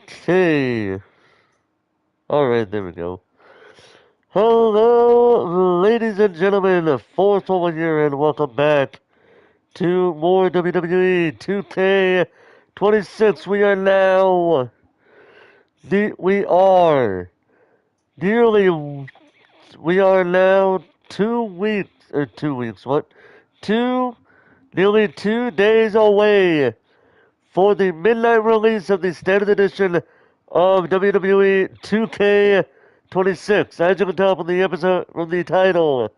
Okay. Alright, there we go. Hello, ladies and gentlemen. Fourth over here, and welcome back to more WWE 2K26. We are nearly, we are now 2 weeks, what? Nearly 2 days away for the midnight release of the standard edition of WWE 2K26. As you can tell from the episode, from the title,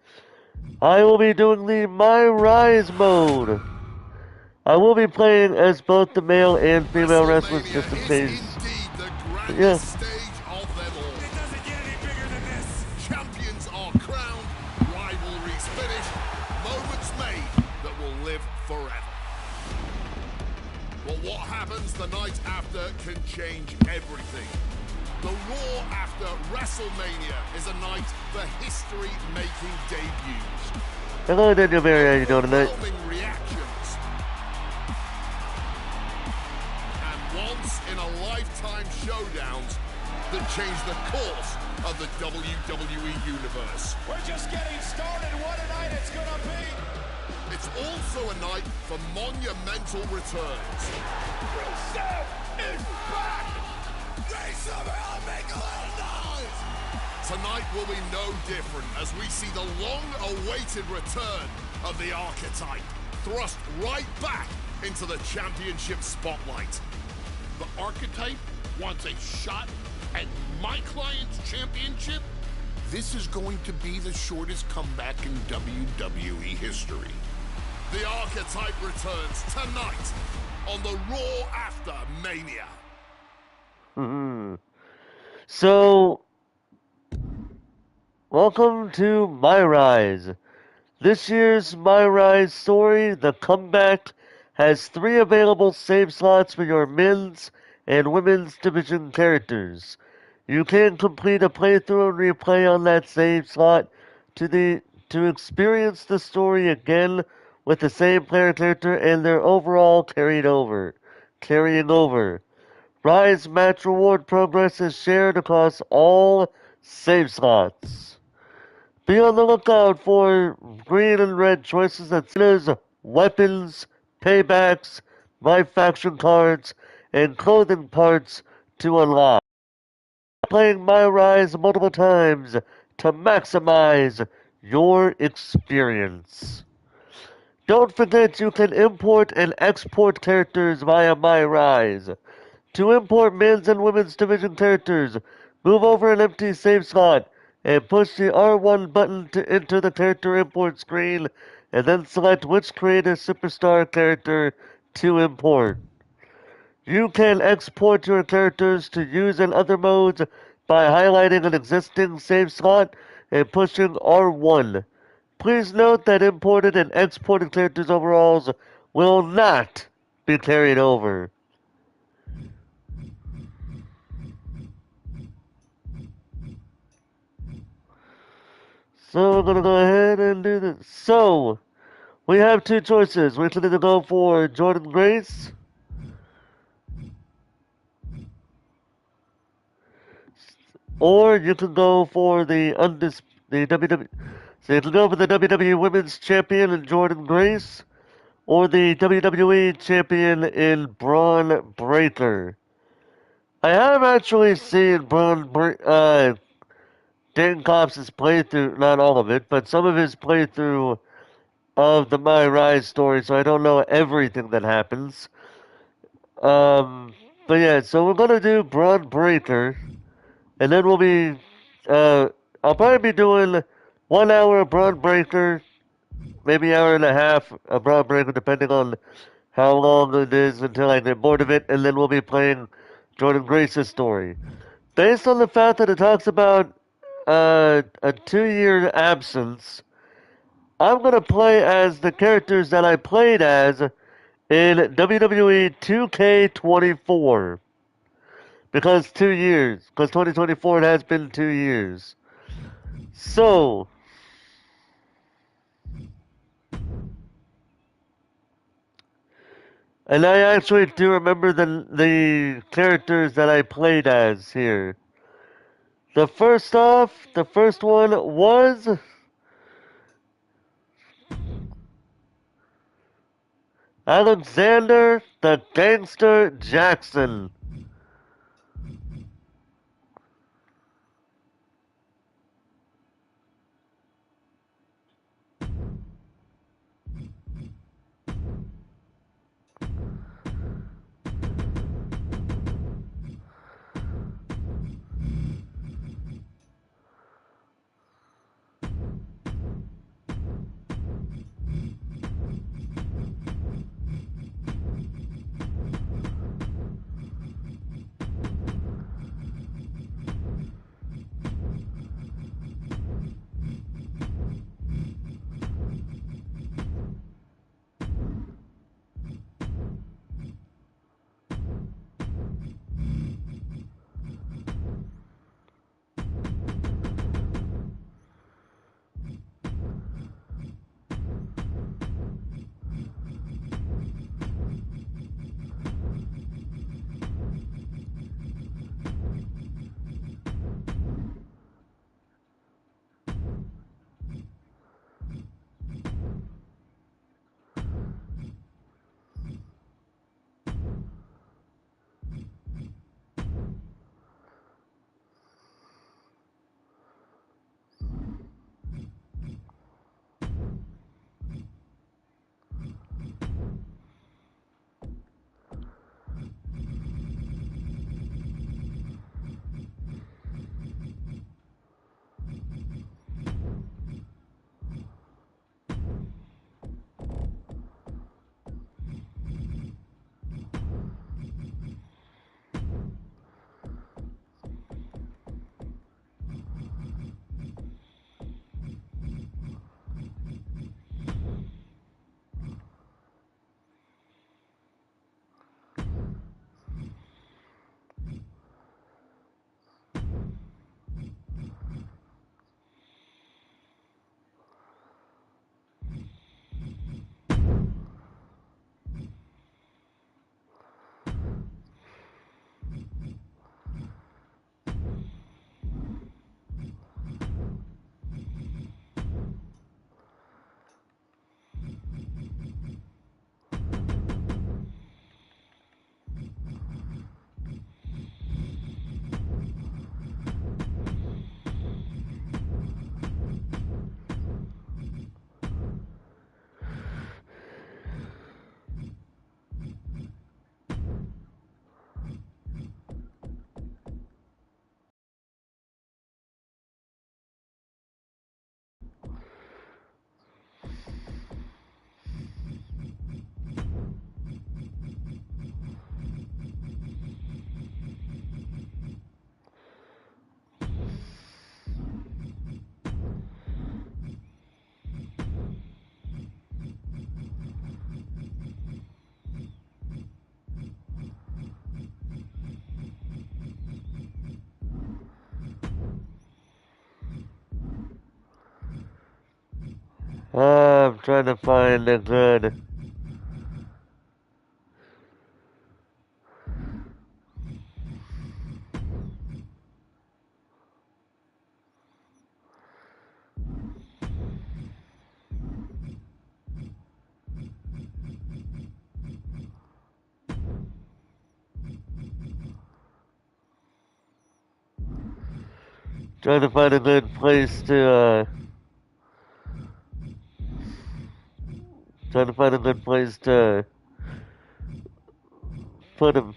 I will be doing the MyRise mode. I will be playing as both the male and female wrestlers just in case. Yeah. Stage of them all. It doesn't get any bigger than this. Champions are crowned, rivalries finished, moments made that will live forever. But what happens the night after can change everything. The Raw after WrestleMania is a night for history-making debuts. Hello, Daniel Berry. How you doing tonight? Reactions. And once-in-a-lifetime showdowns that change the course of the WWE Universe. We're just getting started. What a night it's gonna be. It's also a night for monumental returns. Rusev is back! They somehow make a little noise! Tonight will be no different as we see the long-awaited return of the Archetype, thrust right back into the championship spotlight. The Archetype wants a shot at my client's championship? This is going to be the shortest comeback in WWE history. The Archetype returns tonight on the Raw after Mania. So, welcome to MyRise. This year's MyRise story, The Comeback, has 3 available save slots for your men's and women's division characters. You can complete a playthrough and replay on that save slot to experience the story again with the same player character and their overall carrying over. Rise match reward progress is shared across all save slots. Be on the lookout for green and red choices that says weapons, paybacks, my faction cards, and clothing parts to unlock. Playing MyRise multiple times to maximize your experience. Don't forget you can import and export characters via MyRise. To import men's and women's division characters, move over an empty save slot and push the R1 button to enter the character import screen, and then select which creative superstar character to import. You can export your characters to use in other modes by highlighting an existing save slot and pushing R1. Please note that imported and exported characters' overalls will not be carried over. So we're going to go ahead and do this. So, we have 2 choices. We can either go for Jordan Grace, or you can go for the WWE. So you can go for the WWE Women's Champion in Jordan Grace, or the WWE Champion in Braun Breaker. I have actually seen Dan Cobb's playthrough, not all of it, but some of his playthrough of the MyRise story, so I don't know everything that happens. But yeah, so we're gonna do Braun Breaker, and then I'll probably be doing 1 hour of Braun Breaker, maybe hour and a half of Braun Breaker, depending on how long it is until I get bored of it, and then we'll be playing Jordan Grace's story. Based on the fact that it talks about a 2-year absence, I'm going to play as the characters that I played as in WWE 2K24. Because 2 years. Because 2024 it has been 2 years. So, And I actually do remember the characters that I played as here. The first one was Alexander the Gangster Jackson. I'm trying to find a good. Trying to find a good place to. Trying to find a good place to put him.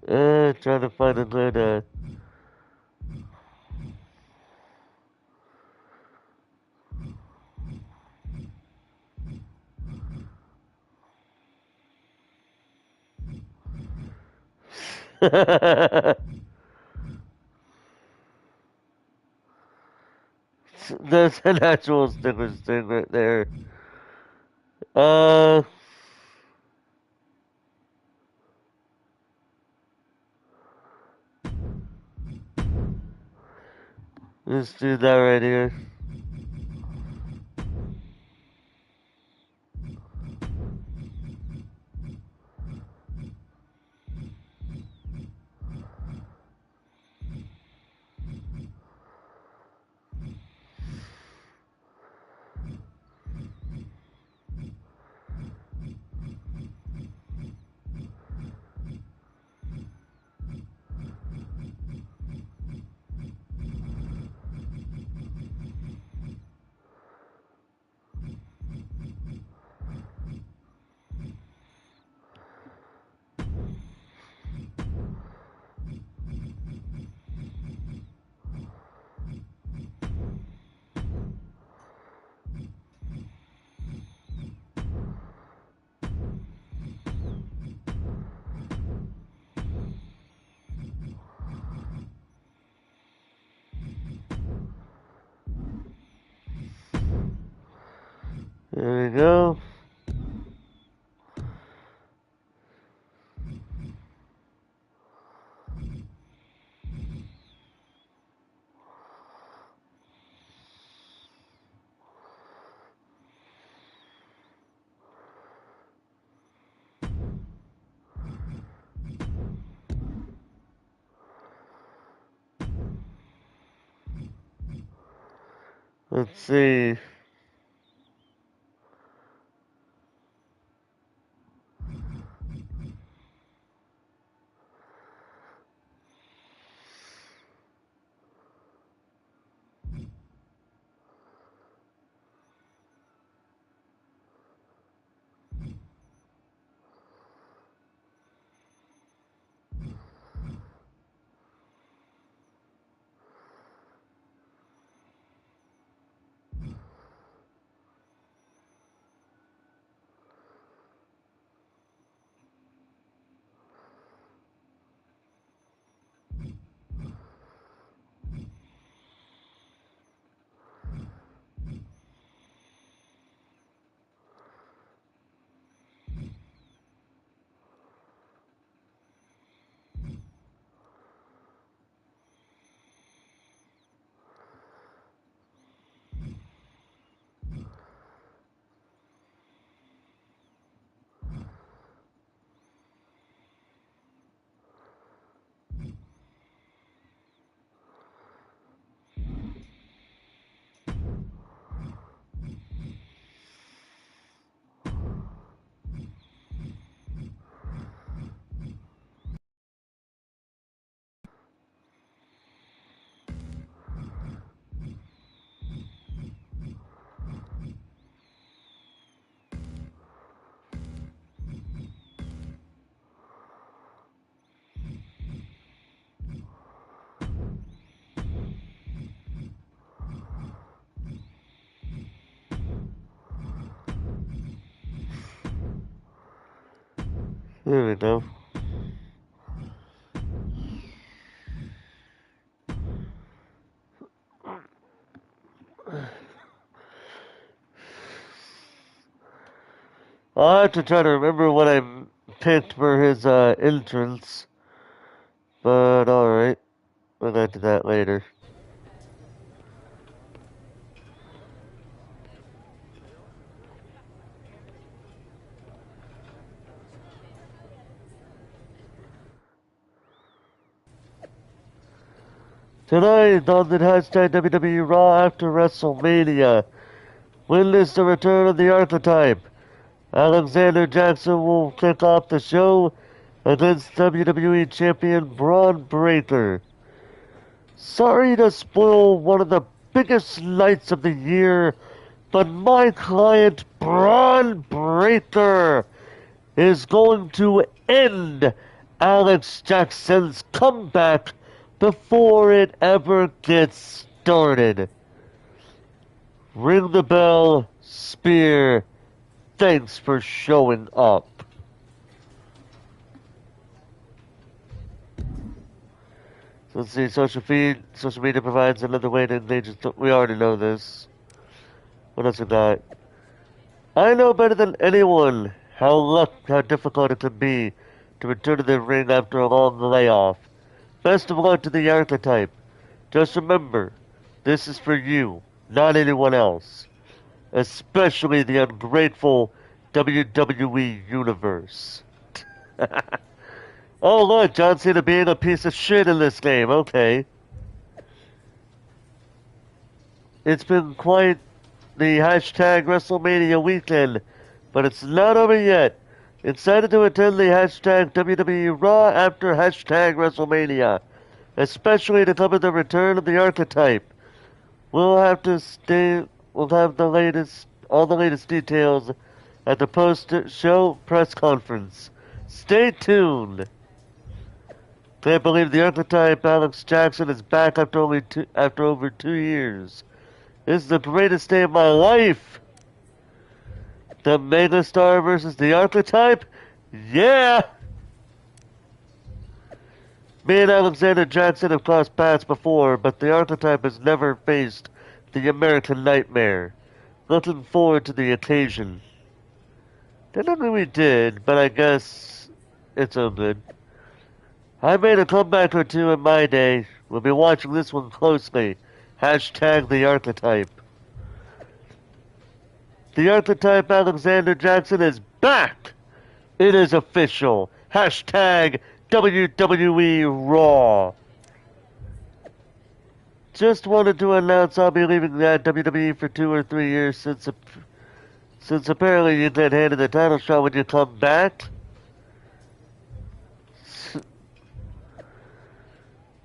Trying to find a good, There's an actual stickers thing right there. Uh, let's do that right here. There we go. Let's see. There we go. I'll have to try to remember what I picked for his entrance. But alright. We'll get to that later. Tonight on the hashtag WWE Raw after WrestleMania, witness the return of the archetype. Alexander Jackson will kick off the show against WWE Champion Braun Breaker. Sorry to spoil one of the biggest nights of the year, but my client Braun Breaker is going to end Alex Jackson's comeback before it ever gets started. Ring the bell, Spear. Thanks for showing up. So let's see, social media provides another way to engage. We already know this. What else we got? I know better than anyone how difficult it can be to return to the ring after a long layoff. Best of luck to the archetype. Just remember, this is for you, not anyone else. Especially the ungrateful WWE Universe. Oh look, John Cena being a piece of shit in this game, okay. It's been quite the hashtag WrestleMania weekend, but it's not over yet. Excited to attend the hashtag WWE Raw after hashtag WrestleMania, especially to cover the return of the archetype. We'll have all the latest details at the post-show press conference. Stay tuned. Can't believe the archetype Alex Jackson is back after over 2 years. This is the greatest day of my life. The Megastar versus the archetype? Yeah! Me and Alexander Jackson have crossed paths before, but the archetype has never faced the American Nightmare. Looking forward to the occasion. Didn't know we did, but I guess it's all good. I made a comeback or two in my day. We'll be watching this one closely. Hashtag the archetype. The archetype Alexander Jackson is back! It is official. Hashtag WWE Raw. Just wanted to announce I'll be leaving that WWE for 2 or 3 years since apparently you get handed the title shot when you come back.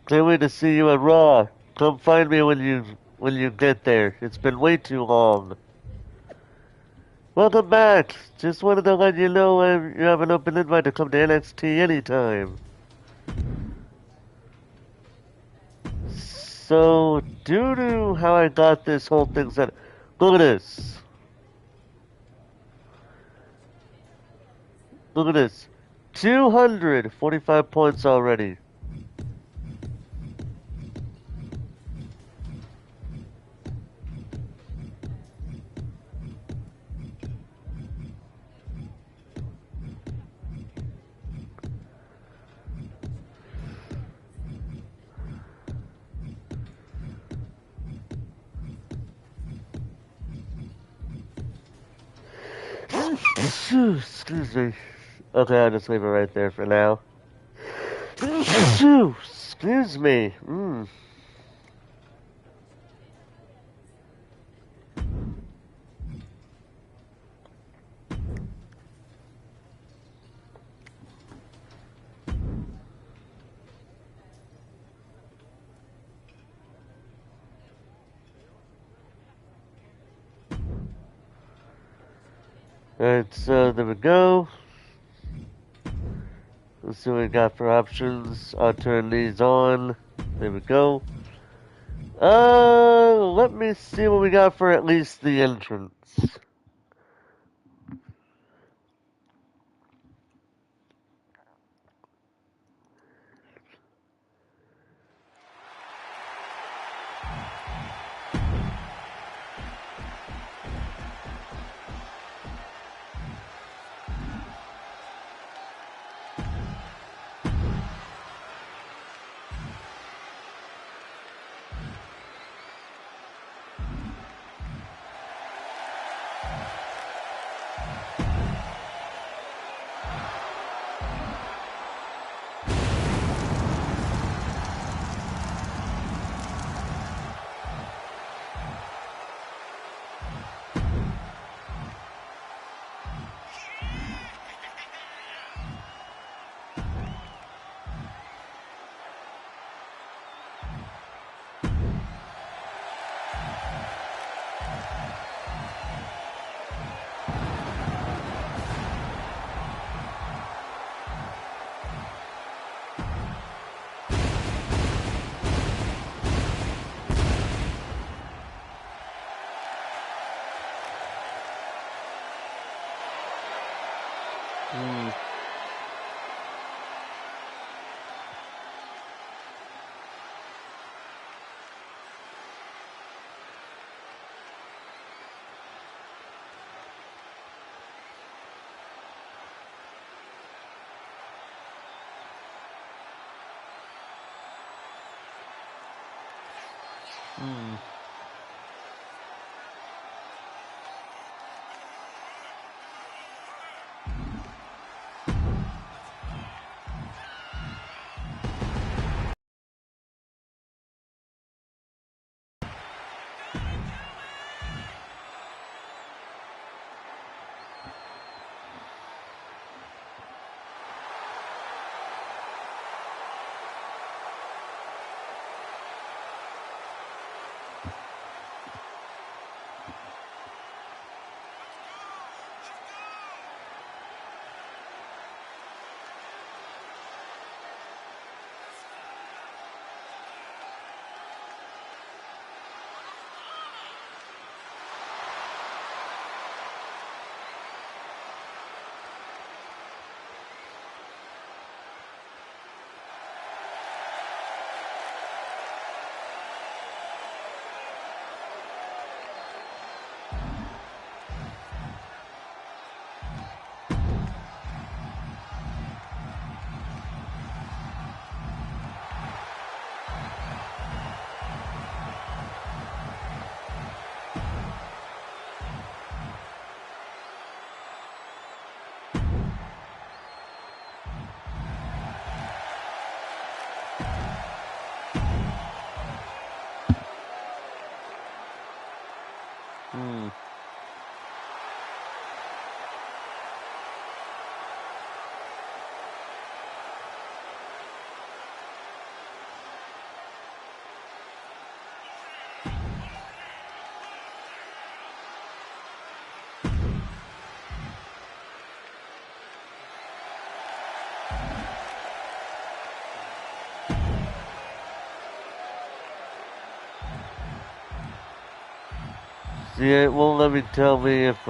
Can't wait to see you at Raw. Come find me when you get there. It's been way too long. Welcome back. Just wanted to let you know you have an open invite to come to NXT anytime. So, due to how I got this whole thing set, look at this. Look at this. 245 points already. Excuse me. Okay, I'll just leave it right there for now. Excuse me. Alright, so there we go. Let's see what we got for options. I'll turn these on. There we go. Let me see what we got for at least the entrance. Hmm. Hmm. Hmm. See, it won't let me tell me if,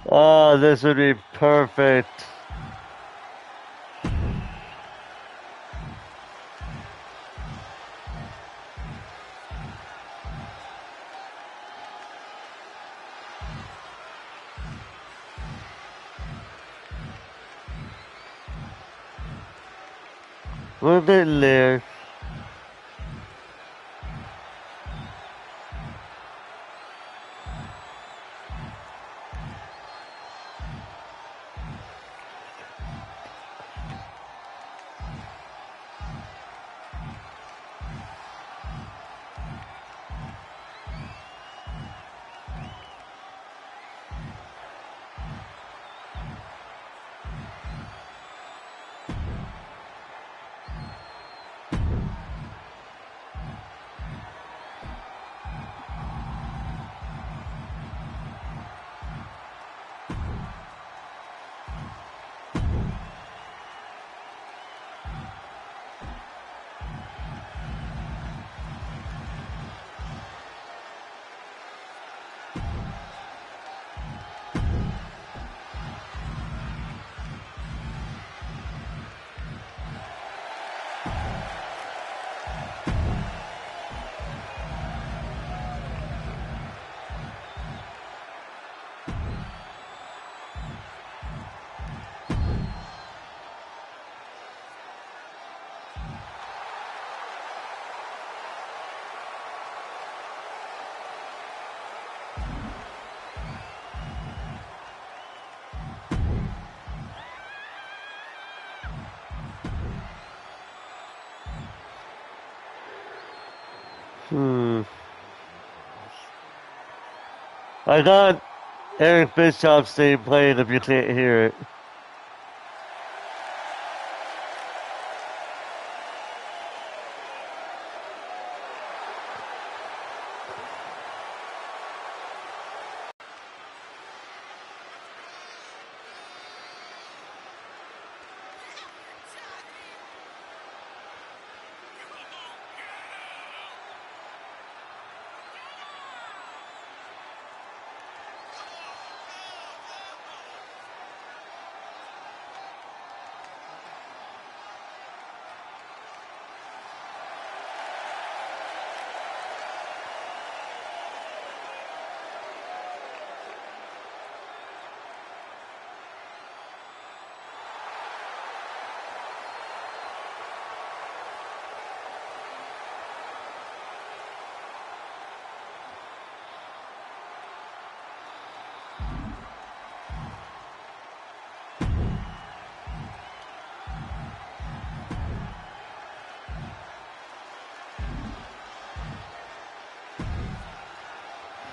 Oh, this would be perfect. We're getting there. I got Eric Bischoff's theme playing if you can't hear it.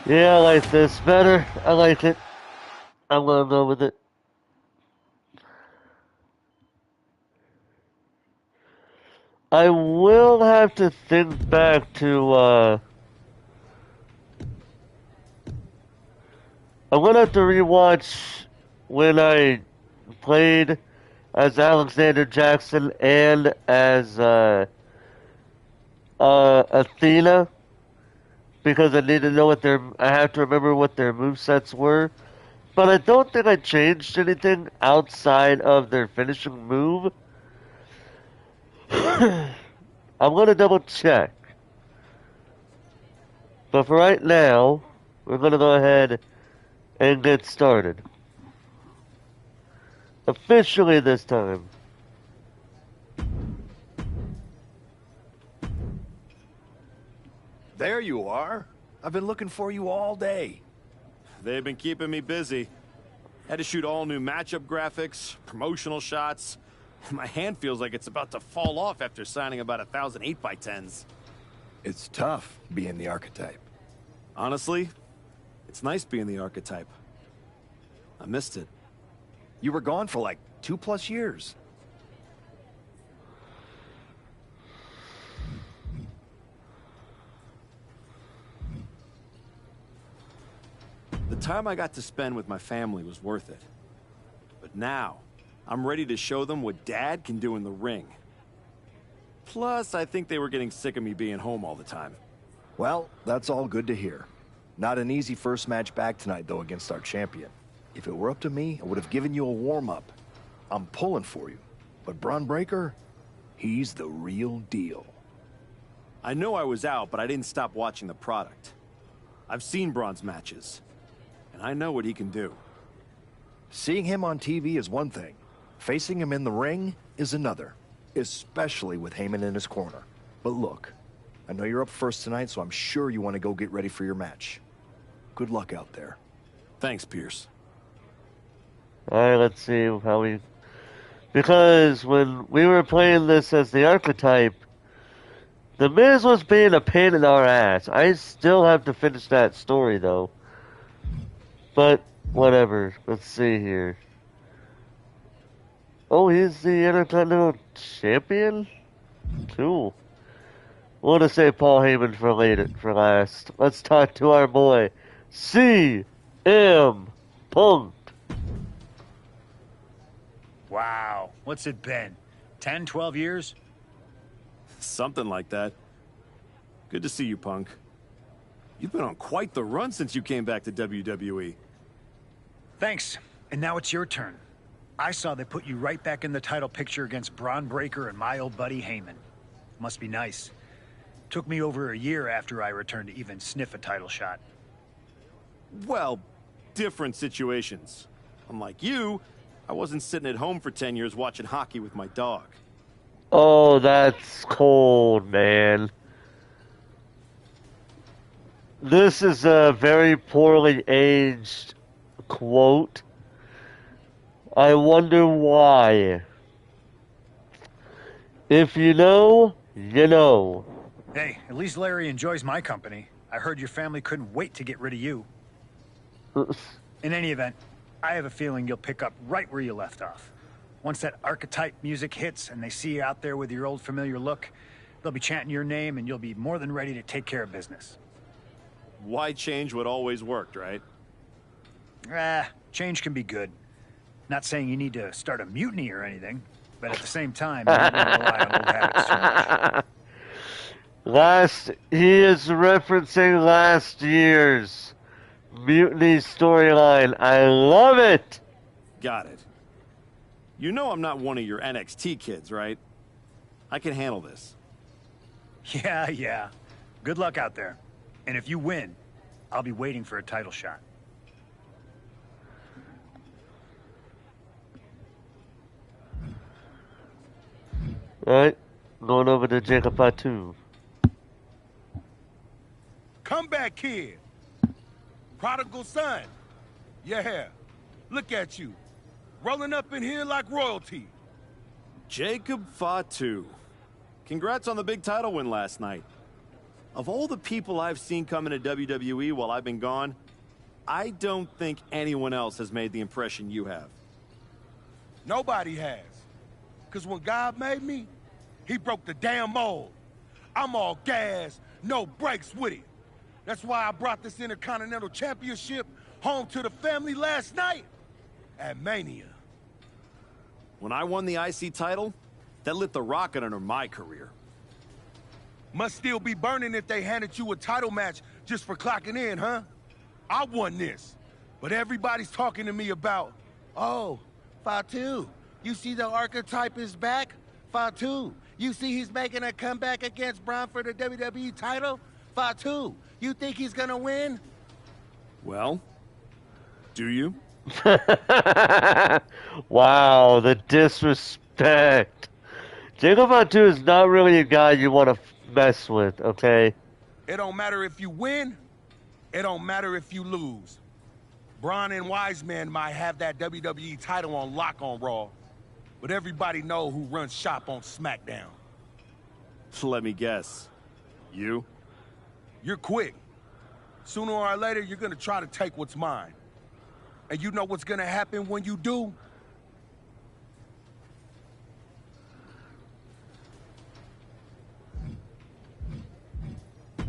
Yeah, I like this better. I like it. I'm gonna go with it. I will have to think back to, I'm gonna have to rewatch when I played as Alexander Jackson and as, Athena, because I need to know what I have to remember what their movesets were. But I don't think I changed anything outside of their finishing move. I'm gonna double check. But for right now, we're gonna go ahead and get started. Officially this time. There you are. I've been looking for you all day. They've been keeping me busy. Had to shoot all new matchup graphics, promotional shots. My hand feels like it's about to fall off after signing about 1,000 8x10s. It's tough being the archetype. Honestly, it's nice being the archetype. I missed it. You were gone for like 2+ years. The time I got to spend with my family was worth it. But now, I'm ready to show them what Dad can do in the ring. Plus, I think they were getting sick of me being home all the time. Well, that's all good to hear. Not an easy first match back tonight, though, against our champion. If it were up to me, I would have given you a warm-up. I'm pulling for you. But Braun Breaker, he's the real deal. I know I was out, but I didn't stop watching the product. I've seen Braun's matches, and I know what he can do. Seeing him on TV is one thing. Facing him in the ring is another, especially with Heyman in his corner. But look, I know you're up first tonight, so I'm sure you want to go get ready for your match. Good luck out there. Thanks, Pierce. Alright, let's see how we... Because when we were playing this as the archetype, The Miz was being a pain in our ass. I still have to finish that story, though. But, whatever. Let's see here. Oh, he's the Intercontinental Champion? Cool. We'll just say Paul Heyman for last. Let's talk to our boy, CM Punk. Wow, what's it been? 10, 12 years? Something like that. Good to see you, Punk. You've been on quite the run since you came back to WWE. Thanks, and now it's your turn. I saw they put you right back in the title picture against Braun Breaker and my old buddy Heyman. Must be nice. Took me over a year after I returned to even sniff a title shot. Well, different situations. Unlike you, I wasn't sitting at home for 10 years watching hockey with my dog. Oh, that's cold, man. This is a very poorly aged quote. I wonder why. If you know, you know. Hey, at least Larry enjoys my company. I heard your family couldn't wait to get rid of you. In any event, I have a feeling you'll pick up right where you left off. Once that archetype music hits and they see you out there with your old familiar look, they'll be chanting your name and you'll be more than ready to take care of business. Why change what always worked, right? Change can be good. Not saying you need to start a mutiny or anything, but at the same time, you don't want to rely on old habits too much. He is referencing last year's Mutiny storyline. I love it! Got it. You know I'm not one of your NXT kids, right? I can handle this. Yeah. Good luck out there. And if you win, I'll be waiting for a title shot. Alright, going over to Jacob Fatu. Comeback kid. Prodigal son. Yeah. Look at you. Rolling up in here like royalty. Jacob Fatu. Congrats on the big title win last night. Of all the people I've seen come into WWE while I've been gone, I don't think anyone else has made the impression you have. Nobody has. Because when God made me, he broke the damn mold. I'm all gas, no brakes with it. That's why I brought this Intercontinental Championship home to the family last night at Mania. When I won the IC title, that lit the rocket under my career. Must still be burning if they handed you a title match just for clocking in, huh? I won this, but everybody's talking to me about, oh, Fatu, you see the archetype is back? Fatu, you see he's making a comeback against Braun for the WWE title? Fatu, you think he's gonna win? Well, do you? Wow, the disrespect. Jacob Fatu is not really a guy you want to mess with, okay? It don't matter if you win, it don't matter if you lose. Braun and Wiseman might have that WWE title on lock on Raw, but everybody know who runs shop on SmackDown. Let me guess. You? You're quick. Sooner or later, you're gonna try to take what's mine. And you know what's gonna happen when you do?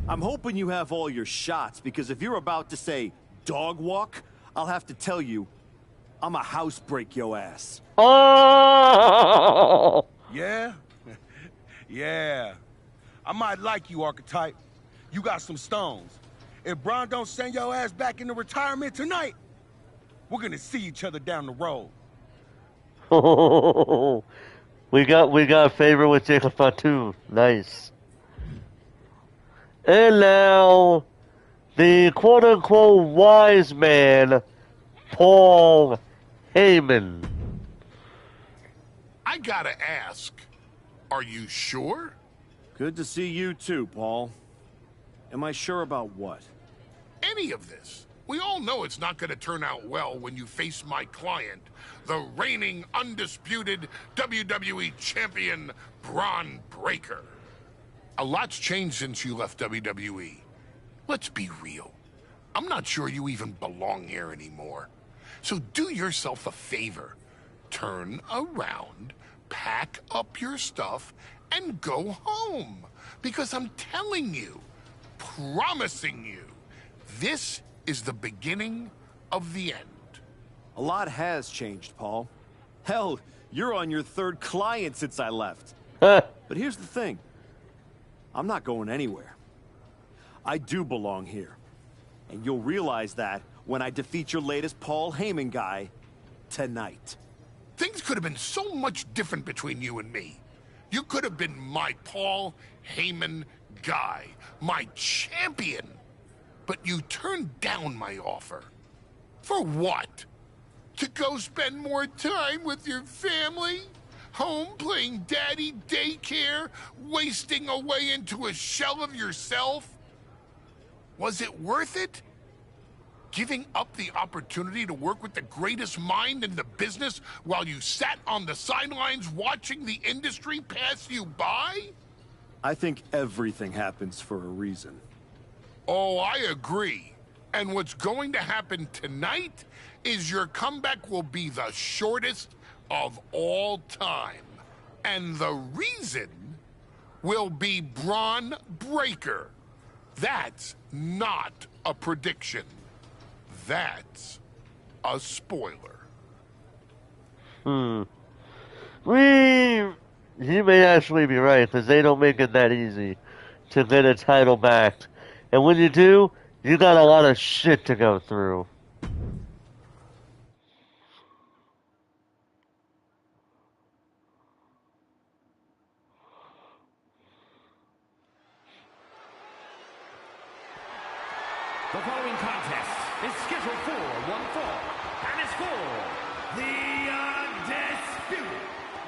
I'm hoping you have all your shots, because if you're about to say dog walk, I'll have to tell you, I'm a house break yo ass. Oh! Yeah? Yeah. I might like you, Archetype. You got some stones. If Braun don't send your ass back into retirement tonight, We're gonna see each other down the road. we got a favor with Jacob Fatu. Nice. And now the quote unquote wise man, Paul Heyman. I gotta ask, are you sure? Good to see you too, Paul. Am I sure about what? Any of this. We all know it's not gonna turn out well when you face my client, the reigning, undisputed WWE Champion, Braun Breaker. A lot's changed since you left WWE. Let's be real. I'm not sure you even belong here anymore. So do yourself a favor. Turn around, pack up your stuff, and go home. Because I'm telling you, promising you, this is the beginning of the end. A lot has changed, Paul. Hell, you're on your third client since I left. But here's the thing. I'm not going anywhere. I do belong here. And you'll realize that when I defeat your latest Paul Heyman guy tonight. Things could have been so much different between you and me. You could have been my Paul Heyman guy, my champion. But you turned down my offer. For what? To go spend more time with your family? Home playing daddy daycare? Wasting away into a shell of yourself? Was it worth it? Giving up the opportunity to work with the greatest mind in the business while you sat on the sidelines watching the industry pass you by? I think everything happens for a reason. Oh, I agree. And what's going to happen tonight is your comeback will be the shortest of all time. And the reason will be Braun Breaker. That's not a prediction. That's a spoiler. He may actually be right, because they don't make it that easy to get a title back. And when you do, you got a lot of shit to go through. The following contest is scheduled for one fall, and is for the Undisputed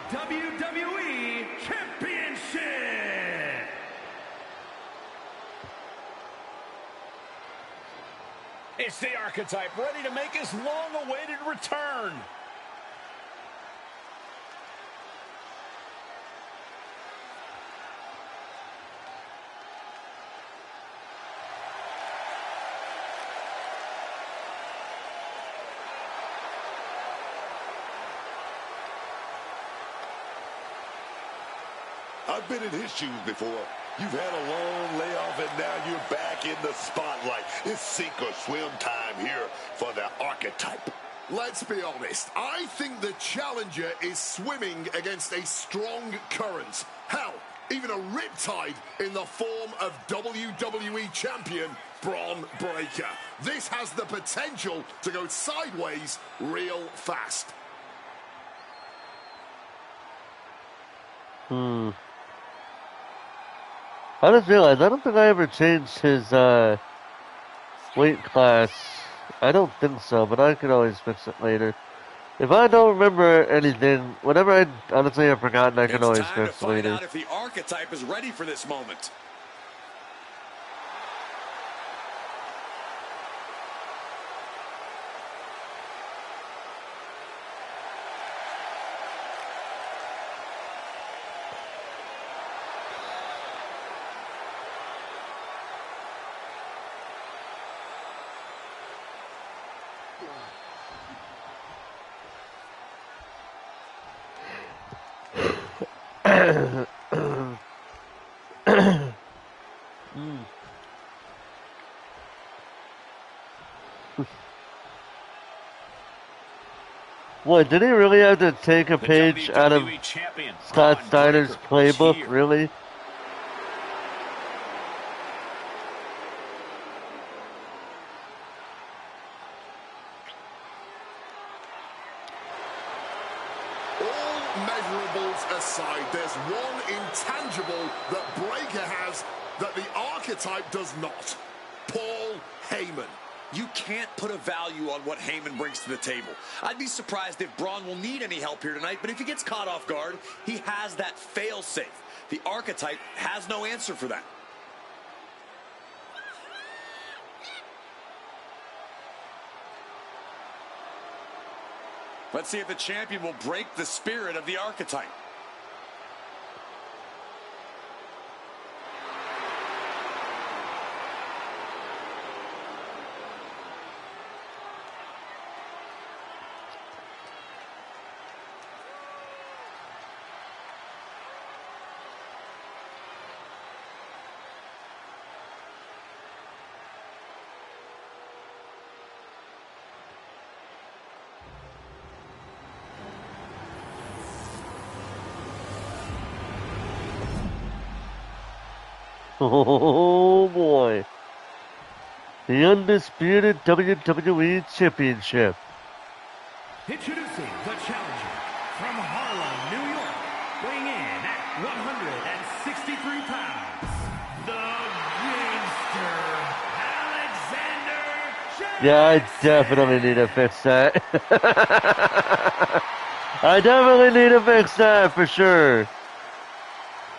WWE Championship. It's the Archetype ready to make his long-awaited return. I've been in his shoes before. You've had a long layoff, and now you're back in the spotlight. It's sink or swim time here for the Archetype. Let's be honest. I think the challenger is swimming against a strong current. Hell, even a riptide in the form of WWE Champion Braun Breaker. This has the potential to go sideways real fast. I just realized, I don't think I ever changed his weight class. I don't think so, but I can always fix it later. If I don't remember anything, whenever I honestly have forgotten, I can always fix later. It's time to find out if the Archetype is ready for this moment. What, did he really have to take a page out of Scott Steiner's playbook, really? animal that Breakker has that the Archetype does not. Paul Heyman. You can't put a value on what Heyman brings to the table. I'd be surprised if Braun will need any help here tonight, but if he gets caught off guard, he has that fail-safe. The Archetype has no answer for that. Let's see if the champion will break the spirit of the Archetype. Oh boy. The undisputed WWE Championship. Introducing the challenger from Harlem, New York, weighing in at 163 pounds, the Gangster, Alexander Jackson. Yeah, I definitely need to fix that. I definitely need to fix that for sure.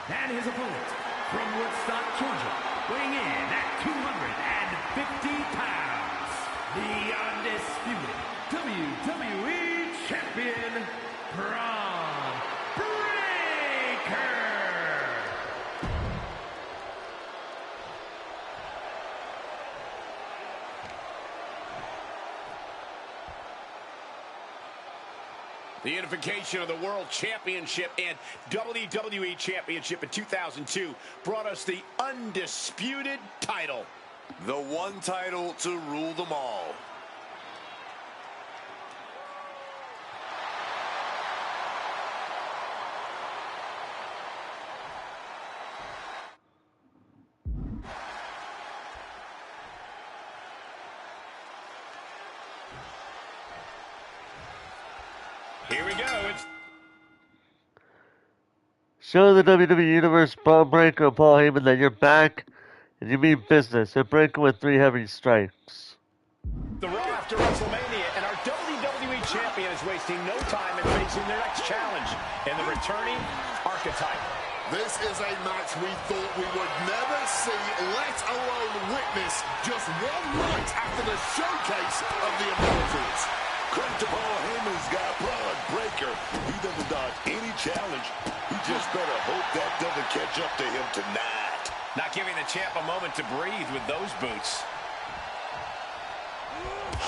And his opponent from Woodstock, Georgia, weighing in at 250 pounds, the undisputed WWE Champion, Braun Breakker. The unification of the World Championship and WWE Championship in 2002 brought us the undisputed title. The one title to rule them all. Here we go. It's Show the WWE Universe, Braun Breakker, and Paul Heyman that you're back and you mean business. And Breakker with 3 heavy strikes. the Raw after WrestleMania, and our WWE Champion is wasting no time in facing their next challenge in the returning Archetype. This is a match we thought we would never see, let alone witness, just one night after the showcase of the Immortals. Credit to Paul Heyman's guy, Braun Breakker. He doesn't dodge any challenge. He just better hope that doesn't catch up to him tonight. Not giving the champ a moment to breathe with those boots.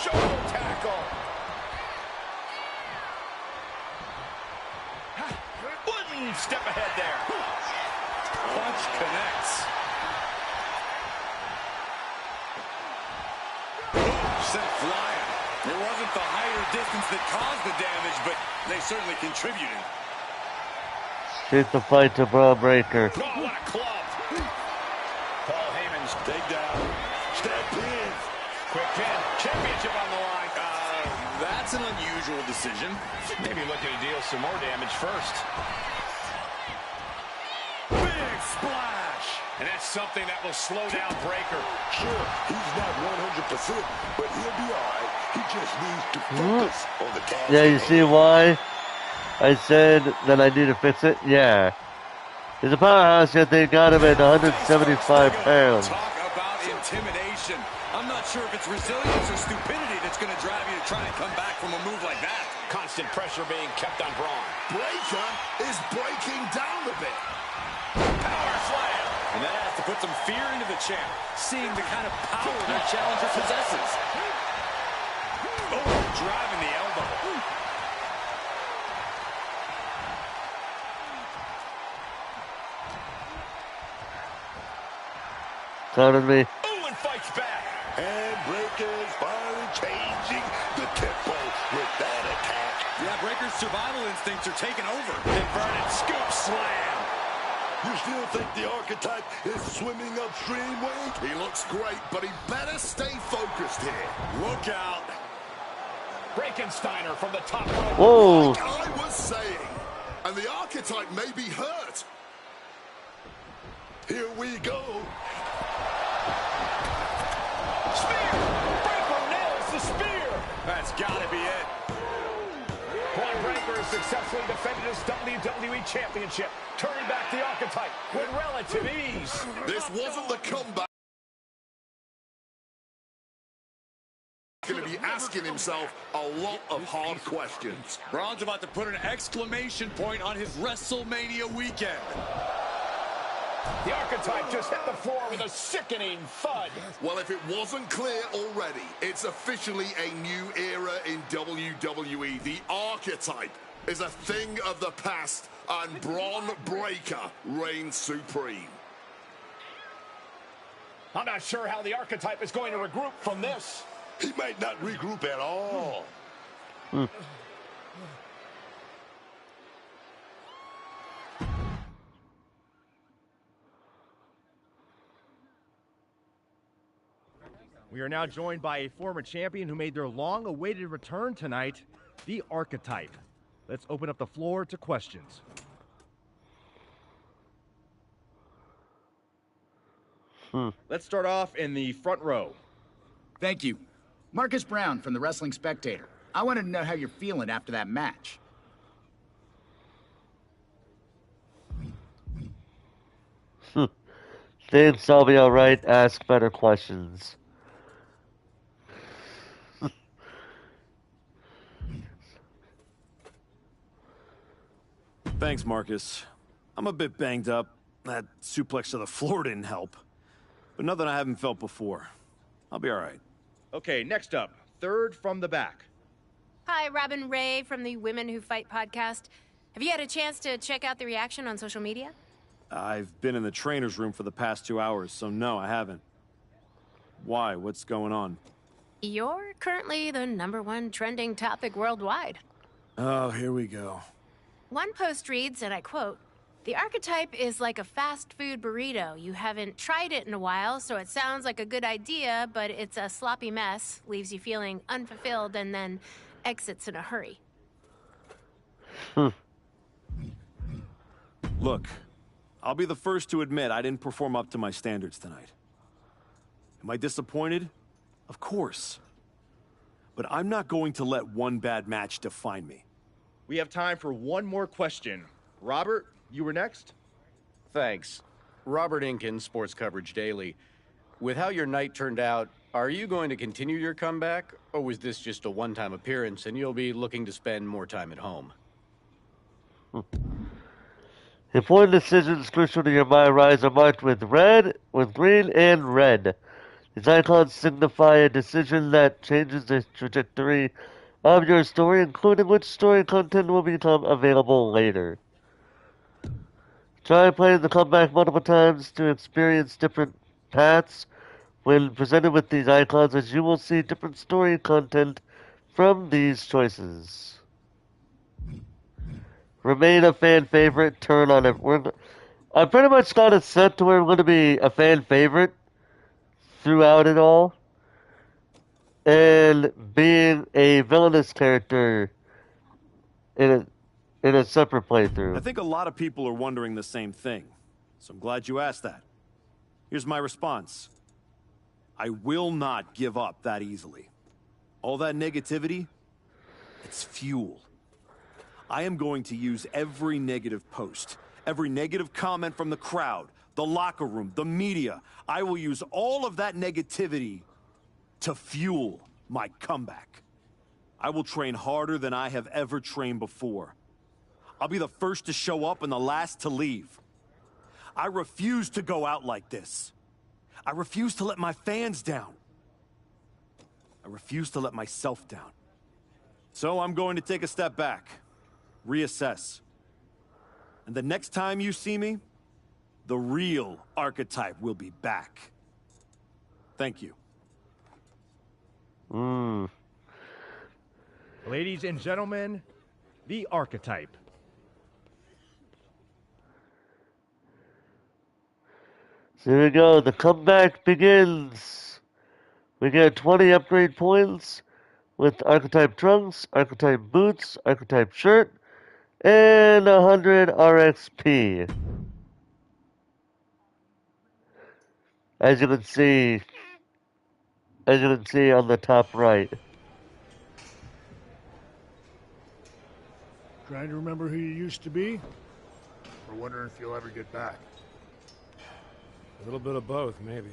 Shoulder tackle. One step ahead there. Punch connects. Sent flying. It wasn't the height or distance that caused the damage, but they certainly contributed. Take the fight to Braun Breakker. Oh, what a club. Paul Heyman's Takedown. Step in. quick pin. Championship on the line. That's an unusual decision. Maybe looking to deal some more damage first. Big splash. And that's something that will slow down Breakker. Sure, he's not 100%, but he'll be all right. He just needs to focus on the task. Yeah, you see why I said that I need to fix it? Yeah. He's a powerhouse, yet they got him at 175 pounds. Talk about intimidation. I'm not sure if it's resilience or stupidity that's going to drive you to try and come back from a move like that. Constant pressure being kept on Braun. Breakker is breaking down a bit. Power slam. And that has to put some fear into the champ, seeing the kind of power their challenger possesses. Oh, driving the elbow. Counted me. Oh, and fights back. And Breakker's finally changing the tempo with that attack. Yeah, Breakker's survival instincts are taking over. Inverted scoop slam. You still think the Archetype is swimming upstream, Wade? He looks great, but he better stay focused here. Look out. Breakensteiner from the top rope. Whoa. Like I was saying, and the Archetype may be hurt. Here we go. Spear! Breaker nails the spear! That's gotta be it. Braun Breaker has successfully defended his WWE Championship, turning back the archetype with relative ease. This wasn't the comeback. Going to be asking himself a lot of hard questions. Braun's about to put an exclamation point on his WrestleMania weekend. The archetype just hit the floor with a sickening thud. Well, if it wasn't clear already, it's officially a new era in WWE. The archetype is a thing of the past, and Braun Breaker reigns supreme. I'm not sure how the archetype is going to regroup from this. He might not regroup at all. We are now joined by a former champion who made their long-awaited return tonight, the Archetype. Let's open up the floor to questions. Let's start off in the front row. Thank you. Marcus Brown from the Wrestling Spectator. I wanted to know how you're feeling after that match. Thanks, I'll be alright. Ask better questions. Thanks, Marcus. I'm a bit banged up. That suplex to the floor didn't help. But nothing I haven't felt before. I'll be all right. Okay, next up, third from the back. Hi, Robin Ray from the Women Who Fight podcast. Have you had a chance to check out the reaction on social media? I've been in the trainer's room for the past 2 hours, so no, I haven't. Why? What's going on? You're currently the #1 trending topic worldwide. Oh, here we go. One post reads, and I quote, "The archetype is like a fast food burrito. You haven't tried it in a while, so it sounds like a good idea, but it's a sloppy mess, leaves you feeling unfulfilled, and then exits in a hurry." Look, I'll be the first to admit I didn't perform up to my standards tonight. Am I disappointed? Of course. But I'm not going to let one bad match define me. We have time for one more question. Robert, you were next? Thanks. Robert Inkin, Sports Coverage Daily. With how your night turned out, are you going to continue your comeback, or was this just a one-time appearance and you'll be looking to spend more time at home? Important decisions crucial to your MyRise are marked with green and red. These icons signify a decision that changes the trajectory of your story, including which story content will become available later. Try playing the comeback multiple times to experience different paths when presented with these icons, as you will see different story content from these choices. Remain a fan favorite, turn on it. I pretty much got it set to where I'm going to be a fan favorite throughout it all, and being a villainous character in a separate playthrough. I think a lot of people are wondering the same thing, so I'm glad you asked that. Here's my response. I will not give up that easily. All that negativity, it's fuel. I am going to use every negative post, every negative comment from the crowd, the locker room, the media. I will use all of that negativity to fuel my comeback. I will train harder than I have ever trained before. I'll be the first to show up and the last to leave. I refuse to go out like this. I refuse to let my fans down. I refuse to let myself down. So I'm going to take a step back, reassess. And the next time you see me, the real archetype will be back. Thank you. Ladies and gentlemen, the Archetype. So here we go. The comeback begins. We get 20 upgrade points with Archetype trunks, Archetype boots, Archetype shirt, and 100 RXP. as you can see, on the top right. Trying to remember who you used to be? Or wondering if you'll ever get back? A little bit of both, maybe.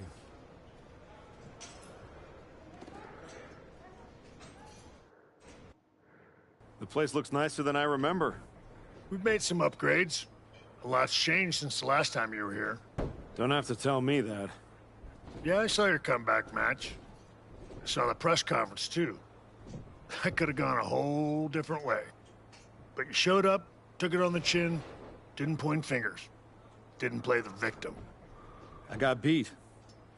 The place looks nicer than I remember. We've made some upgrades. A lot's changed since the last time you were here. Don't have to tell me that. Yeah, I saw your comeback match. I saw the press conference, too. That could have gone a whole different way. But you showed up, took it on the chin, didn't point fingers. Didn't play the victim. I got beat.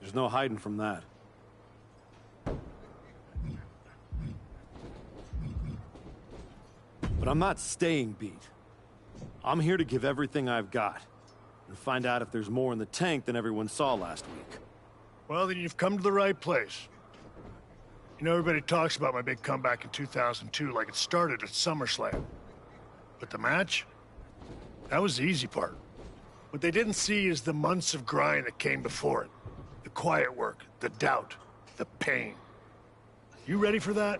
There's no hiding from that. But I'm not staying beat. I'm here to give everything I've got. And find out if there's more in the tank than everyone saw last week. Well, then you've come to the right place. You know, everybody talks about my big comeback in 2002 like it started at SummerSlam. But the match? That was the easy part. What they didn't see is the months of grind that came before it. The quiet work, the doubt, the pain. You ready for that?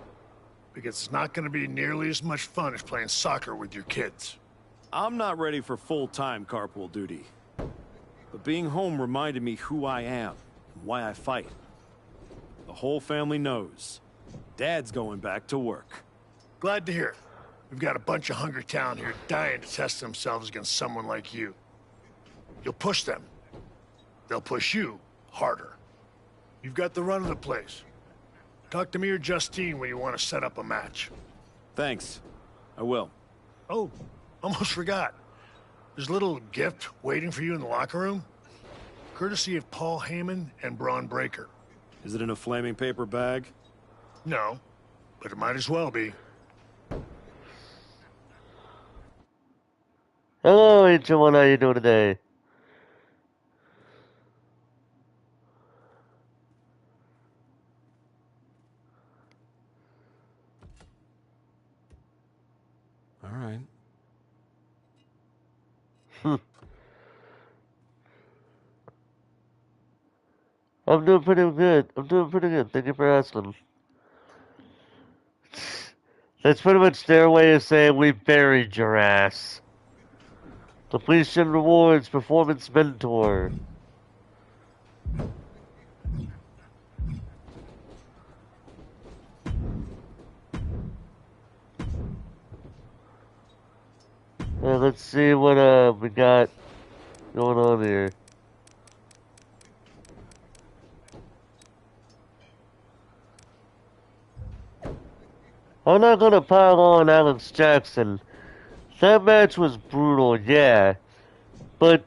Because it's not going to be nearly as much fun as playing soccer with your kids. I'm not ready for full-time carpool duty. But being home reminded me who I am and why I fight. The whole family knows. Dad's going back to work. Glad to hear it. We've got a bunch of hungry talent here dying to test themselves against someone like you. You'll push them. They'll push you harder. You've got the run of the place. Talk to me or Justine when you want to set up a match. Thanks. I will. Oh, almost forgot. There's a little gift waiting for you in the locker room. Courtesy of Paul Heyman and Braun Breaker. Is it in a flaming paper bag? No, but it might as well be. Hello, Ancient One. How you doing today? All right. I'm doing pretty good. Thank you for asking. That's pretty much their way of saying we buried your ass. Completion rewards, performance mentor. Let's see what we got going on here. I'm not gonna pile on Alex Jackson. That match was brutal, yeah. But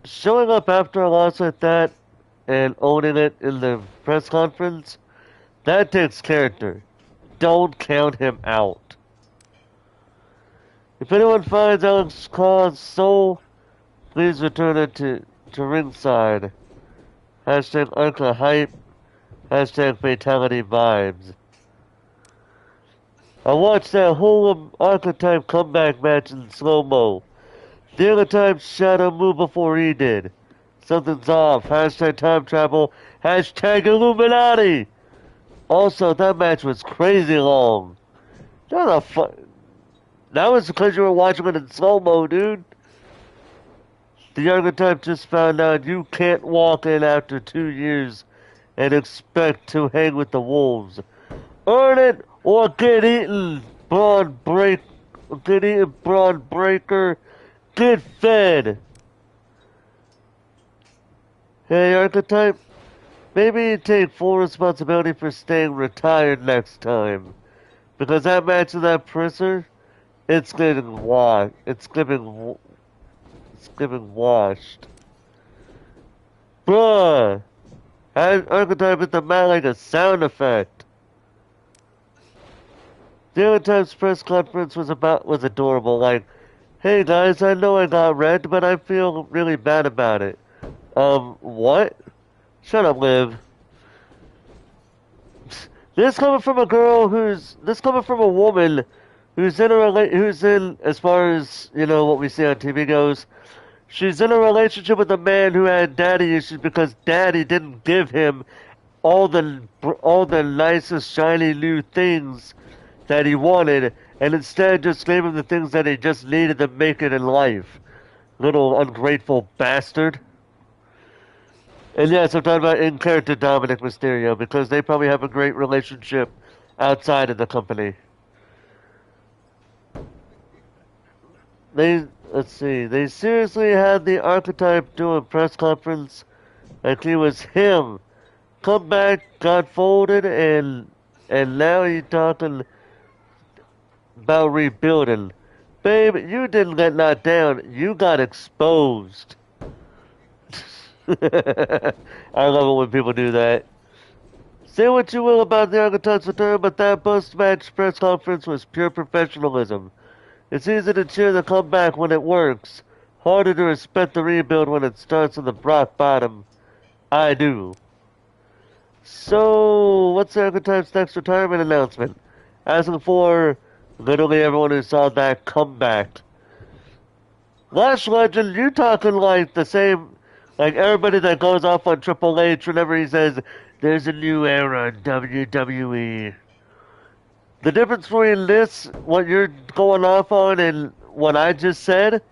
showing up after a loss like that and owning it in the press conference, that takes character. Don't count him out. If anyone finds Alex Claw's soul, please return it to ringside. Hashtag Arca Hype. Hashtag Fatality Vibes. I watched that whole Archetype comeback match in slow-mo. The other time Shadow moved before he did. Something's off. Hashtag time travel. Hashtag Illuminati. Also, that match was crazy long. That was because you were watching it in slow-mo, dude. The Archetype just found out you can't walk in after 2 years and expect to hang with the Wolves. Earn it or get eaten, Braun Breaker. Get fed. Hey, Archetype. Maybe you take full responsibility for staying retired next time. Because that match with that presser, it's getting washed. It's getting washed. Bruh. Archetype hit the mat like a sound effect. The other time's press conference was adorable. Like, hey guys, I know I got red, but I feel really bad about it. What? Shut up, Liv. This coming from a woman who's in, as far as, you know, what we see on TV goes, She's in a relationship with a man who had daddy issues because daddy didn't give him all the nicest shiny new things that he wanted, and instead just gave him the things that he just needed to make it in life. Little ungrateful bastard. And yes, I'm talking about in-character Dominic Mysterio because they probably have a great relationship outside of the company. Let's see, they seriously had the archetype do a press conference like he was him. Come back, got folded, and now he talking about rebuilding. Babe, you didn't get knocked down, you got exposed. I love it when people do that. Say what you will about the Archetype's return, but that post-match press conference was pure professionalism. It's easy to cheer the comeback when it works. Harder to respect the rebuild when it starts on the rock bottom. I do. So, what's the Archetype's next retirement announcement? Asking for literally everyone who saw that comeback. Lash Legend, you talking like the same, like everybody that goes off on Triple H whenever he says, there's a new era in WWE. The difference between this, what you're going off on, and what I just said,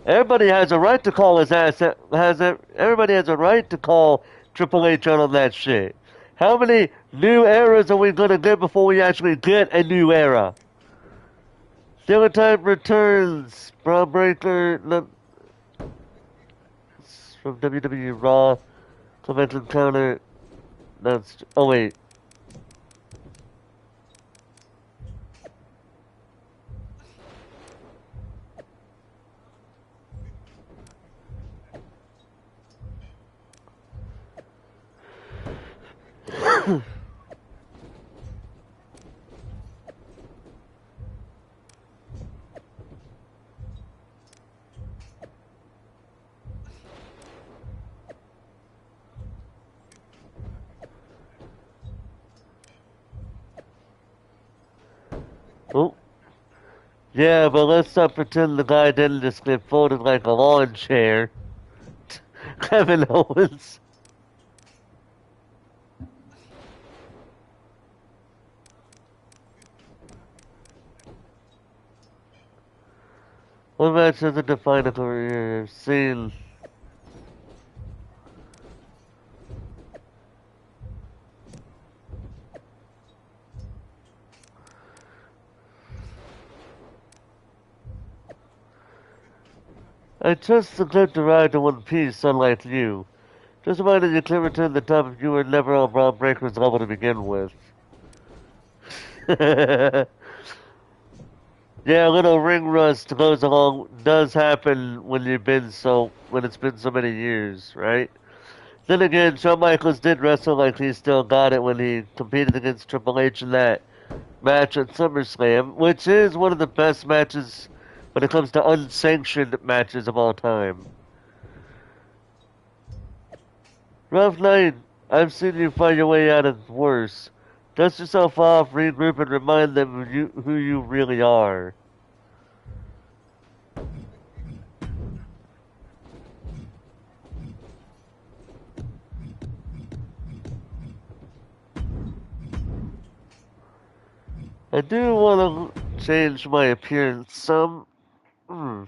everybody has a right to call his ass, everybody has a right to call Triple H out on that shit. How many new eras are we gonna get before we actually get a new era? Stereotype returns. Braun Breaker from WWE Raw. Convention counter. That's. Oh, wait. Oh. Yeah, but let's not pretend the guy didn't just get folded like a lawn chair. Kevin Owens. What match doesn't define a career? I've seen. I trust the clip to ride to One Piece, unlike you. Just reminded you can return the top if you were never on Braun Breaker's level to begin with. Yeah, a little ring rust goes along does happen when it's been so many years, right? Then again, Shawn Michaels did wrestle like he still got it when he competed against Triple H in that match at SummerSlam, which is one of the best matches when it comes to unsanctioned matches of all time. Rough night. I've seen you find your way out of worse. Dust yourself off, regroup, and remind them who you really are. I do want to change my appearance some. Hmm.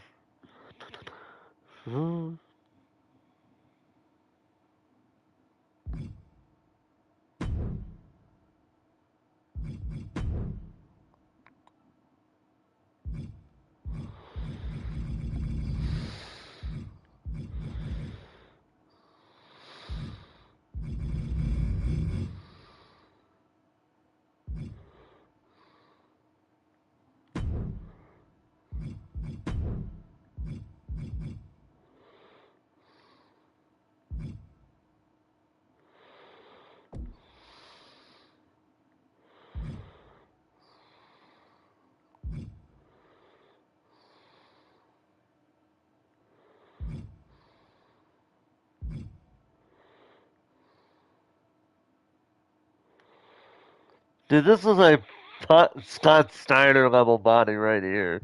Dude, this is a Scott Steiner level body right here.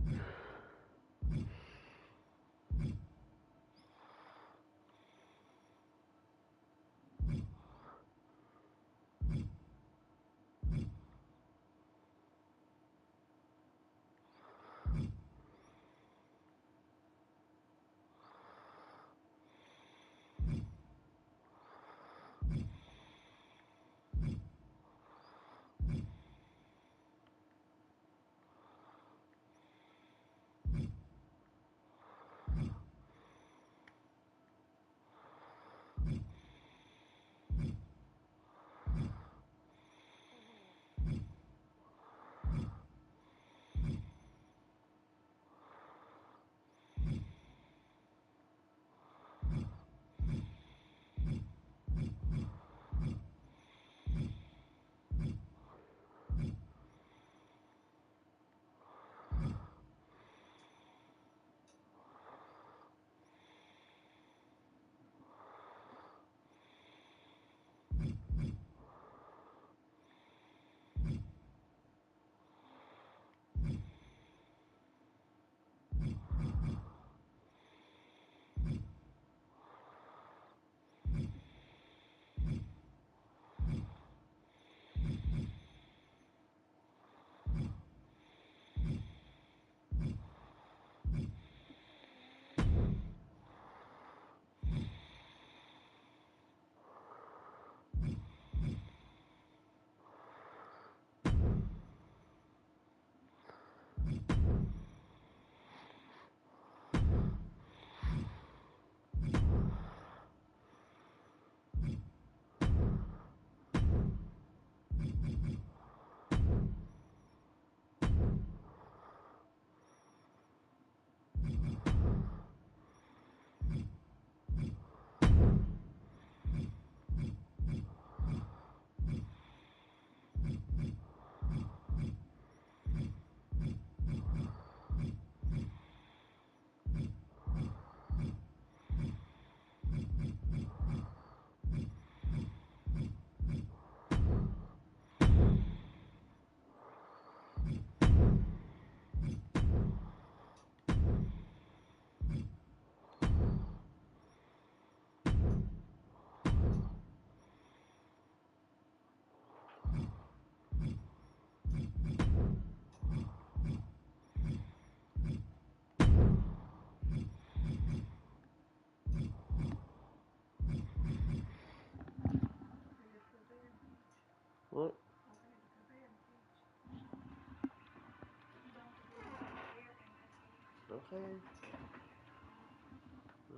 okay.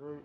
Right.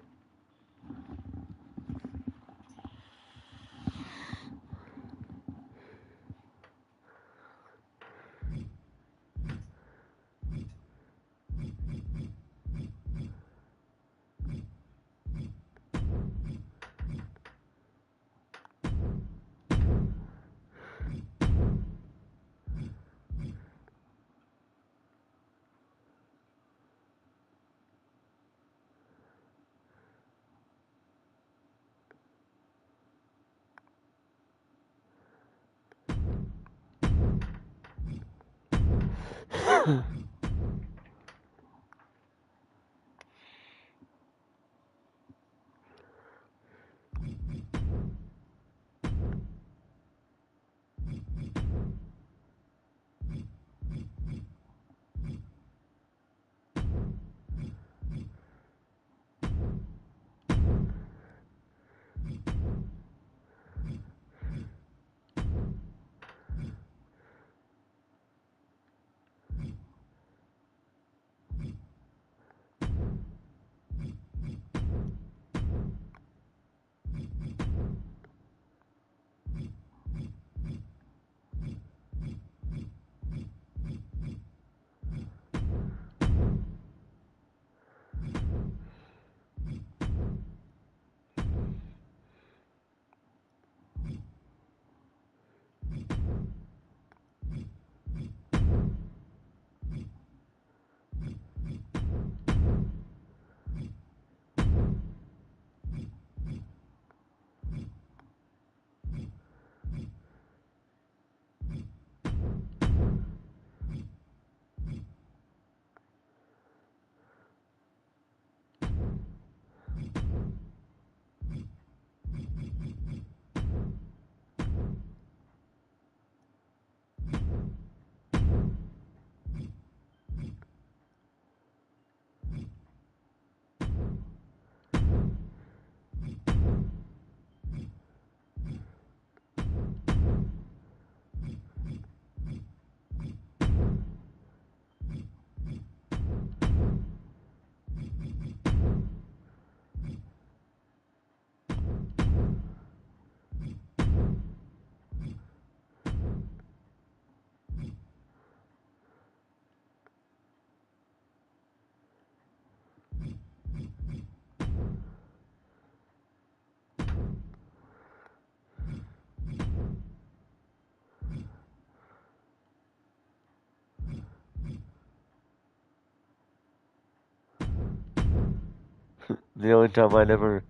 The only time I never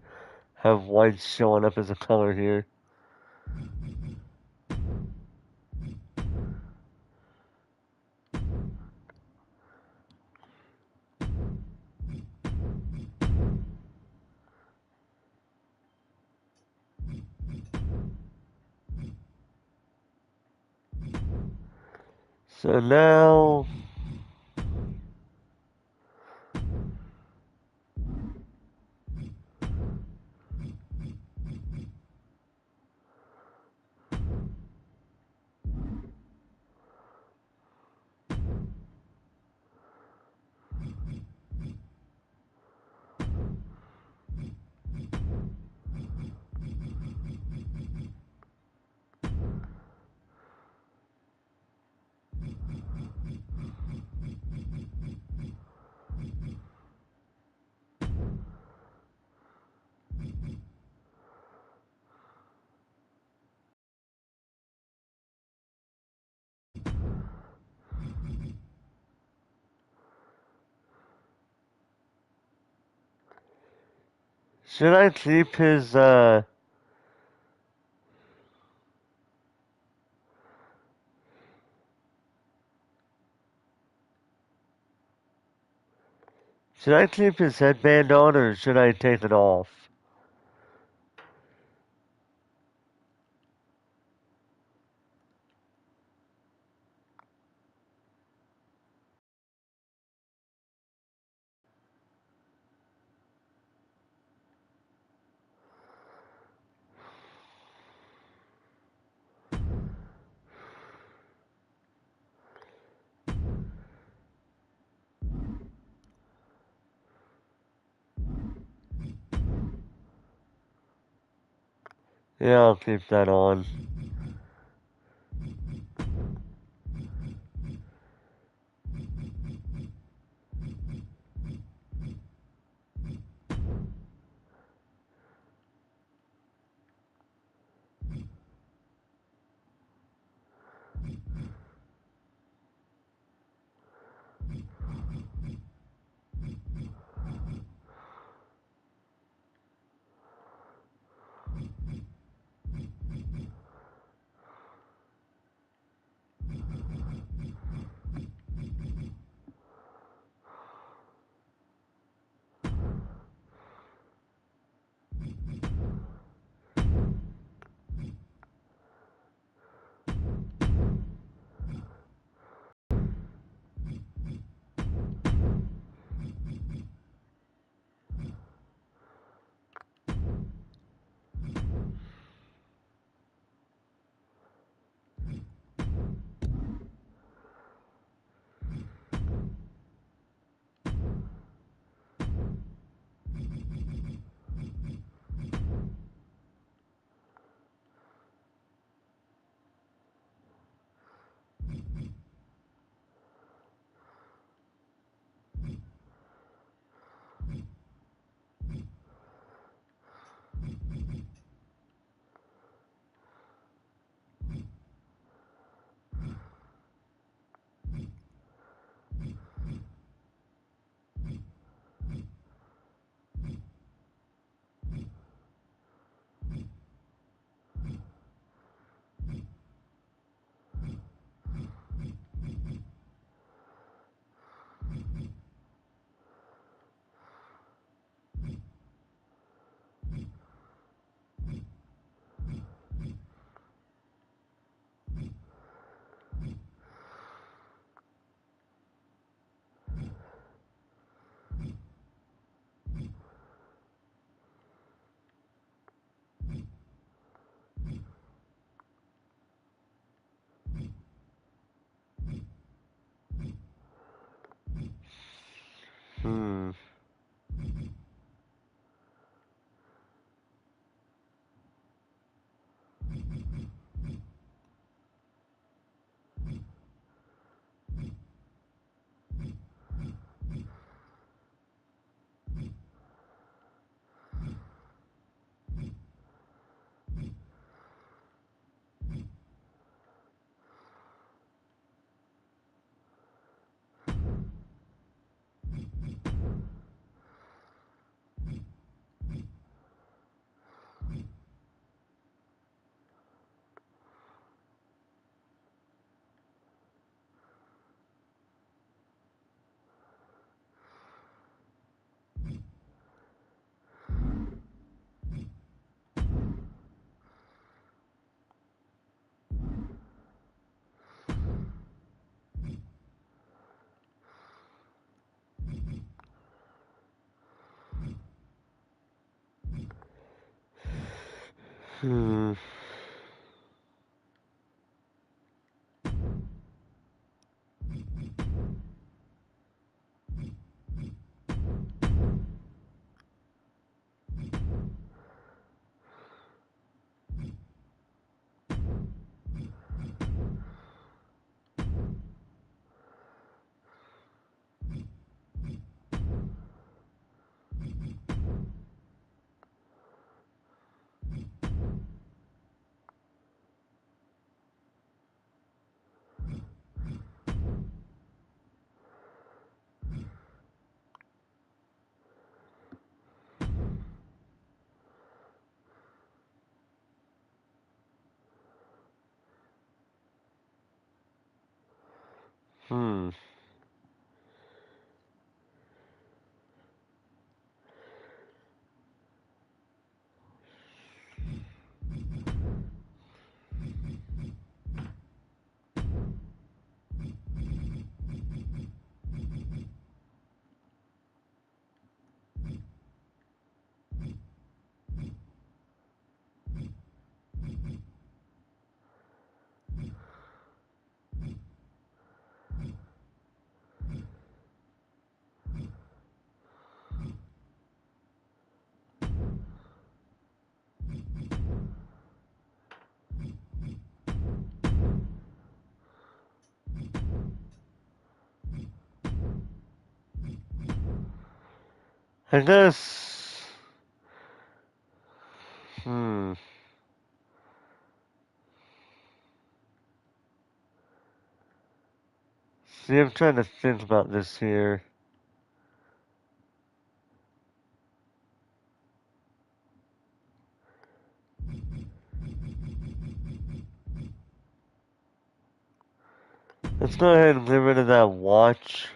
have white showing up as a color here. So now should I keep his should I keep his headband on or should I take it off? Yeah, I'll keep that on. Hmm. Hmm. Hmm. I guess. Hmm. See, I'm trying to think about this here. Let's go ahead and get rid of that watch.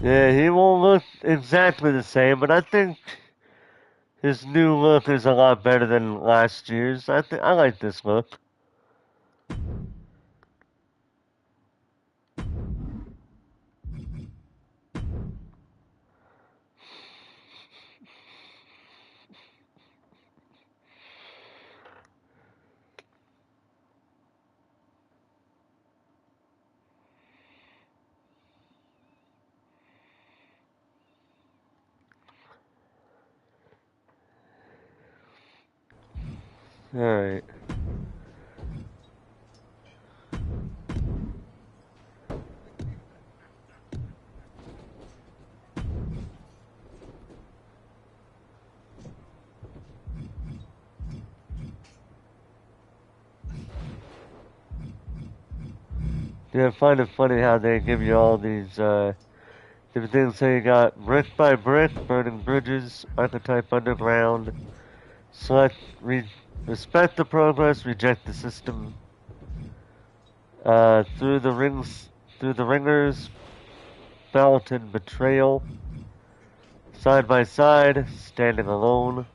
Yeah, he won't look exactly the same, but I think his new look is a lot better than last year's. I like this look. Alright. Yeah, I find it funny how they give you all these different things. So you got brick by brick, burning bridges, archetype underground, select, respect the progress, reject the system. Through the ringers, Fountain betrayal. Side by side, standing alone.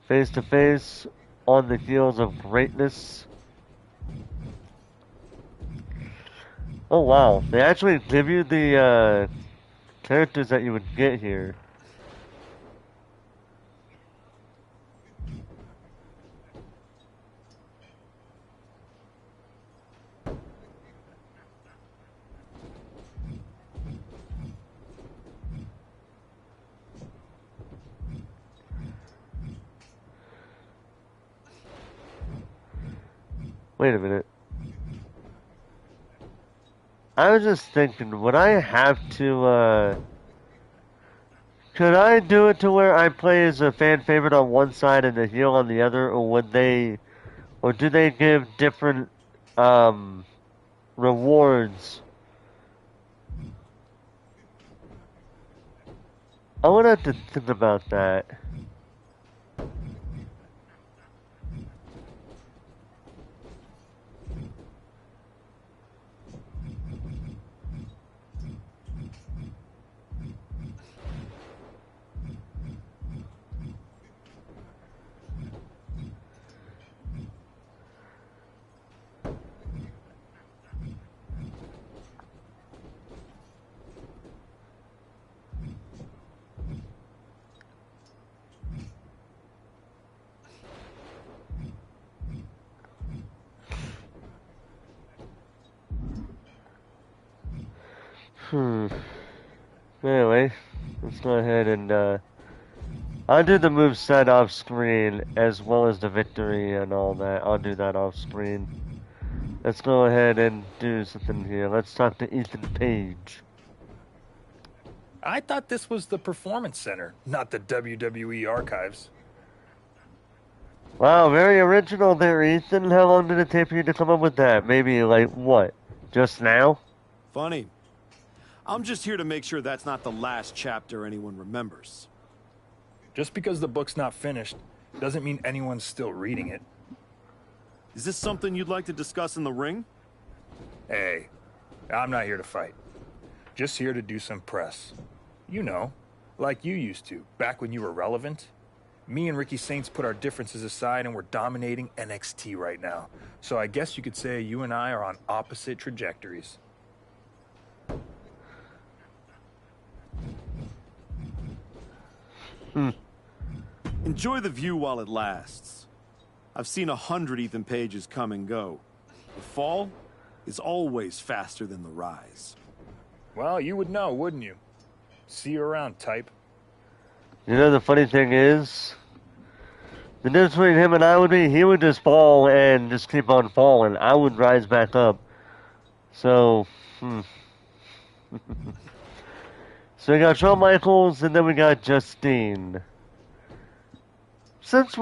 Face to face, on the heels of greatness. Oh wow, they actually give you the characters that you would get here. Wait a minute. I was just thinking, would I have to, could I do it to where I play as a fan favorite on one side and a heel on the other, or or do they give different, rewards? I would have to think about that. Anyway, let's go ahead and, I'll do the move set off screen as well as the victory and all that. I'll do that off screen. Let's go ahead and do something here. Let's talk to Ethan Page. I thought this was the Performance Center, not the WWE Archives. Wow, very original there, Ethan. How long did it take for you to come up with that? Maybe, like, what? Just now? Funny. I'm just here to make sure that's not the last chapter anyone remembers. Just because the book's not finished doesn't mean anyone's still reading it. Is this something you'd like to discuss in the ring? Hey, I'm not here to fight. Just here to do some press. You know, like you used to, back when you were relevant. Me and Ricky Saints put our differences aside and we're dominating NXT right now. So I guess you could say you and I are on opposite trajectories. Enjoy the view while it lasts. I've seen 100 Ethan Pages come and go. The fall is always faster than the rise. Well, you would know, wouldn't you? See you around, type. You know, the funny thing is, the difference between him and I would be, he would just fall and just keep on falling. I would rise back up. So, So we got Shawn Michaels, and then we got Justine. Since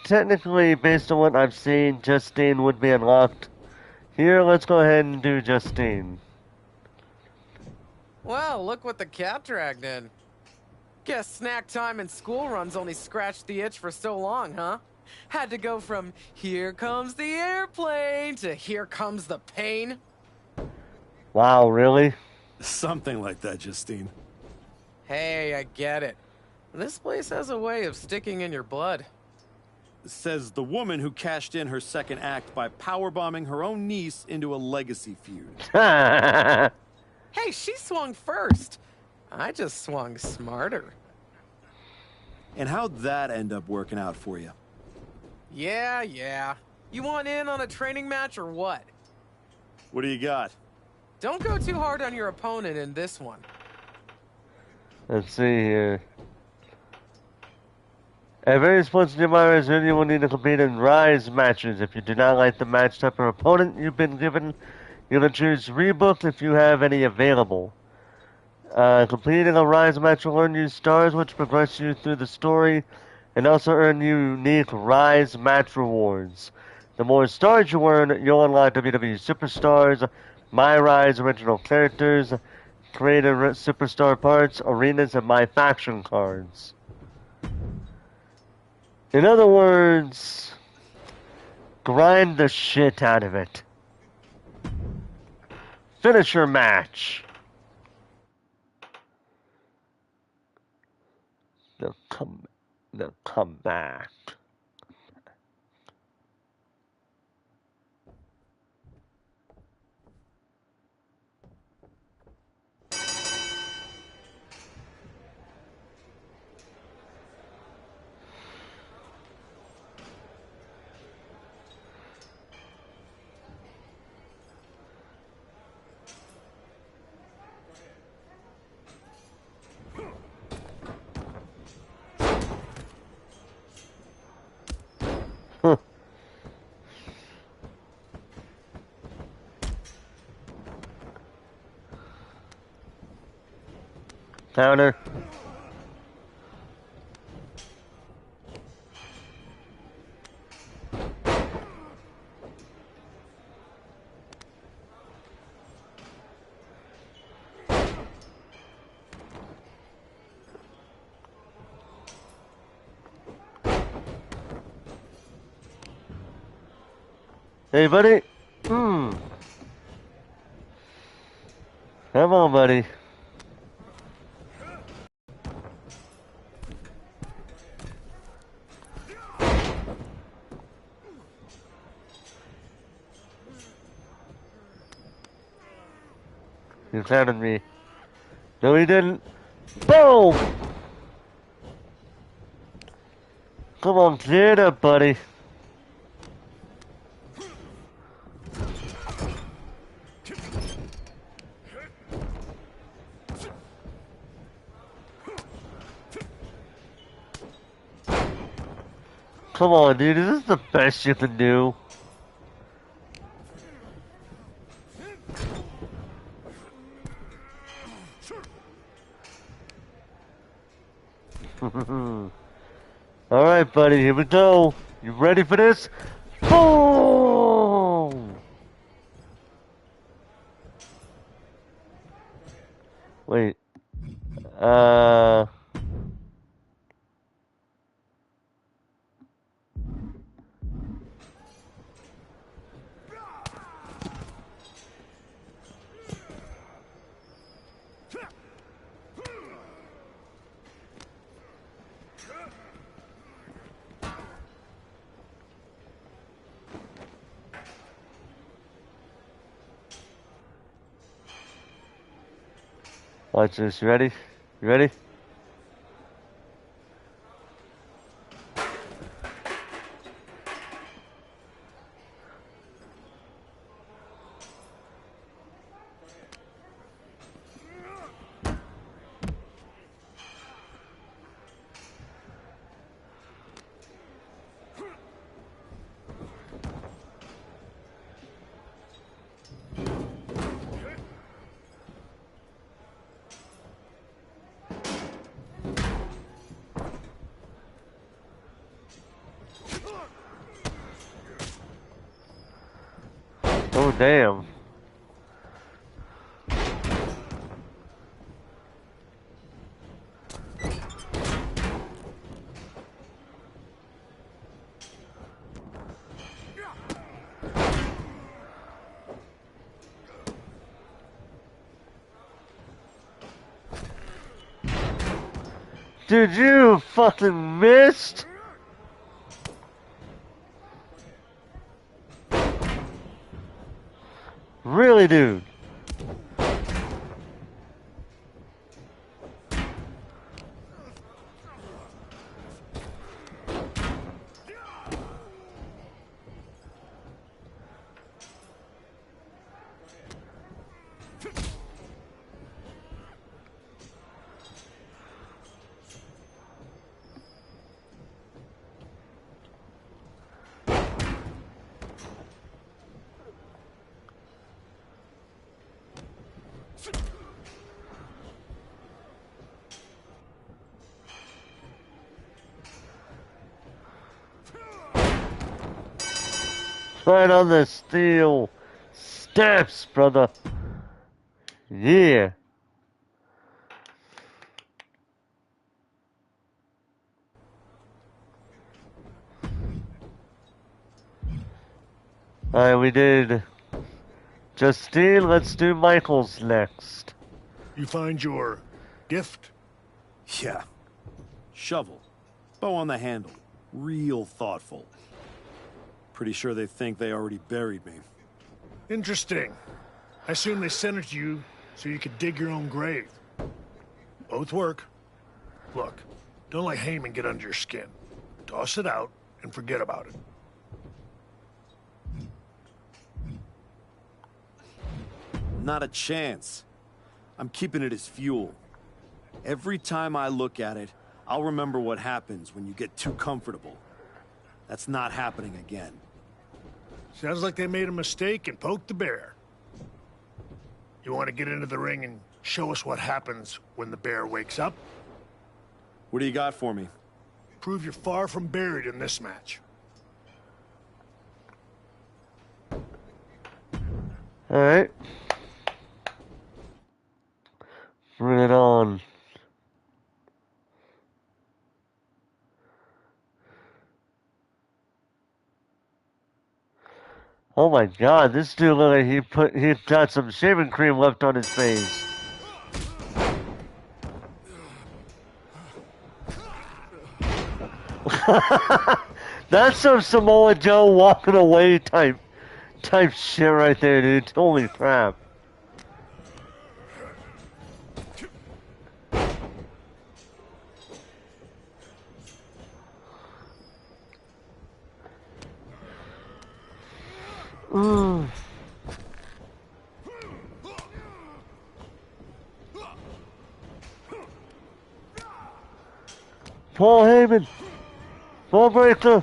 technically, based on what I've seen, Justine would be unlocked, here, let's go ahead and do Justine. Well, look what the cat dragged in. Guess snack time and school runs only scratched the itch for so long, huh? Had to go from here comes the airplane to here comes the pain. Wow, really? Something like that, Justine. Hey, I get it. This place has a way of sticking in your blood. Says the woman who cashed in her second act by powerbombing her own niece into a legacy feud. Hey, she swung first. I just swung smarter. And how'd that end up working out for you? Yeah. You want in on a training match or what? What do you got? Don't go too hard on your opponent in this one. Let's see here. At various points in your MyRise, you will need to compete in Rise matches. If you do not like the match type or opponent you've been given, you're going to choose Rebook if you have any available. Completing a Rise match will earn you stars, which progress you through the story, and also earn you unique Rise match rewards. The more stars you earn, you'll unlock WWE Superstars, MyRise original characters, creator superstar parts, arenas, and My Faction cards. In other words, grind the shit out of it. Finish your match. They'll come back. Counter. Hey, buddy. Come on, buddy. He clouded me. No, he didn't. Boom! Come on, clear it up, buddy. Come on, dude. Is this the best you can do? Alright, buddy, here we go. You ready for this? Boom! Wait. Watch this. You ready? You ready? Oh, damn. Dude, you fucking missed? Really, dude? Right on the steel steps, brother. Yeah. Alright, we did Justine. Let's do Michael's next. You find your gift? Yeah. Shovel. Bow on the handle. Real thoughtful. Pretty sure they think they already buried me. Interesting. I assume they sent it to you so you could dig your own grave. Both work. Look, don't let Heyman get under your skin. Toss it out and forget about it. Not a chance. I'm keeping it as fuel. Every time I look at it, I'll remember what happens when you get too comfortable. That's not happening again. Sounds like they made a mistake and poked the bear. You want to get into the ring and show us what happens when the bear wakes up? What do you got for me? Prove you're far from buried in this match. Alright. Bring it on. Oh my god, this dude looked like he got some shaving cream left on his face. That's some Samoa Joe walking away type shit right there, dude. Holy crap. Ooh. Paul Heyman. Fall breaker.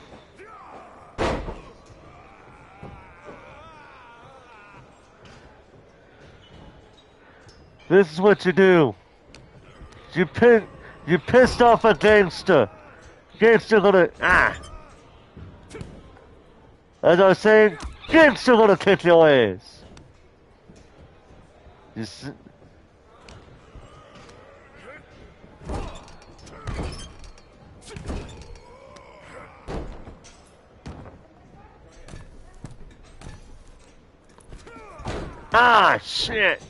This is what you do. You pissed off a gangster. Gangster gonna As I was saying, gangster gonna kick your ass. Ah, shit.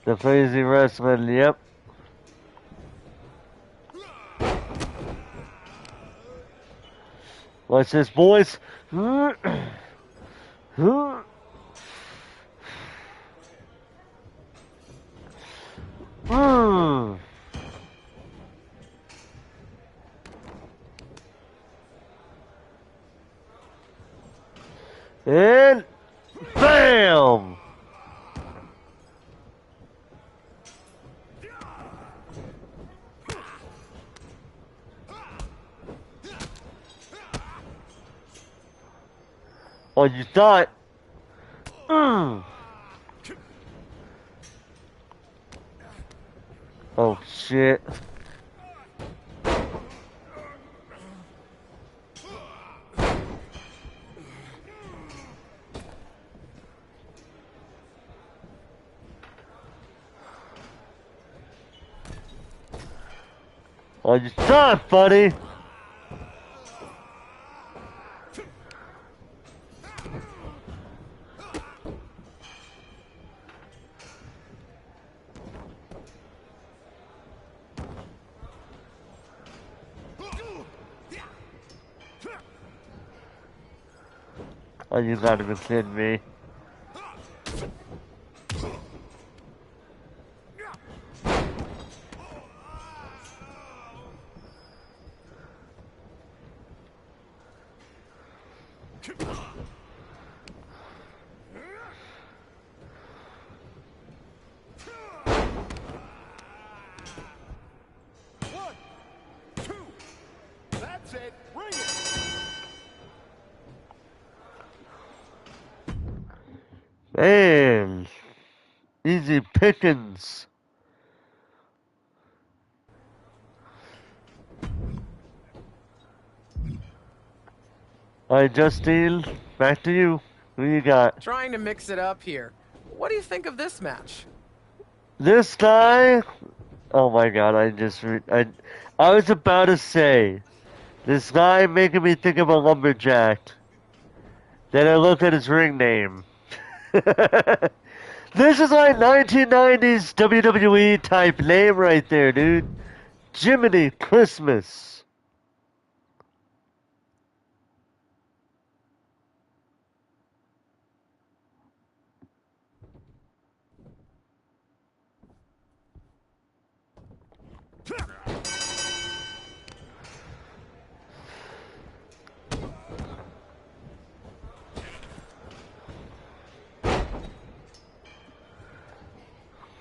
The crazy wrestling, yep. Watch this, boys. And bam! Oh, you thought? Oh, shit. Oh, you thought, buddy? Oh, you gotta be kidding me. That's it. Bring it. Man, easy pickings. Alright, Justine, back to you. Who you got? Trying to mix it up here. What do you think of this match? This guy? Oh my god, I was about to say, this guy making me think of a lumberjack. Then I look at his ring name. This is like 1990s WWE type name right there, dude. Jiminy Christmas.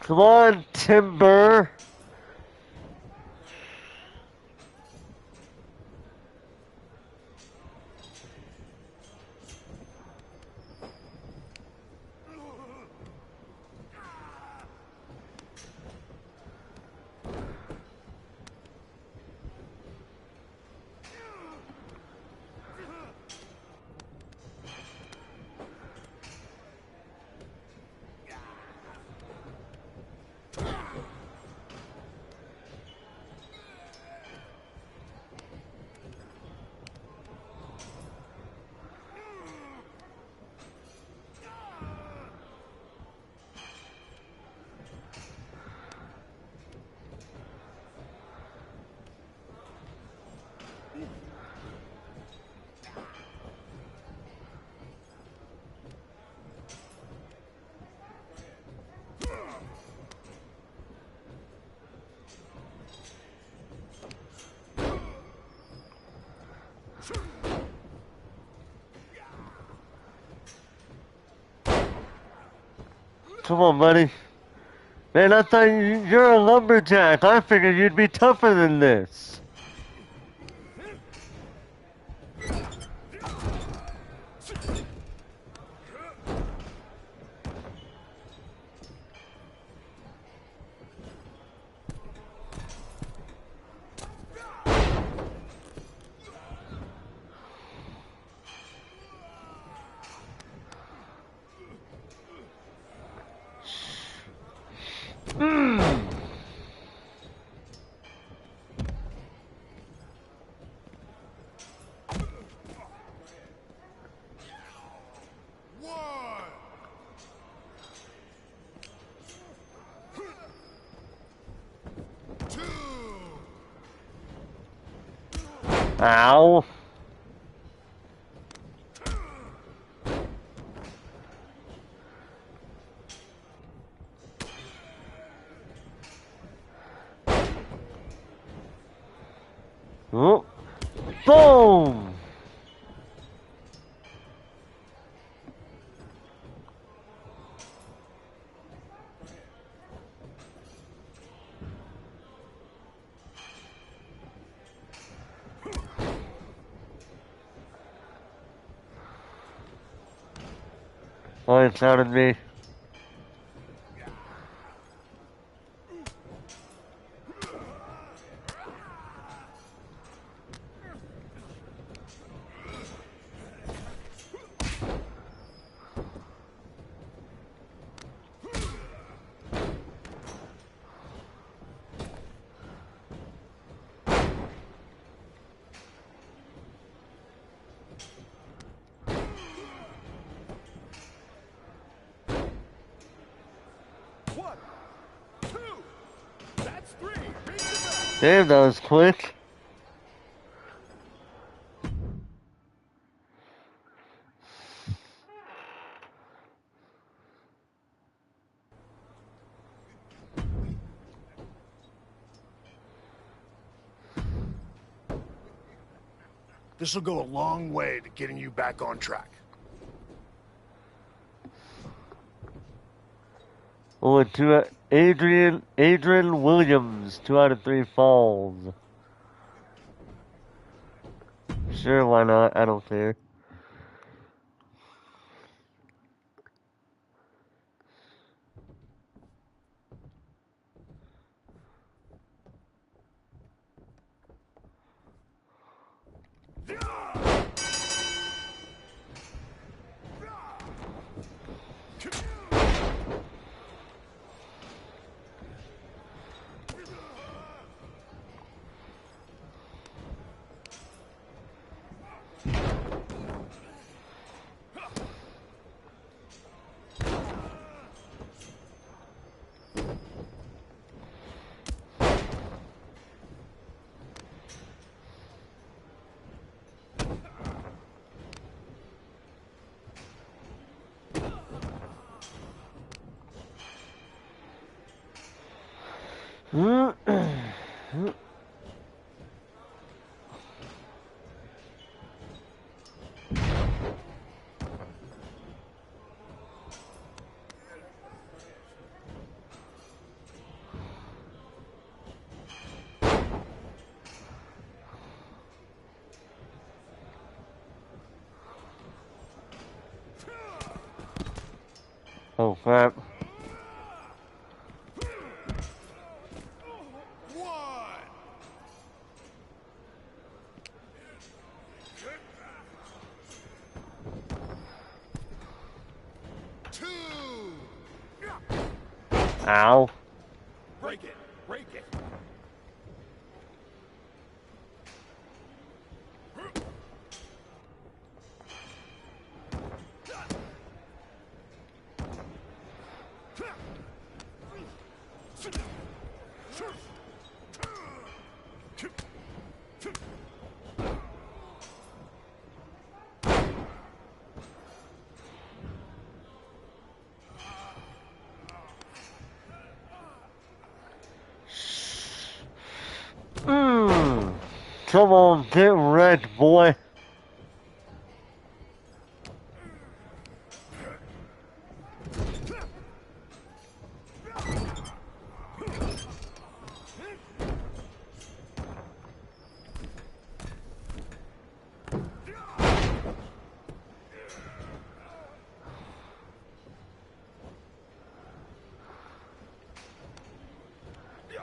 Come on, Timber. Come on, buddy. Man, I thought you're a lumberjack. I figured you'd be tougher than this. Ow. Oh. Boom! Oh, it sounded me. Damn, that was quick. This will go a long way to getting you back on track. Oh, and Adrian Williams, 2 out of 3 falls. Sure, why not? I don't care. Oh, crap. Ow. Break it. Break it. Come on, get wrecked, boy.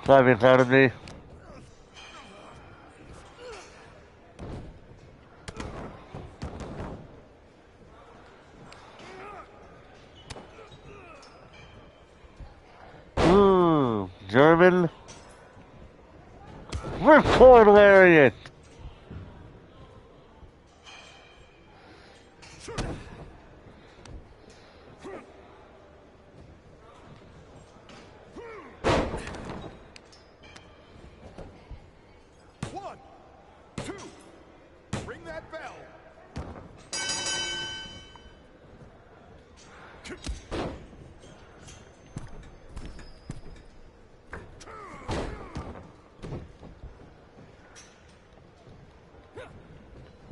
Climbing out of me. German. Ripcord Lariat.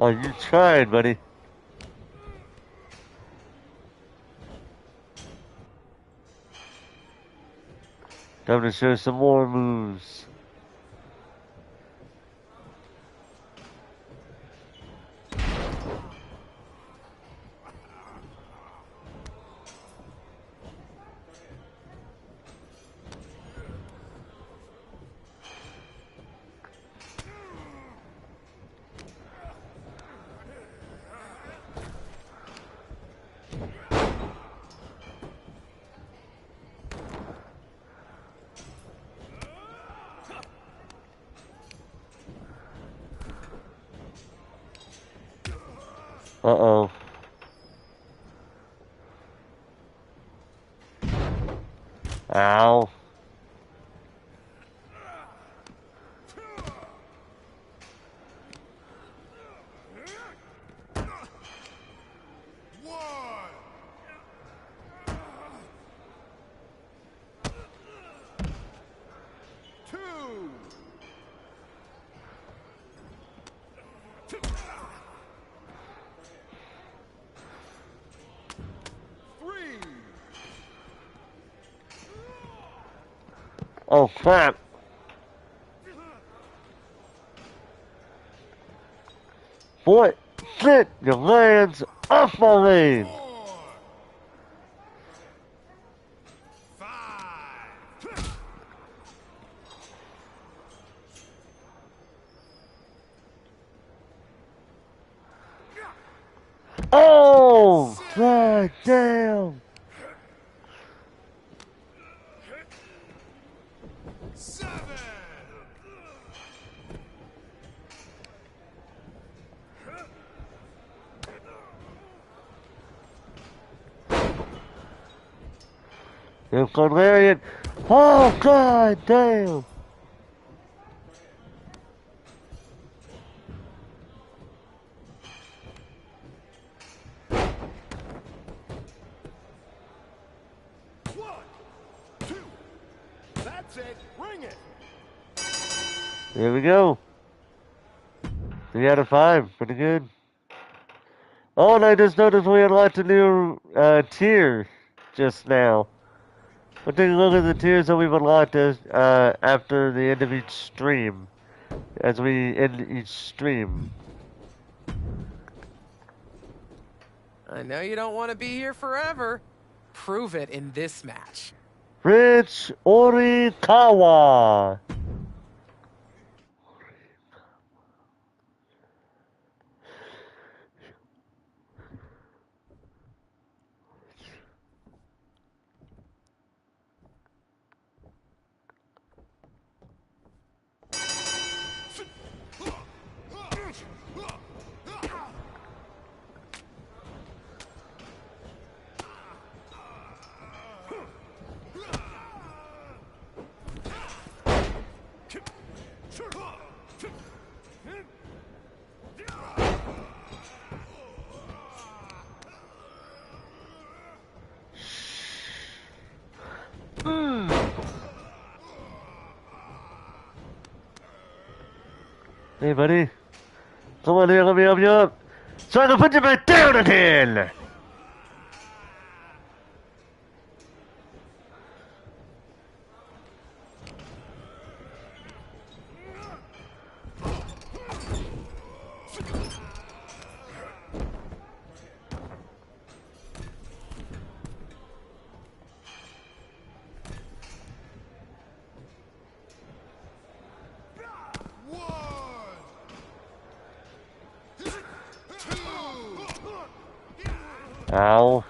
Oh, you tried, buddy. Time to show some more moves. Uh-oh. Ow. Oh, crap. Boy, get your hands off my lane. Oh, god damn. Here's Lariat. Oh, god damn. That's it. Bring it. There we go. 3 out of 5. Pretty good. Oh, and I just noticed we unlocked a new tier just now. We'll take a look at the tiers that we've unlocked after the end of each stream. As we end each stream. I know you don't want to be here forever. Prove it in this match. Rich Orikawa. Hey, buddy. Come on here, let me help you up. So I can put you back down again! Ow.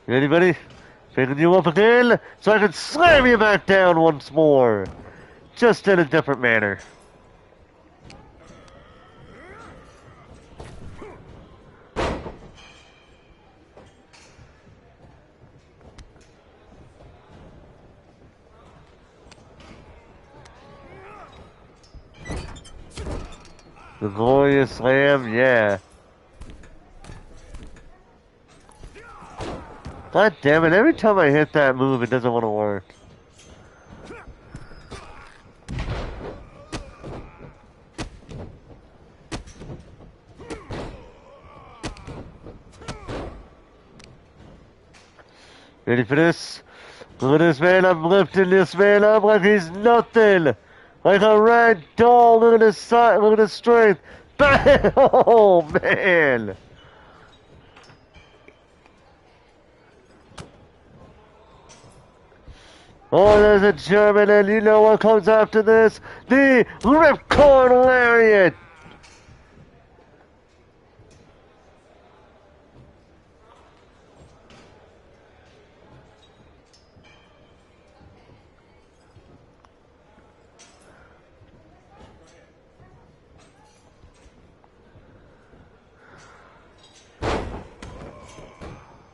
You ready, buddy? Picking you up again so I can slam you back down once more. Just in a different manner. The glorious slam, yeah. God damn it, every time I hit that move, it doesn't want to work. Ready for this? Look at this man, I'm lifting this man up like he's nothing. Like a rag doll, look at his size, look at his strength. Bam! Oh, man. Oh, there's a German, and you know what comes after this? The Ripcord Lariat!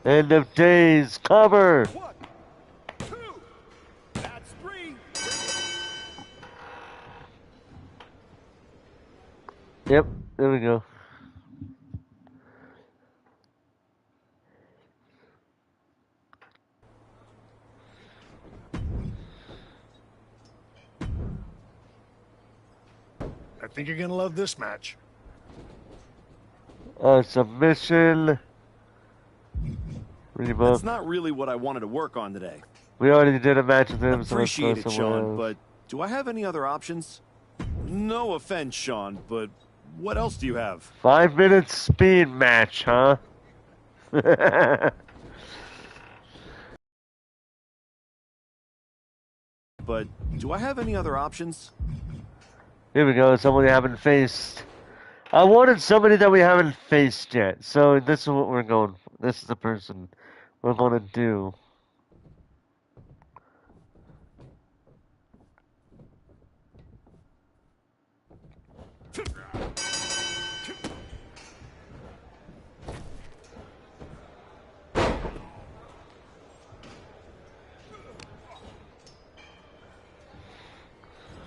End of days, cover! 1, 2, that's 3. Yep, there we go. I think you're gonna love this match. Submission. Rebook. That's not really what I wanted to work on today. We already did a match with him, Appreciate so it, Sean, but do I have any other options? No offense, Sean, but what else do you have? 5 minute speed match, huh? But do I have any other options? Here we go, someone we haven't faced. I wanted somebody that we haven't faced yet, so this is what we're going for. This is the person we're going to do.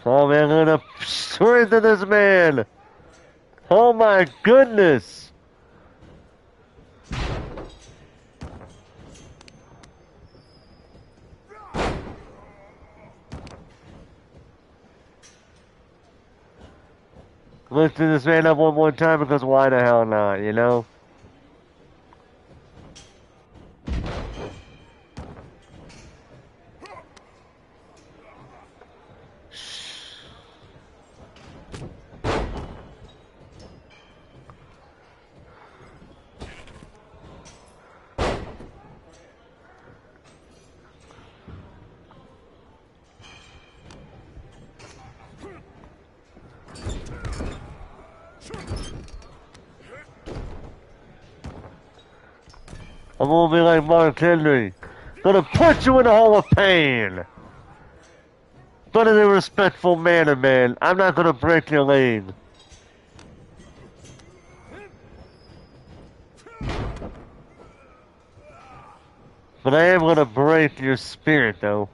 Oh man, I'm gonna strengthen this man! Oh my goodness! Lifting this man up one more time because why the hell not, you know? I'm gonna be like Mark Henry. Gonna put you in the Hall of Pain! But in a respectful manner, man. I'm not gonna break your leg. But I am gonna break your spirit, though.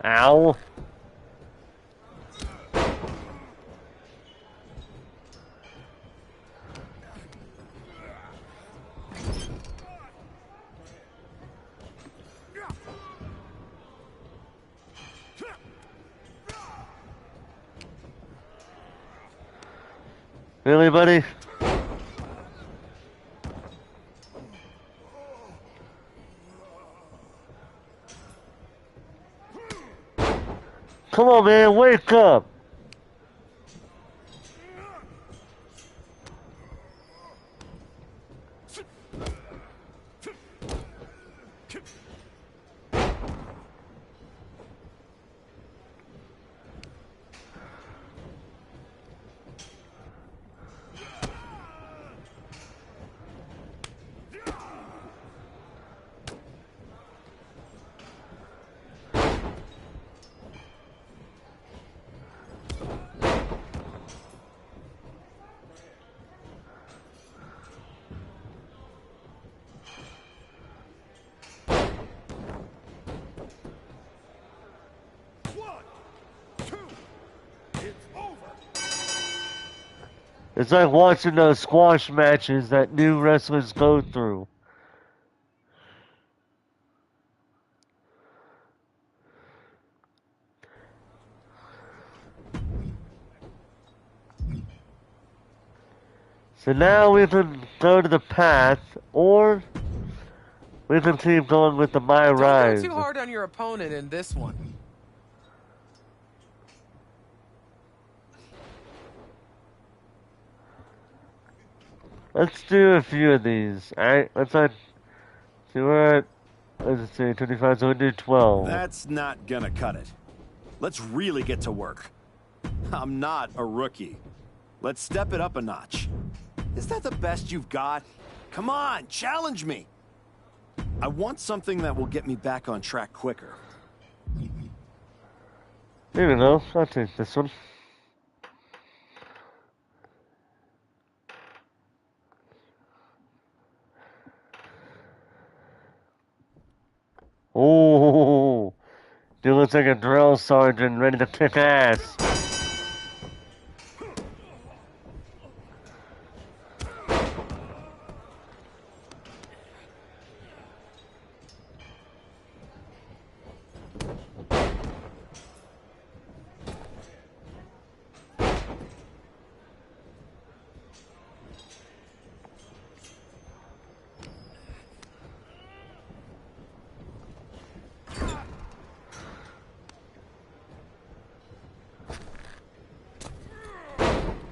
Ow. Really, buddy? Come on, man, wake up! It's like watching those squash matches that new wrestlers go through. So now we can go to the path, or we can keep going with the MyRise. Don't go too hard on your opponent in this one. Let's do a few of these. Alright, let's see, we're at, let's see, 25, so we'll do 12. That's not gonna cut it. Let's really get to work. I'm not a rookie. Let's step it up a notch. Is that the best you've got? Come on, challenge me. I want something that will get me back on track quicker. Here we go, I'll take this one. Oh, dude looks like a drill sergeant ready to kick ass.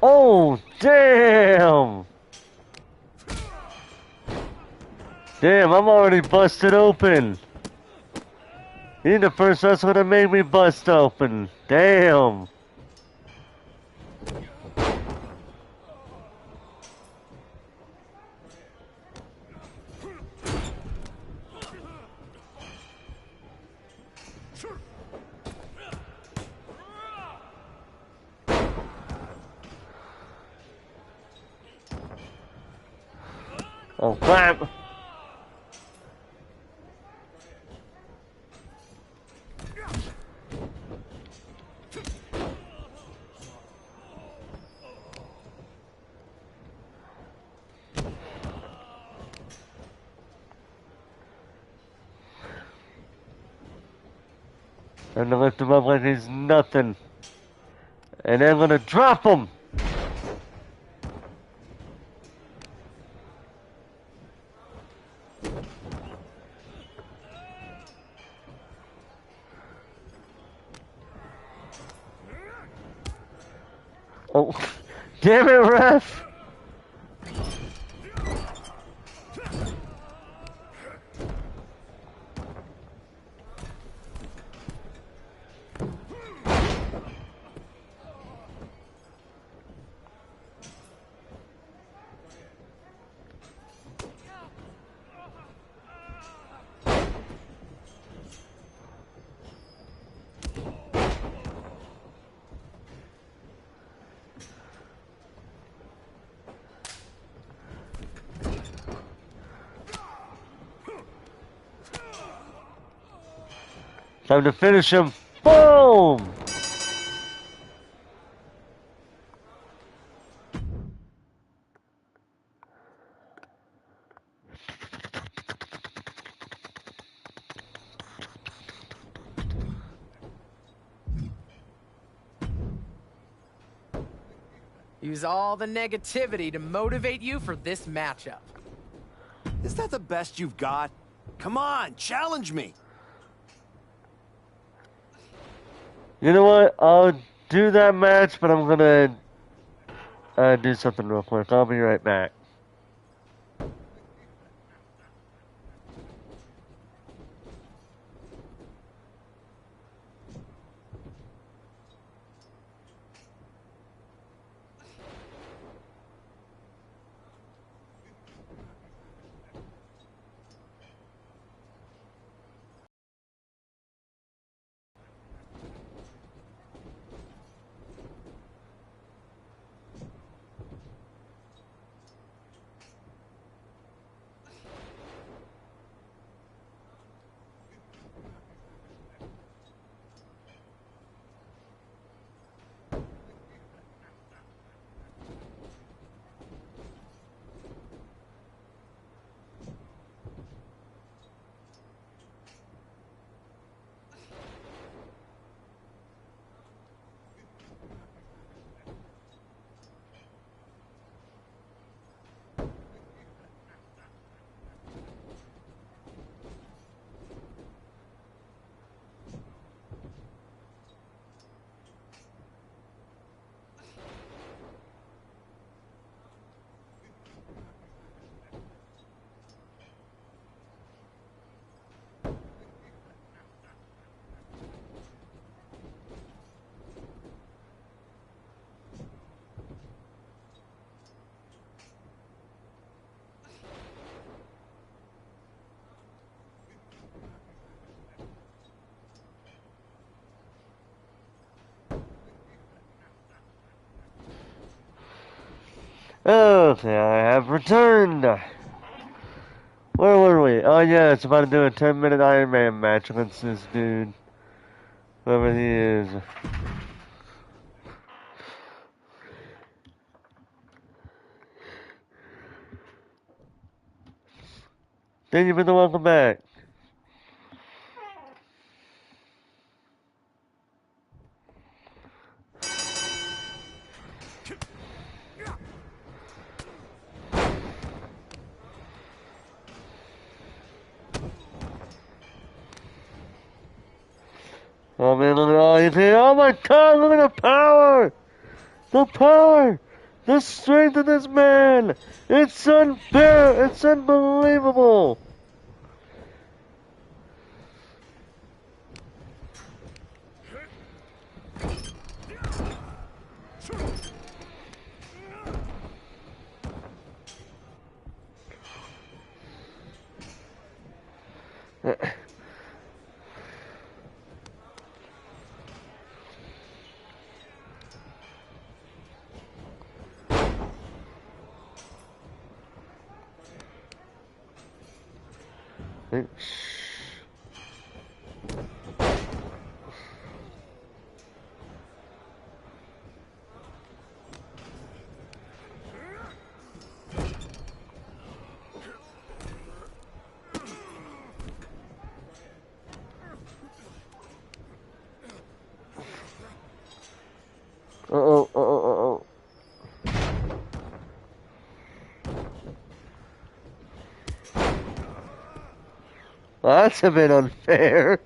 Oh, damn! Damn, I'm already busted open. You're the first wrestler that made me bust open. Damn. Oh, crap. I'm gonna lift him up like he's nothing. And then I'm gonna drop him. Oh, damn it, ref! Time to finish him. Boom! Use all the negativity to motivate you for this matchup. Is that the best you've got? Come on, challenge me. You know what? I'll do that match, but I'm gonna do something real quick. I'll be right back. Okay, I have returned. Where were we? Oh yeah, it's about to do a 10-minute Iron Man match against this dude. Whoever he is. Thank you for the welcome back. Oh man, look at all you see. Oh my god, look at the power! The power! The strength of this man! It's unfair! It's unbelievable! Uh-oh, uh-oh, uh-oh. Well, that's a bit unfair.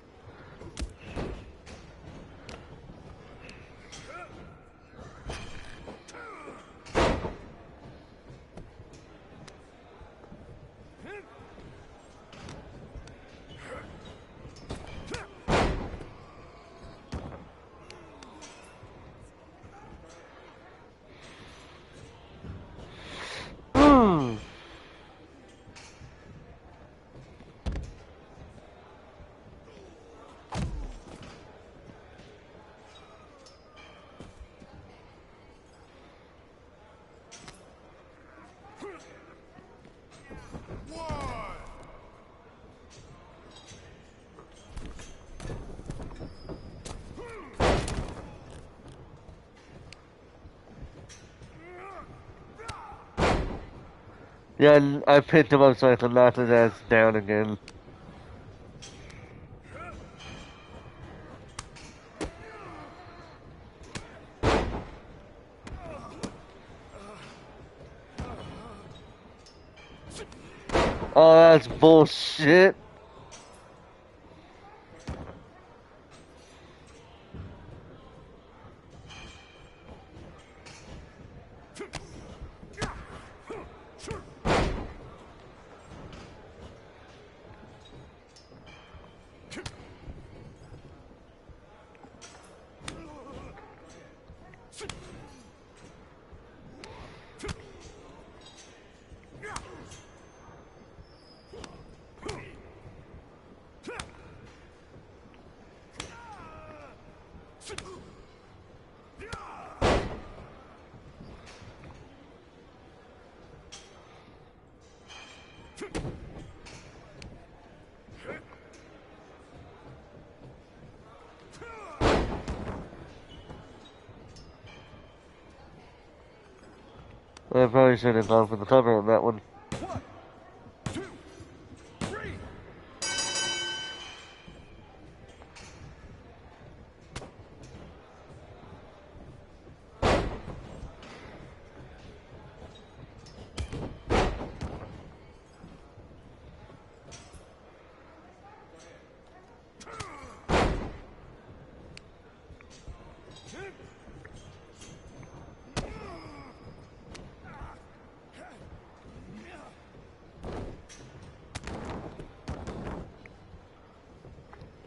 Yeah, I picked him up so I could knock his ass down again. Oh, that's bullshit. I probably should have gone for the cover on that one.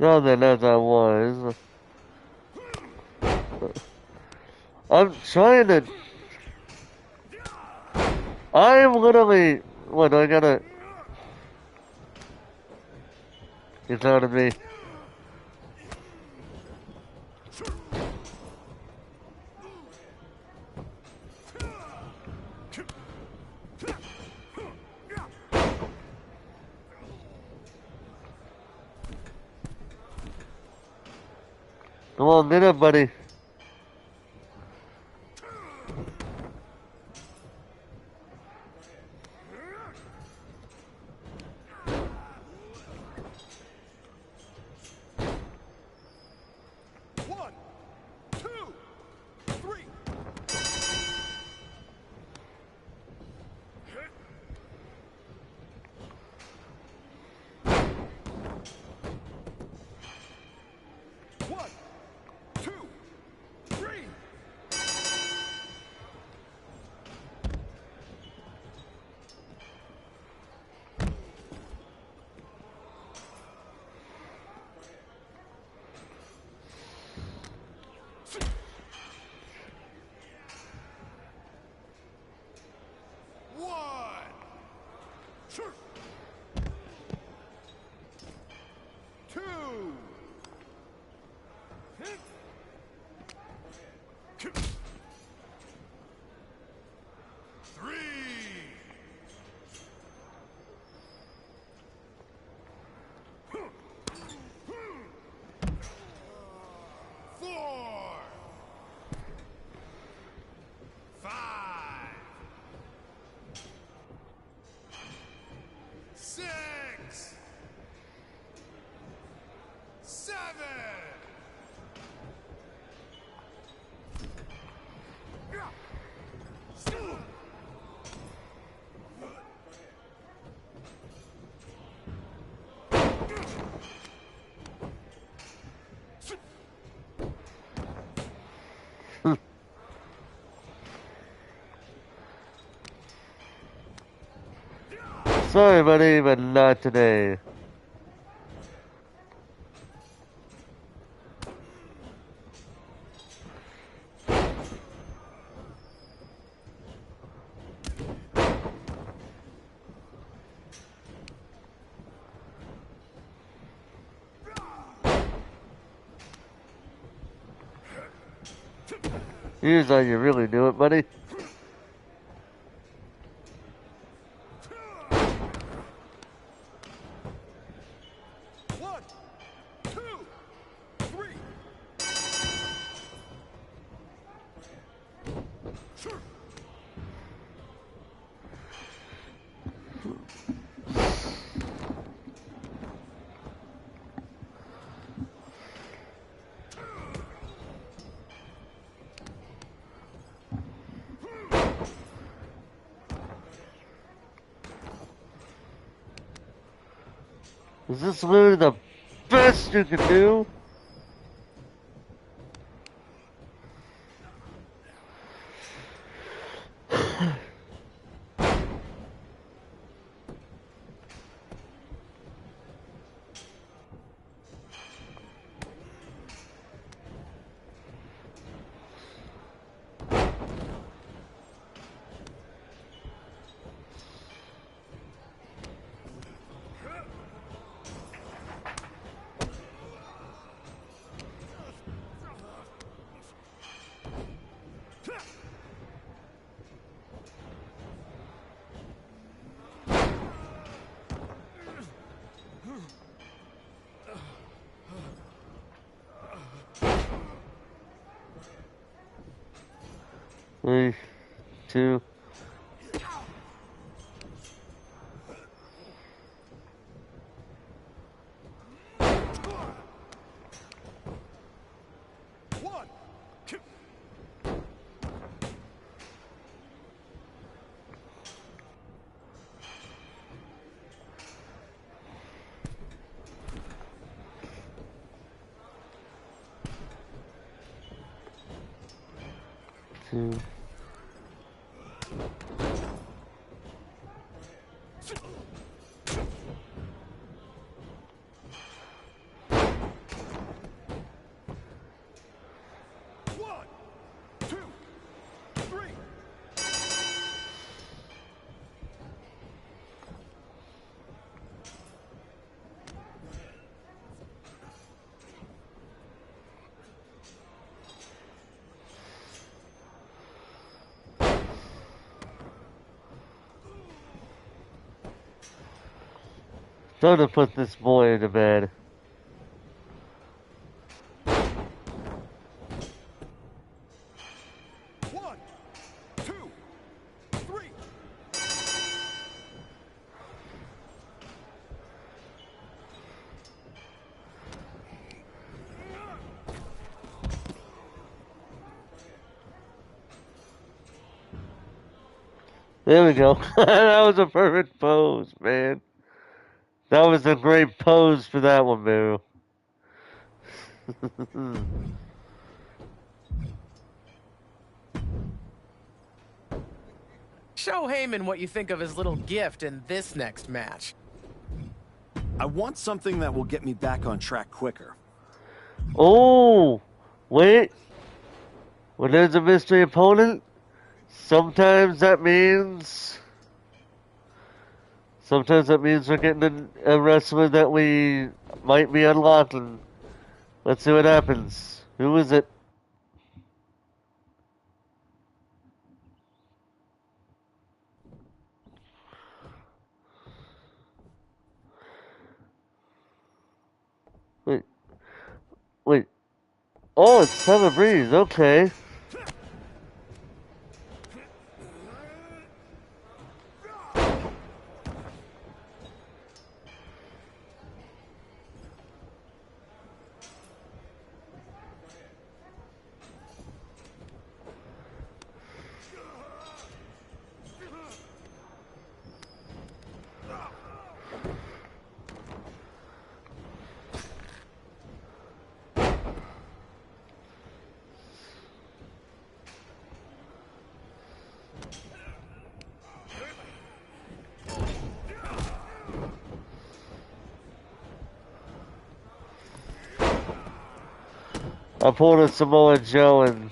No, then as I was. I'm trying to. I'm literally. What, I gotta. Get out of me. Come on, get up, buddy. One, two, three. One, two, three. One. Two. Two. Three. Four. Five. Six. Seven. Sorry, buddy, but not today. Here's how you really do it, buddy. One, two, three. Is this really the best you can do? Three, two. One, two. Two. One, two, three. Time to put this boy into bed. There we go. That was a perfect pose, man. That was a great pose for that one, Meru. Show Heyman what you think of his little gift in this next match. I want something that will get me back on track quicker. Oh, wait. When there's a mystery opponent, sometimes that means we're getting a wrestler that we might be unlocking. Let's see what happens. Who is it? Wait. Wait. Oh, it's Tyler Breeze. Okay. I pulled a Samoa Joe and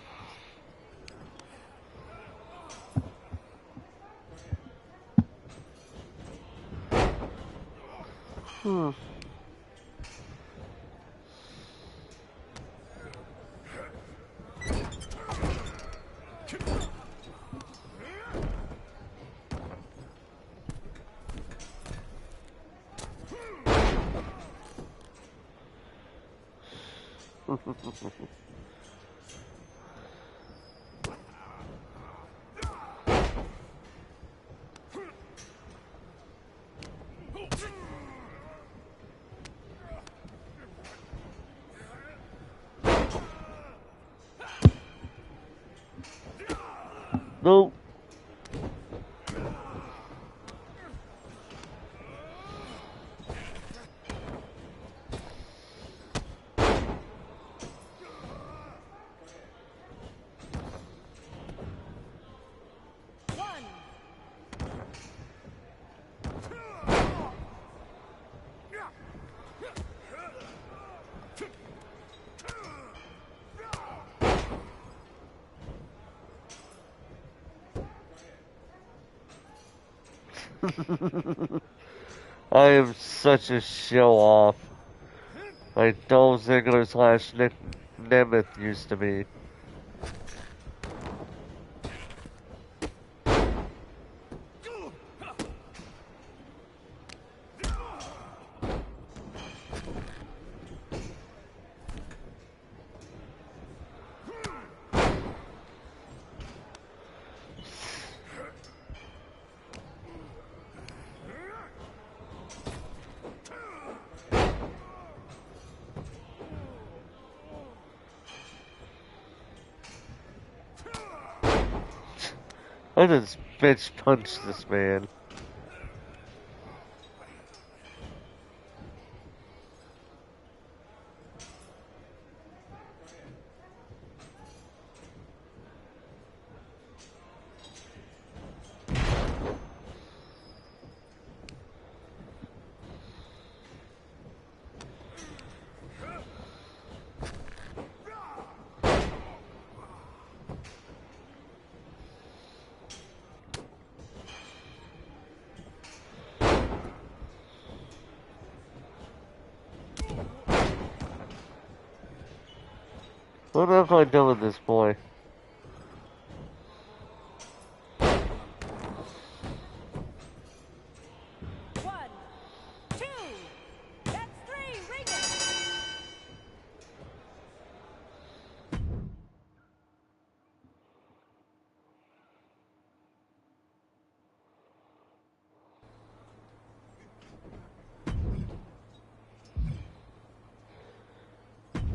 nope. I am such a show off. Like Dolph Ziggler slash Nick Nemeth used to be. I just bitch punched this man. What have I done with this boy?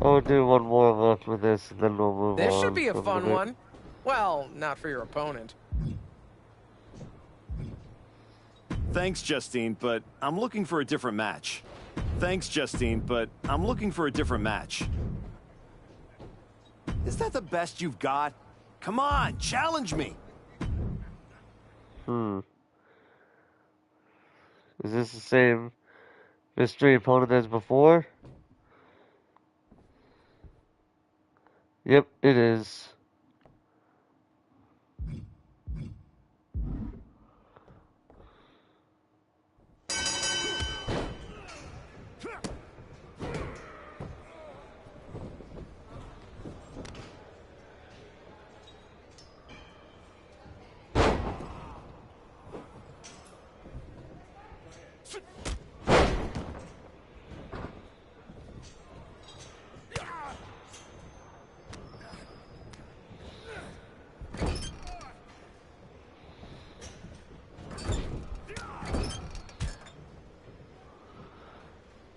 I'll do one more look with this and then we'll move on. This should be a fun one. Well, not for your opponent. Thanks, Justine, but I'm looking for a different match. Thanks, Justine, but I'm looking for a different match. Is that the best you've got? Come on, challenge me. Is this the same mystery opponent as before? Yep, it is.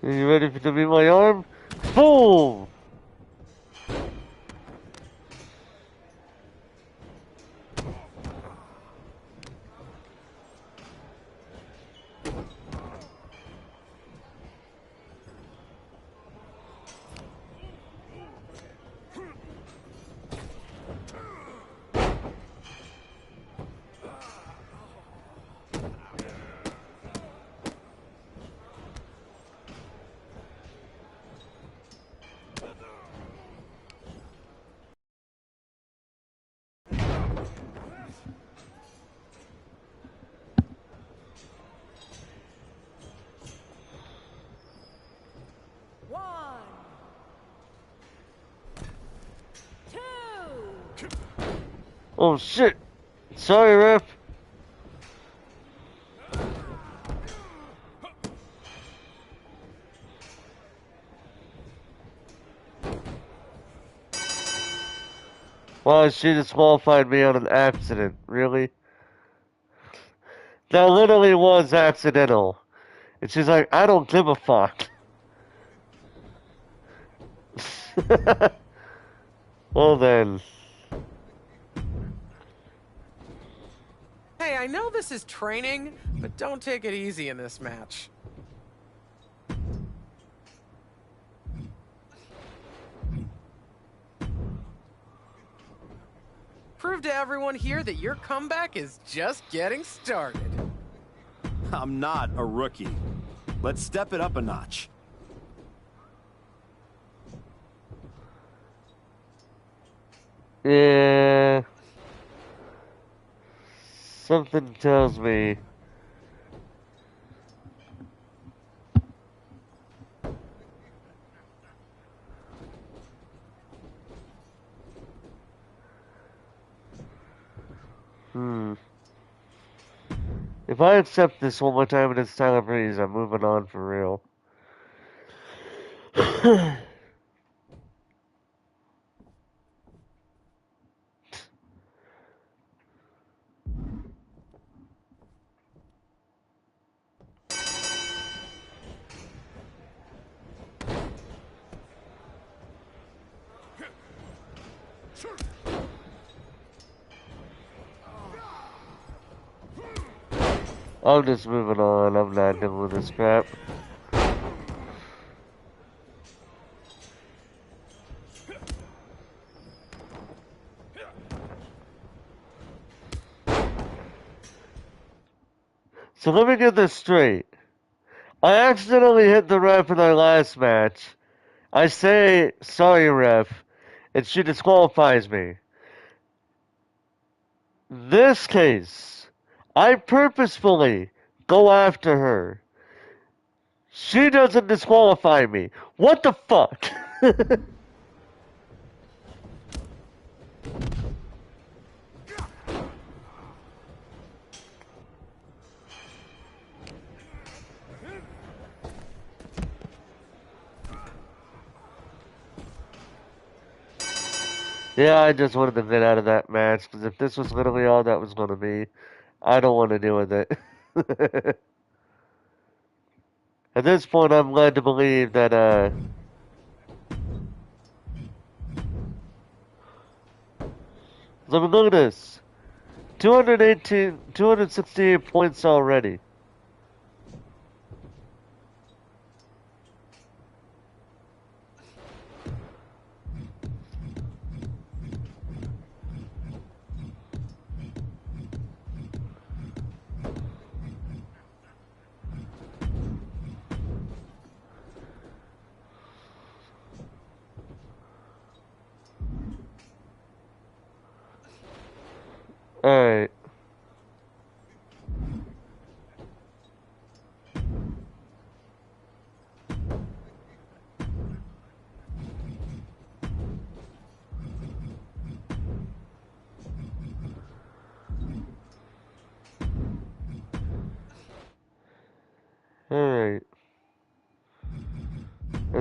Are you ready to beat my arm? Boom! Oh shit! Sorry, ref. Wow, she disqualified me on an accident. Really? That literally was accidental. And she's like, I don't give a fuck. Well then. Hey, I know this is training, but don't take it easy in this match. Prove to everyone here that your comeback is just getting started. I'm not a rookie. Let's step it up a notch. Yeah. Something tells me. If I accept this one more time and it's Tyler Breeze, I'm moving on for real. I'm just moving on. I'm not dealing with this crap. So let me get this straight. I accidentally hit the ref in our last match. I say, sorry ref, and she disqualifies me. This case, I purposefully go after her. She doesn't disqualify me. What the fuck? Yeah, I just wanted to get out of that match, because if this was literally all that was going to be, I don't want to deal with it. At this point, I'm led to believe that, look at this. 268 points already.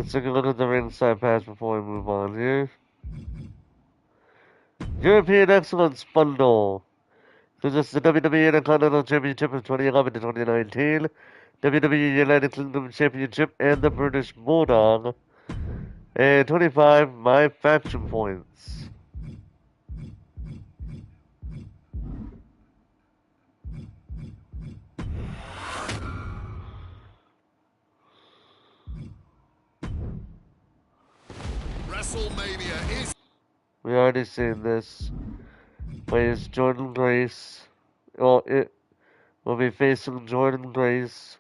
Let's take a look at the ringside pass before we move on here. European Excellence Bundle. So this is the WWE Intercontinental Championship of 2011 to 2019, WWE United Kingdom Championship, and the British Bulldog. And 25 My Faction Points. WrestleMania is... We already seen this. Plays Jordan Grace. Well, it will be facing Jordan Grace.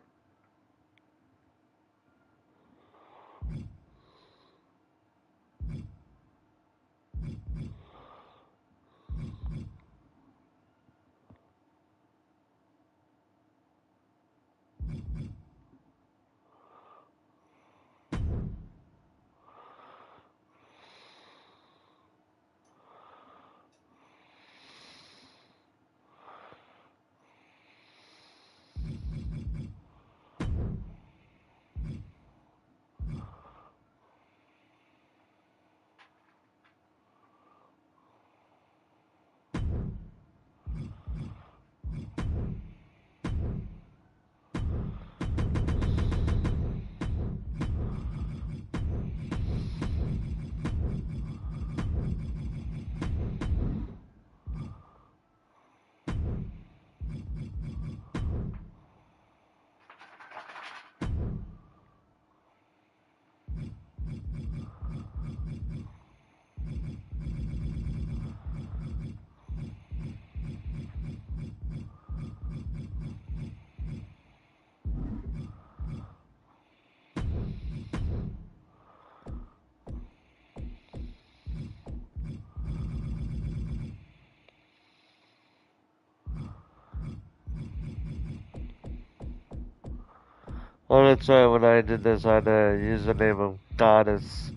Oh, that's right, when I did this, I had to use the name of Goddess.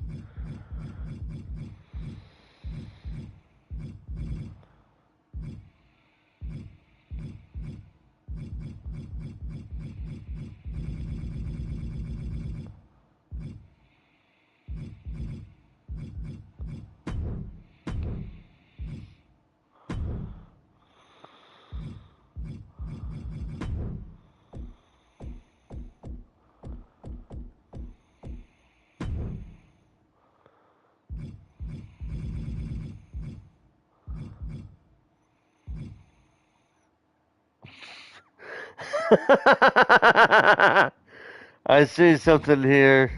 I see something here,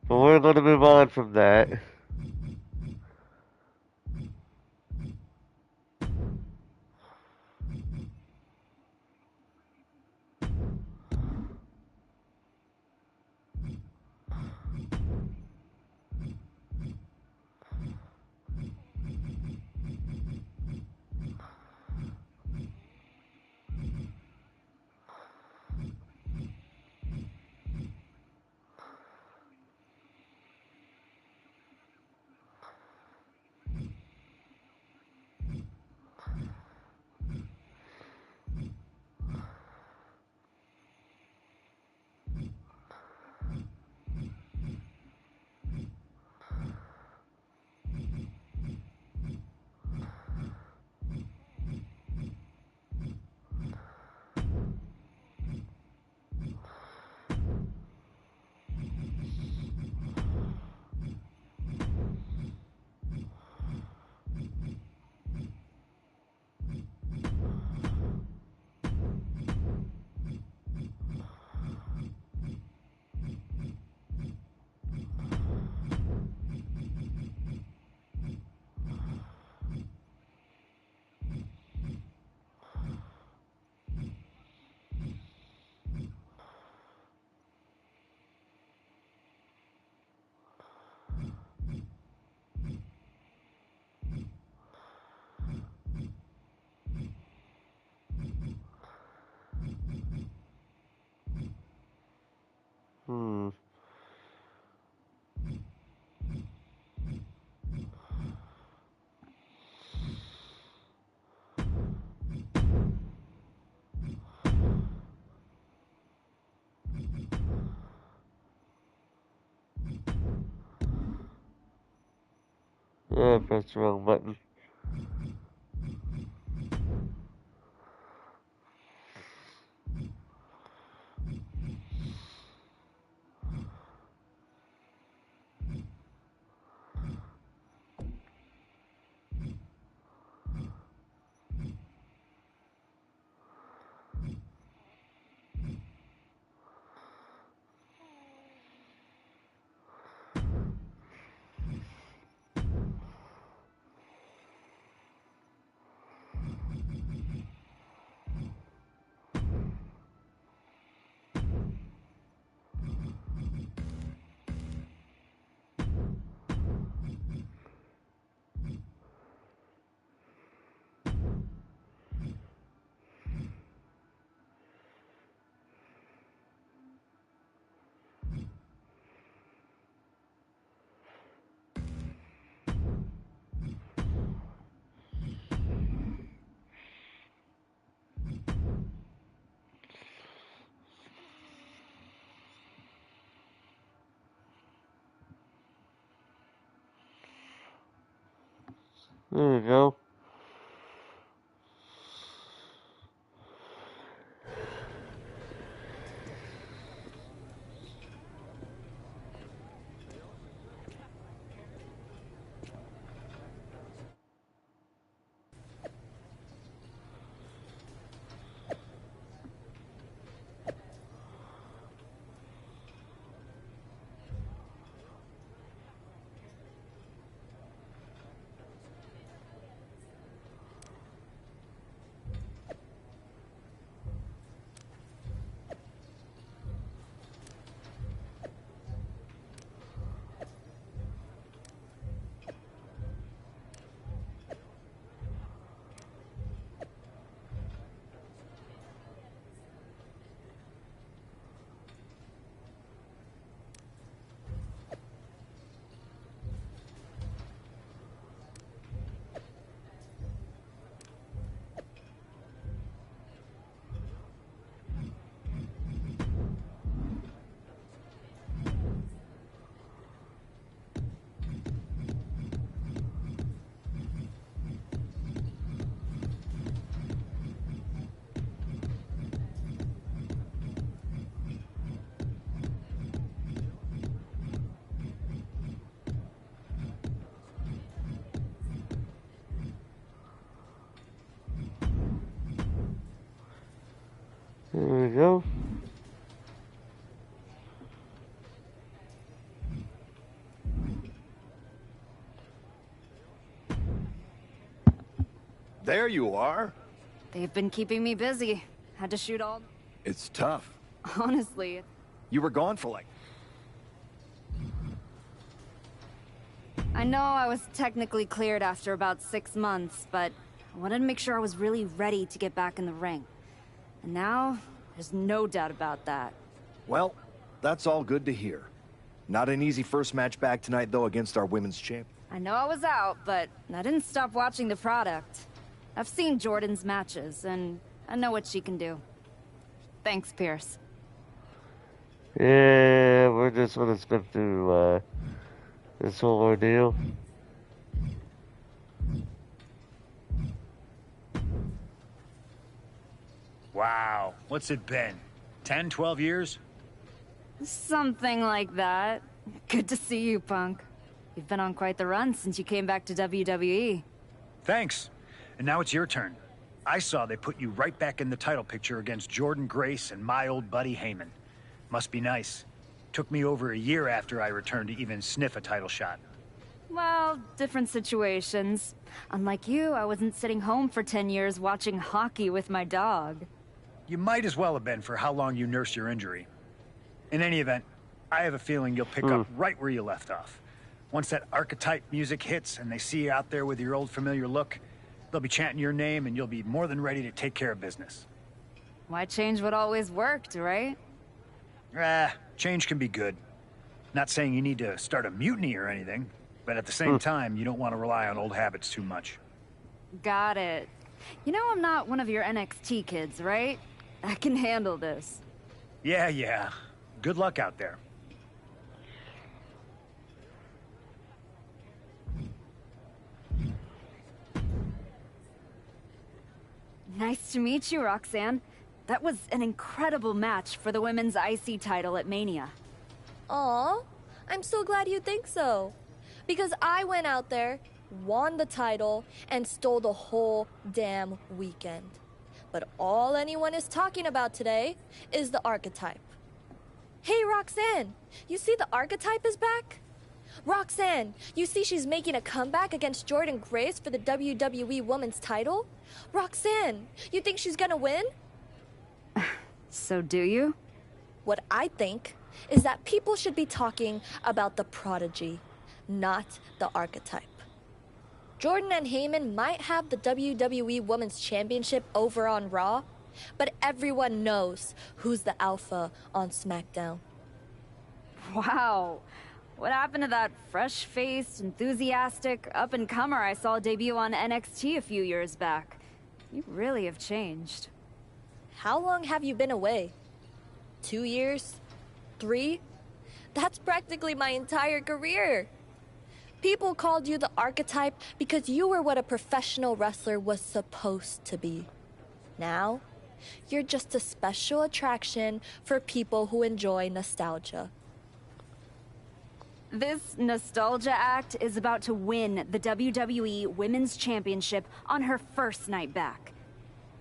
but we're going to move on from that. I pressed the wrong button. There we go. There we go. There you are. They've been keeping me busy. Had to shoot all... It's tough. Honestly. You were gone for like... I know I was technically cleared after about 6 months, but I wanted to make sure I was really ready to get back in the ring. And now, there's no doubt about that. Well, that's all good to hear. Not an easy first match back tonight, though, against our women's champ. I know I was out, but I didn't stop watching the product. I've seen Jordan's matches, and I know what she can do. Thanks, Pierce. Yeah, we're just gonna skip through this whole ordeal. Wow, what's it been? 10, 12 years? Something like that. Good to see you, Punk. You've been on quite the run since you came back to WWE. Thanks. And now it's your turn. I saw they put you right back in the title picture against Jordan Grace and my old buddy Heyman. Must be nice. Took me over a year after I returned to even sniff a title shot. Well, different situations. Unlike you, I wasn't sitting home for 10 years watching hockey with my dog. You might as well have been for how long you nursed your injury. In any event, I have a feeling you'll pick up right where you left off. Once that archetype music hits and they see you out there with your old familiar look, they'll be chanting your name and you'll be more than ready to take care of business. Why change what always worked, right? Change can be good. Not saying you need to start a mutiny or anything, but at the same time, you don't want to rely on old habits too much. Got it. You know I'm not one of your NXT kids, right? I can handle this. Yeah. Good luck out there. Nice to meet you, Roxanne. That was an incredible match for the women's IC title at Mania. Aw, I'm so glad you think so. Because I went out there, won the title, and stole the whole damn weekend. But all anyone is talking about today is the archetype. Hey, Roxanne, you see the archetype is back? Roxanne, you see she's making a comeback against Jordynne Grace for the WWE Women's title? Roxanne, you think she's gonna win? So do you? What I think is that people should be talking about the prodigy, not the archetype. Jordan and Heyman might have the WWE Women's Championship over on Raw, but everyone knows who's the alpha on SmackDown. Wow. What happened to that fresh-faced, enthusiastic up-and-comer I saw debut on NXT a few years back? You really have changed. How long have you been away? 2 years? 3? That's practically my entire career. People called you the archetype because you were what a professional wrestler was supposed to be. Now, you're just a special attraction for people who enjoy nostalgia. This nostalgia act is about to win the WWE Women's Championship on her first night back.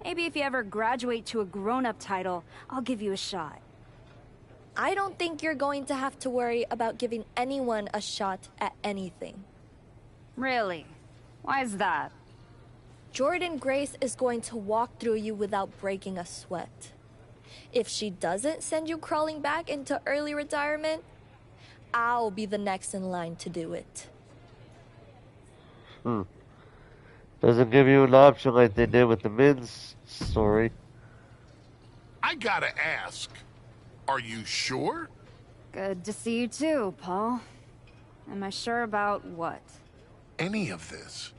Maybe if you ever graduate to a grown-up title, I'll give you a shot. I don't think you're going to have to worry about giving anyone a shot at anything. Really? Why is that? Jordynne Grace is going to walk through you without breaking a sweat. If she doesn't send you crawling back into early retirement, I'll be the next in line to do it. Doesn't give you an option like they did with the men's story. I gotta ask, are you sure? Good to see you too, Paul. Am I sure about what? Any of this.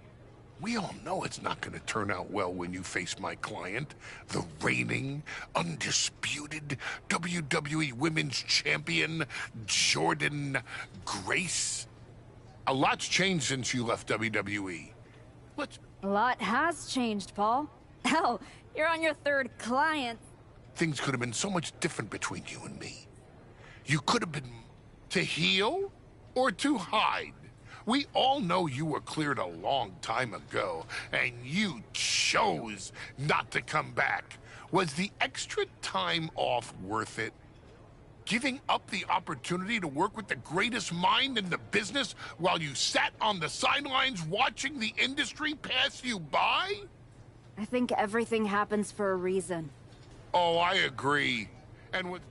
We all know it's not going to turn out well when you face my client, the reigning, undisputed WWE Women's Champion, Jordynne Grace. A lot's changed since you left WWE. A lot has changed, Paul. Hell, you're on your third client. Things could have been so much different between you and me. You could have been to heal or to hide. We all know you were cleared a long time ago, and you chose not to come back. Was the extra time off worth it? Giving up the opportunity to work with the greatest mind in the business while you sat on the sidelines watching the industry pass you by? I think everything happens for a reason. Oh, I agree. And with...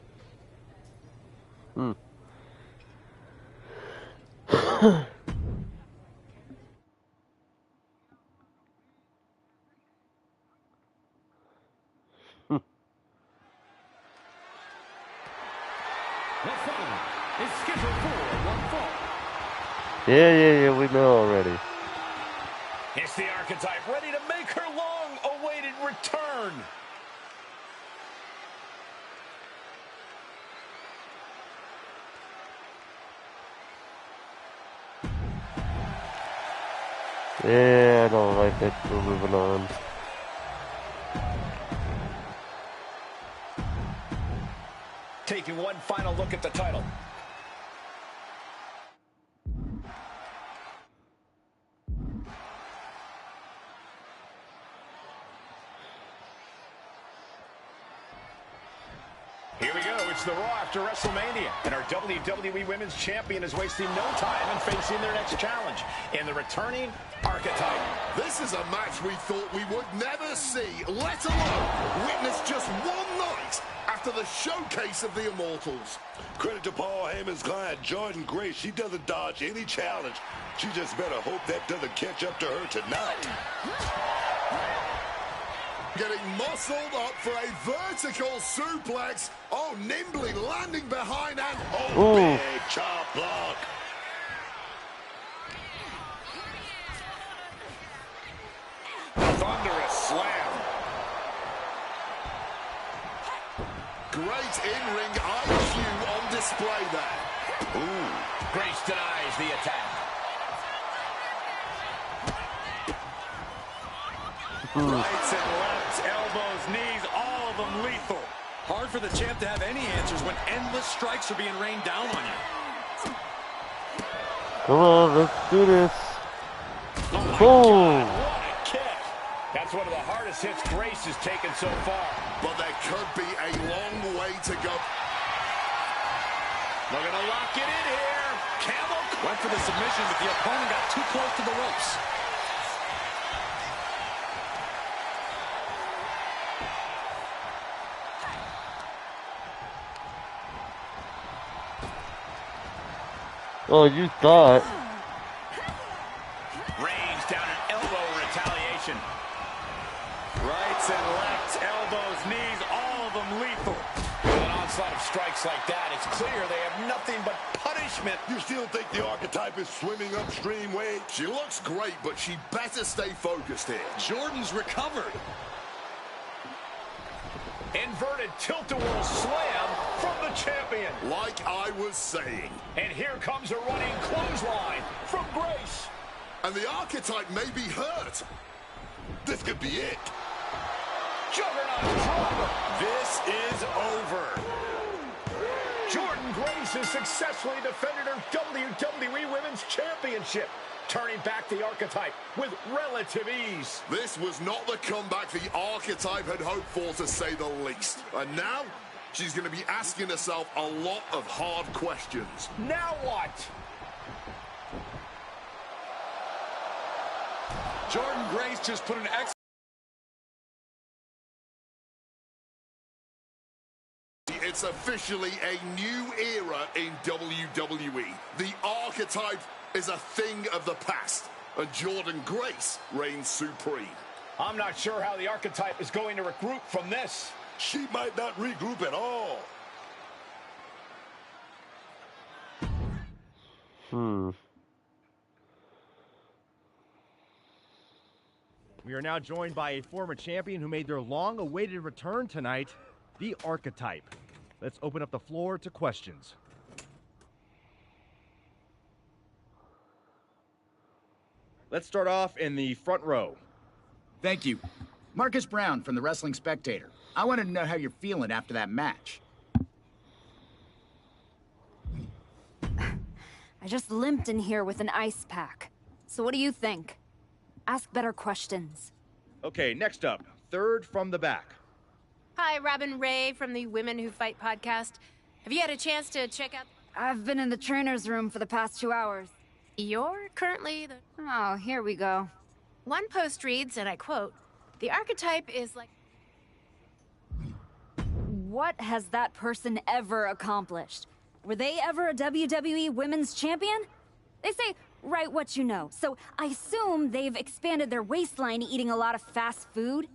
Yeah, we know already. It's the archetype ready to make her long-awaited return. Yeah, I don't like that. We're moving on. Taking one final look at the title. Here we go. It's the Raw after WrestleMania. And our WWE Women's Champion is wasting no time in facing their next challenge in the returning archetype. This is a match we thought we would never see, let alone witness just one night after the showcase of the Immortals. Credit to Paul Heyman's client, Jordynne Grace. She doesn't dodge any challenge. She just better hope that doesn't catch up to her tonight. Getting muscled up for a vertical suplex. Oh, nimbly landing behind and... Oh, big chop block. Thunderous slam. Great in-ring IQ on display there. Ooh. Grace denies the attack. Rights and lefts, elbows, knees, all of them lethal. Hard for the champ to have any answers when endless strikes are being rained down on you. Come on, let's do this. Oh Boom! what a kick! That's one of the hardest hits Grace has taken so far. But there could be a long way to go. Looking to lock it in here. Camel went for the submission, but the opponent got too close to the ropes. Oh, you thought. Range down an elbow retaliation. Rights and lefts, elbows, knees, all of them lethal. With an onslaught of strikes like that, it's clear they have nothing but punishment. You still think the archetype is swimming upstream, Wade? She looks great, but she better stay focused here. Jordan's recovered. Inverted tilt-a-whirl slam from the champion. Like I was saying. And here comes a running clothesline from Grace. And the archetype may be hurt. This could be it. Juggernaut driver. This is over. Jordan Grace has successfully defended her WWE Women's Championship, turning back the archetype with relative ease. This was not the comeback the archetype had hoped for, to say the least. And now, she's going to be asking herself a lot of hard questions. Now what? Jordan Grace just put an X. It's officially a new era in WWE. The archetype is a thing of the past, and Jordan Grace reigns supreme. I'm not sure how the archetype is going to regroup from this. She might not regroup at all. We are now joined by a former champion who made their long-awaited return tonight, the Archetype. Let's open up the floor to questions. Let's start off in the front row. Thank you. Marcus Brown from the Wrestling Spectator. I wanted to know how you're feeling after that match. I just limped in here with an ice pack. So what do you think? Ask better questions. Okay, next up, third from the back. Hi, Robin Ray from the Women Who Fight podcast. Have you had a chance to check out... I've been in the trainer's room for the past 2 hours. You're currently the... Oh, here we go. One post reads, and I quote, "The archetype is like..." What has that person ever accomplished? Were they ever a WWE Women's Champion? They say, write what you know, so I assume they've expanded their waistline eating a lot of fast food?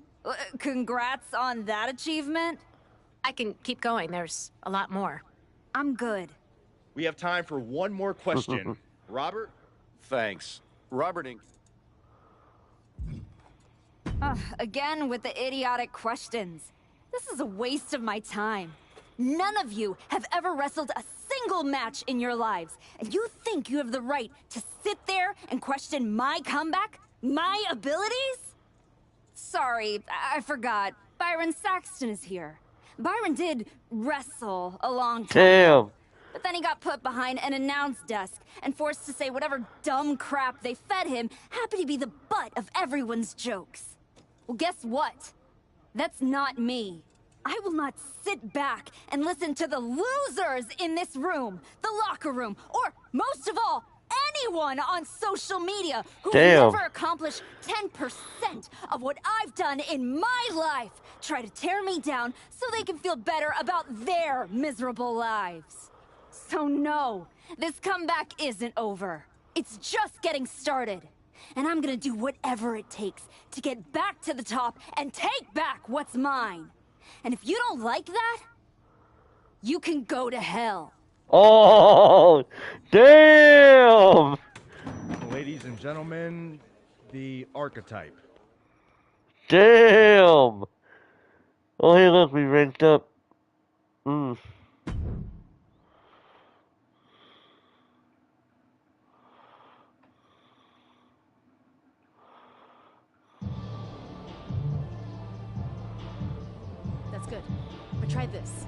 Congrats on that achievement. I can keep going. There's a lot more. I'm good. We have time for one more question. Robert? Thanks. Robert Inc. Again with the idiotic questions. This is a waste of my time. None of you have ever wrestled a single match in your lives, and you think you have the right to sit there and question my comeback? My abilities? Sorry, I forgot. Byron Saxton is here. Byron did wrestle a long time ago, but then he got put behind an announce desk and forced to say whatever dumb crap they fed him happened to be the butt of everyone's jokes. Well, guess what? That's not me. I will not sit back and listen to the losers in this room, the locker room, or most of all, anyone on social media who never accomplished 10% of what I've done in my life try to tear me down so they can feel better about their miserable lives. So no, this comeback isn't over. It's just getting started. And I'm gonna do whatever it takes to get back to the top and take back what's mine. And if you don't like that, you can go to hell. Oh, damn! Ladies and gentlemen, the Archetype. Damn! Oh, hey, look, we ranked up. good. But try this.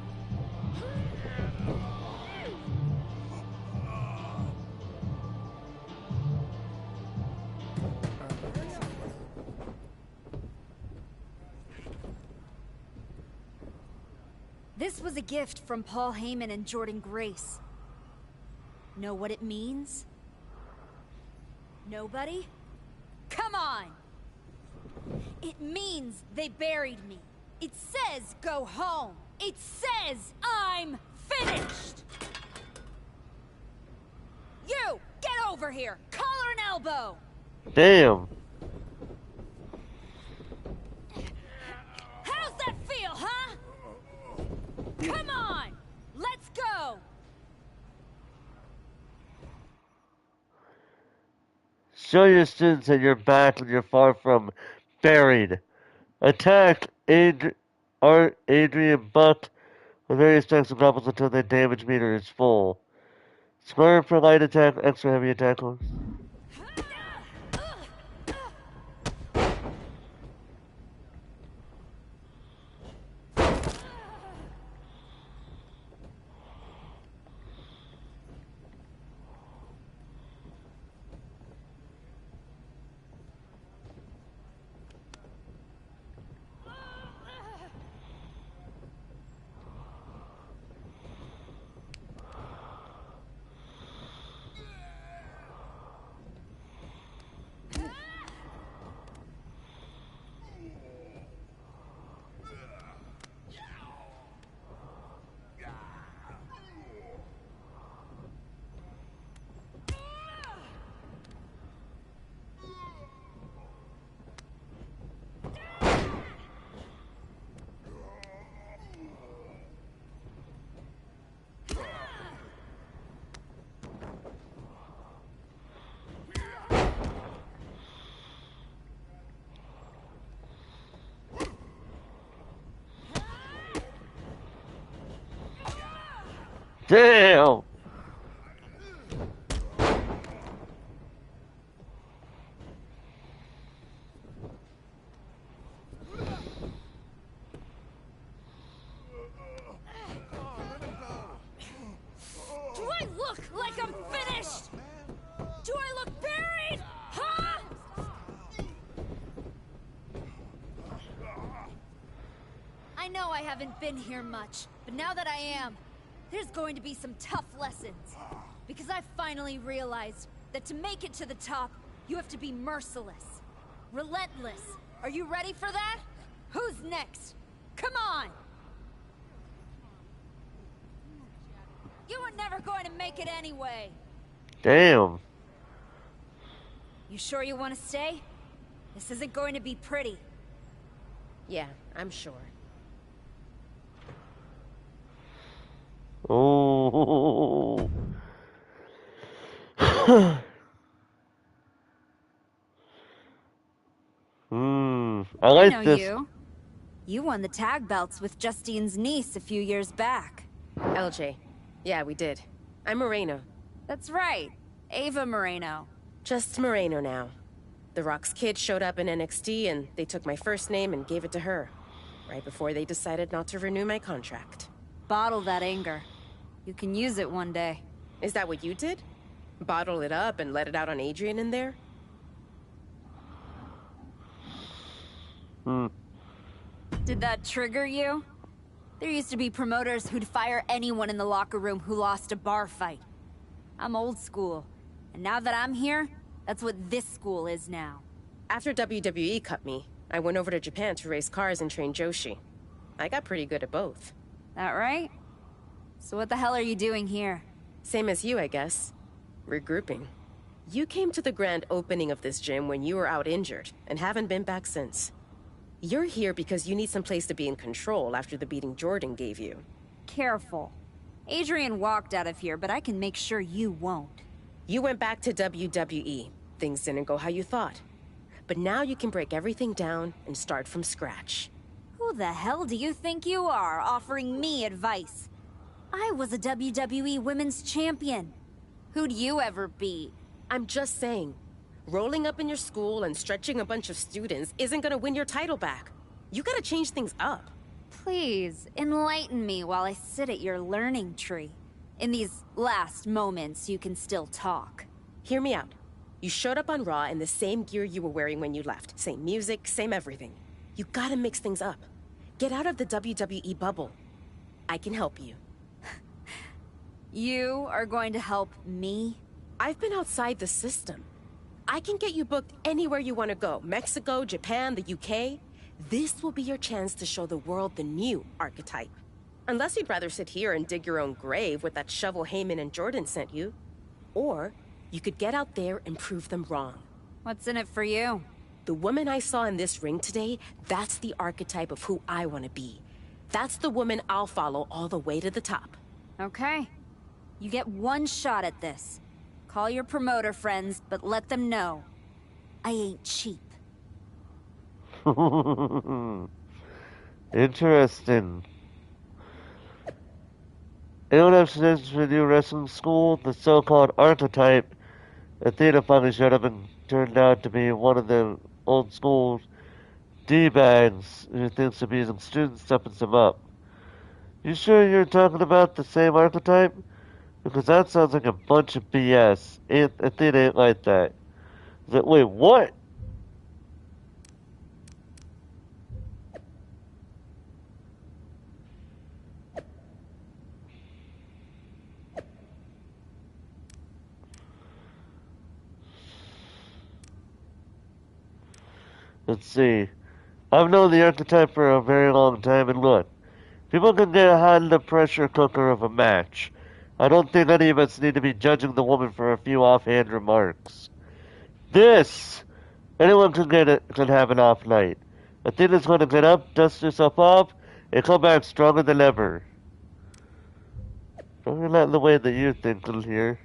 This was a gift from Paul Heyman and Jordan Grace. Know what it means? Nobody? Come on! It means they buried me. It says go home. It says I'm finished! You! Get over here! Collar and elbow! Damn. How's that feel, huh? Come on! Let's go! Show your students that you're back and you're far from buried. Attack Adrian Buck with various types of weapons until the damage meter is full. Square for light attack, extra heavy attack. Damn! Do I look like I'm finished? Do I look buried? Huh? I know I haven't been here much, but now that I am, there's going to be some tough lessons. Because I finally realized that to make it to the top, you have to be merciless. Relentless. Are you ready for that? Who's next? Come on! You were never going to make it anyway. Damn. You sure you want to stay? This isn't going to be pretty. Yeah, I'm sure. Oh. I like know this. you. You won the tag belts with Justine's niece a few years back. LJ. Yeah, we did. I'm Moreno. That's right. Ava Moreno. Just Moreno now. The Rock's kid showed up in NXT and they took my first name and gave it to her. Right before they decided not to renew my contract. Bottle that anger. You can use it one day. Is that what you did? Bottle it up and let it out on Adrian in there? Did that trigger you? There used to be promoters who'd fire anyone in the locker room who lost a bar fight. I'm old school. And now that I'm here, that's what this school is now. After WWE cut me, I went over to Japan to race cars and train Joshi. I got pretty good at both. That right? So what the hell are you doing here? Same as you, I guess. Regrouping. You came to the grand opening of this gym when you were out injured, and haven't been back since. You're here because you need some place to be in control after the beating Jordan gave you. Careful. Adrian walked out of here, but I can make sure you won't. You went back to WWE. Things didn't go how you thought. But now you can break everything down and start from scratch. Who the hell do you think you are, offering me advice? I was a WWE Women's Champion. Who'd you ever beat? I'm just saying. Rolling up in your school and stretching a bunch of students isn't gonna win your title back. You gotta change things up. Please, enlighten me while I sit at your learning tree. In these last moments, you can still talk. Hear me out. You showed up on Raw in the same gear you were wearing when you left. Same music, same everything. You gotta mix things up. Get out of the WWE bubble. I can help you. You are going to help me? I've been outside the system. I can get you booked anywhere you want to go. Mexico, Japan, the UK. This will be your chance to show the world the new archetype. Unless you'd rather sit here and dig your own grave with that shovel Heyman and Jordan sent you. Or you could get out there and prove them wrong. What's in it for you? The woman I saw in this ring today, that's the archetype of who I want to be. That's the woman I'll follow all the way to the top. Okay. You get one shot at this. Call your promoter friends, but let them know. I ain't cheap. Interesting. Anyone have suggestions for a new wrestling school? The so-called archetype. Athena finally showed up and turned out to be one of the old school D-bags who thinks abusing students stepping them up. You sure you're talking about the same archetype? Because that sounds like a bunch of BS. Athena ain't like that. Wait, what? Let's see. I've known the archetype for a very long time, and look, people can get hot in the pressure cooker of a match. I don't think any of us need to be judging the woman for a few offhand remarks. Anyone can have an off night. Athena's going to get up, dust herself off, and come back stronger than ever. Probably not in the way that you're thinking here.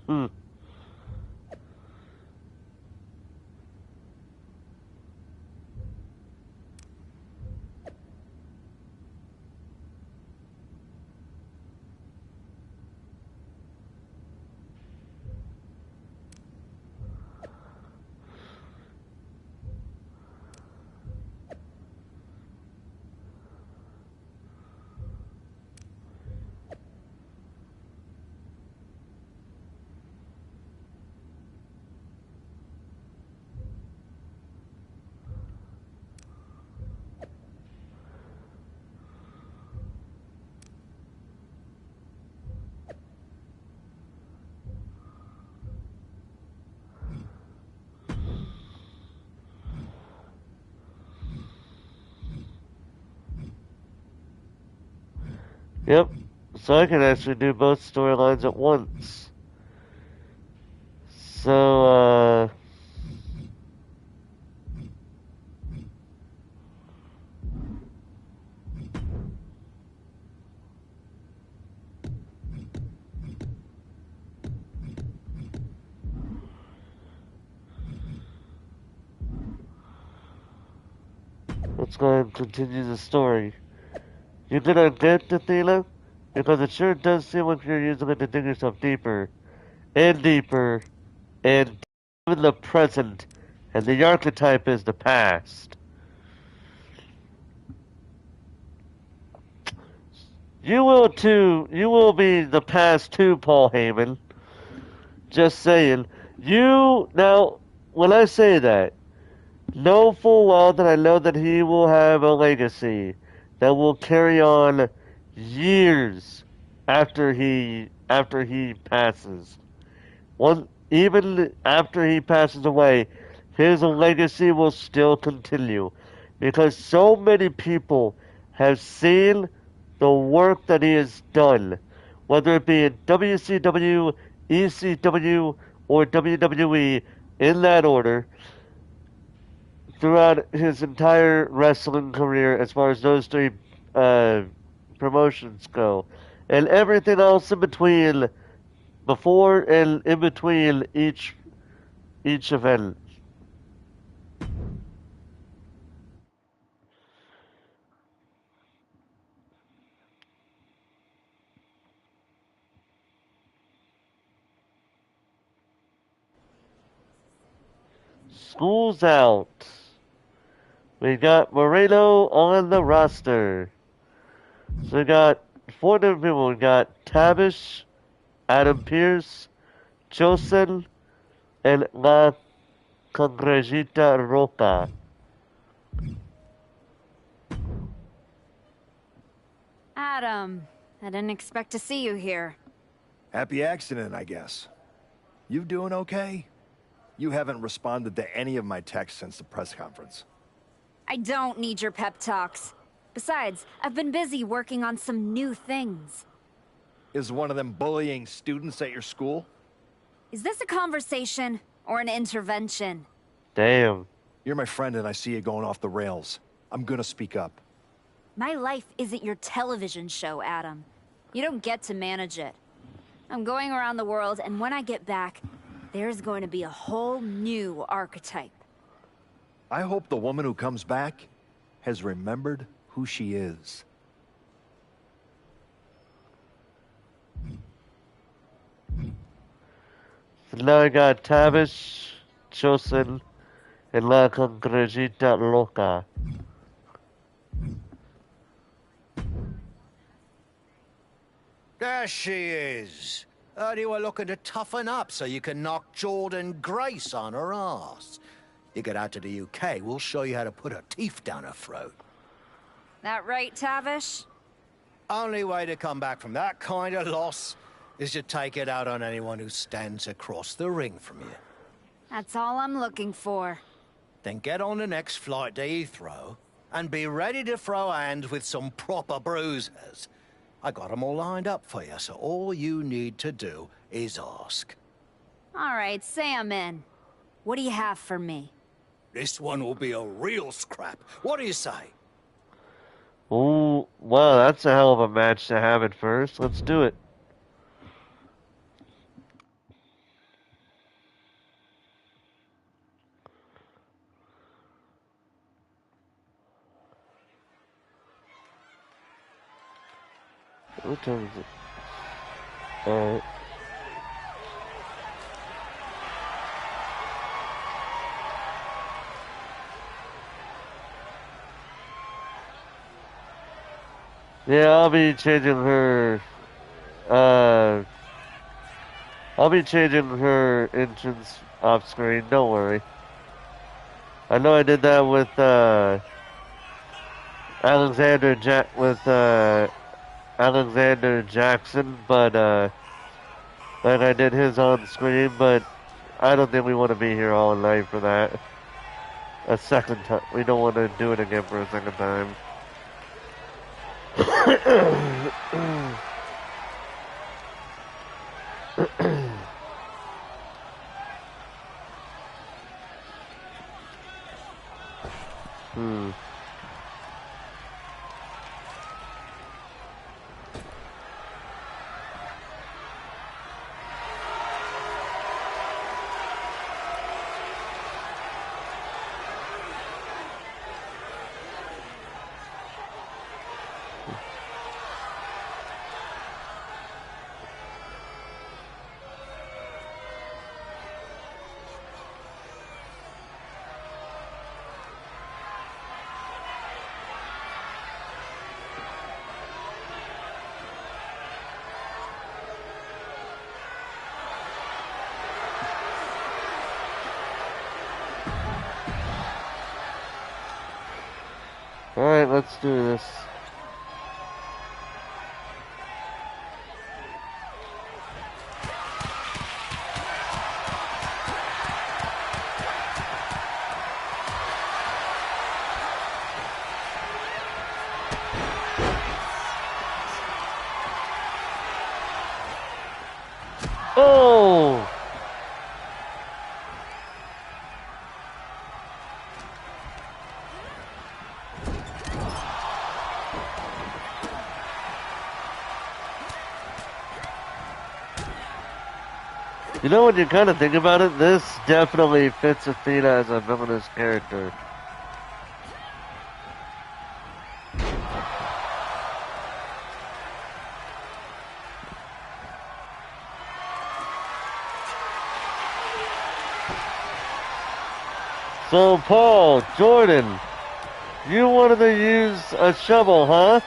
Hmm. Yep, so I can actually do both storylines at once. So, let's go ahead and continue the story. You gonna get Athena? Because it sure does seem like you're using it to dig yourself deeper, and deeper, and in the present, and the archetype is the past. You will too, you will be the past too, Paul Heyman. Just saying. Now, when I say that, know full well that I know that he will have a legacy that will carry on years after he passes. Even after he passes away, his legacy will still continue because so many people have seen the work that he has done, whether it be in WCW, ECW, or WWE, in that order, throughout his entire wrestling career as far as those three promotions go. And everything else in between, before and in between each event. School's out. We got Moreno on the roster. So we got 4 different people. We got Tavish, Adam Pierce, Chosen, and La Congrejita Roca. Adam, I didn't expect to see you here. Happy accident, I guess. You doing okay? You haven't responded to any of my texts since the press conference. I don't need your pep talks. Besides, I've been busy working on some new things. Is one of them bullying students at your school? Is this a conversation or an intervention? Damn. You're my friend and I see you going off the rails. I'm gonna speak up. My life isn't your television show, Adam. You don't get to manage it. I'm going around the world, and when I get back, there's going to be a whole new archetype. I hope the woman who comes back has remembered who she is. So now I got Tavish, Chosen, and La Congrejita Loca. There she is. Heard you were looking to toughen up so you can knock Jordan Grace on her ass. You get out to the UK, we'll show you how to put her teeth down her throat. That right, Tavish? Only way to come back from that kind of loss is to take it out on anyone who stands across the ring from you. That's all I'm looking for. Then get on the next flight to Heathrow and be ready to throw hands with some proper bruisers. I got them all lined up for you, so all you need to do is ask. All right, say I'm in. What do you have for me? This one will be a real scrap. What do you say? Ooh, wow, that's a hell of a match to have at first. Let's do it. What time is it? Alright. Yeah, I'll be changing her, I'll be changing her entrance off screen, don't worry. I know I did that with, Alexander Jackson, but, like I did his on screen, but I don't think we want to be here all night for that. A second time. We don't want to do it again for a second time. Alright, let's do this. Oh! You know, when you kind of think about it, this definitely fits Athena as a villainous character. So, Paul, Jordan, you wanted to use a shovel, huh?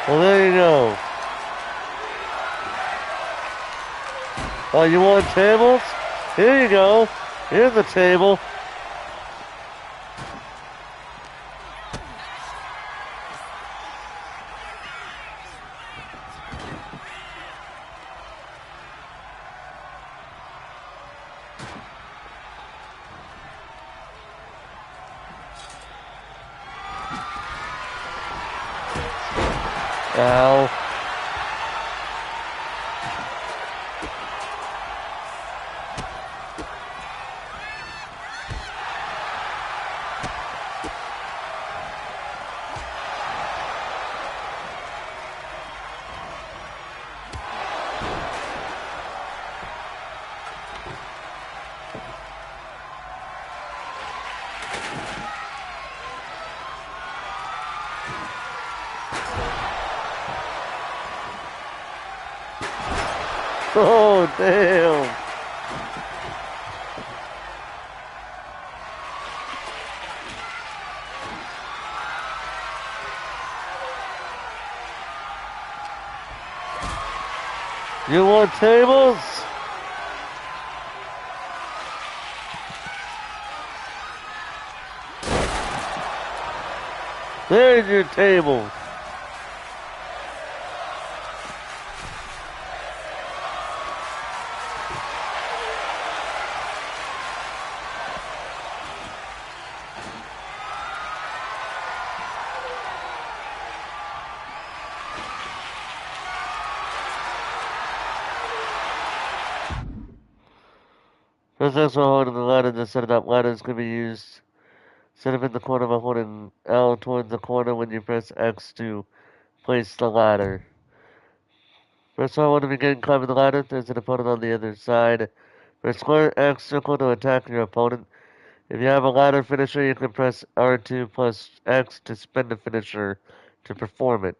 Well, there you go. Oh, you want tables? Here you go. Here's the table. Ow. Oh, damn. You want tables? There's your table. Press X while holding the ladder to set it up. Ladders can be used. Set up in the corner by holding L towards the corner when you press X to place the ladder. Press R1 to begin climbing the ladder. There's an opponent on the other side. Press square X circle to attack your opponent. If you have a ladder finisher, you can press R2 plus X to spin the finisher to perform it.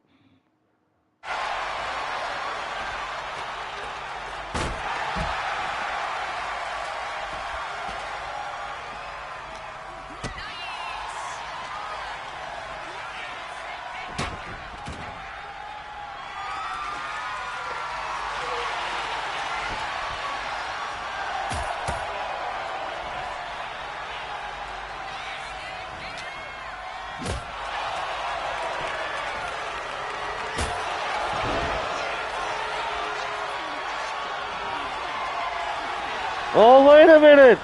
Oh, wait a minute!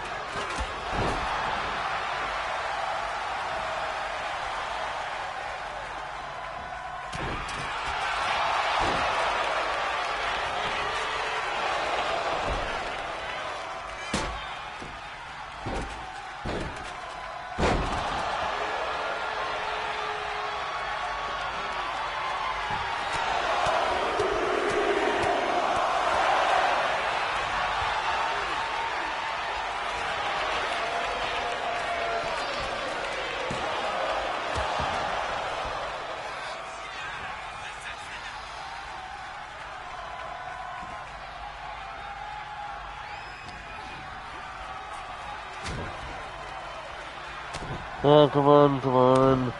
Oh, come on, come on.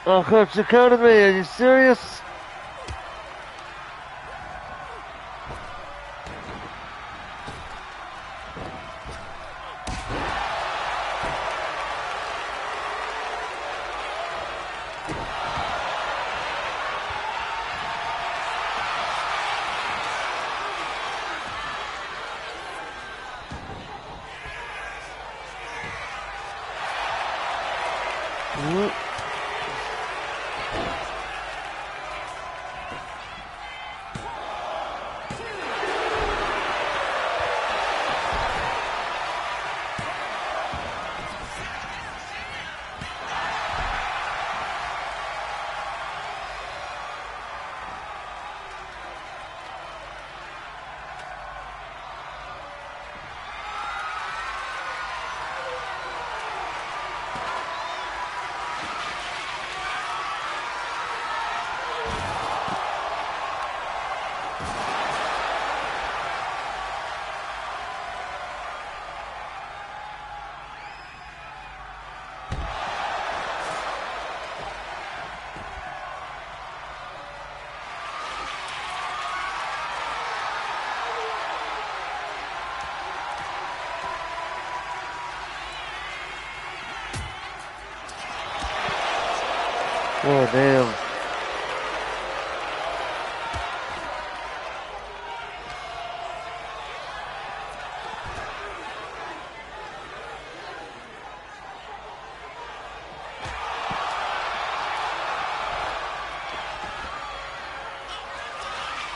Oh, coach, you counted me. Are you serious? Oh, damn.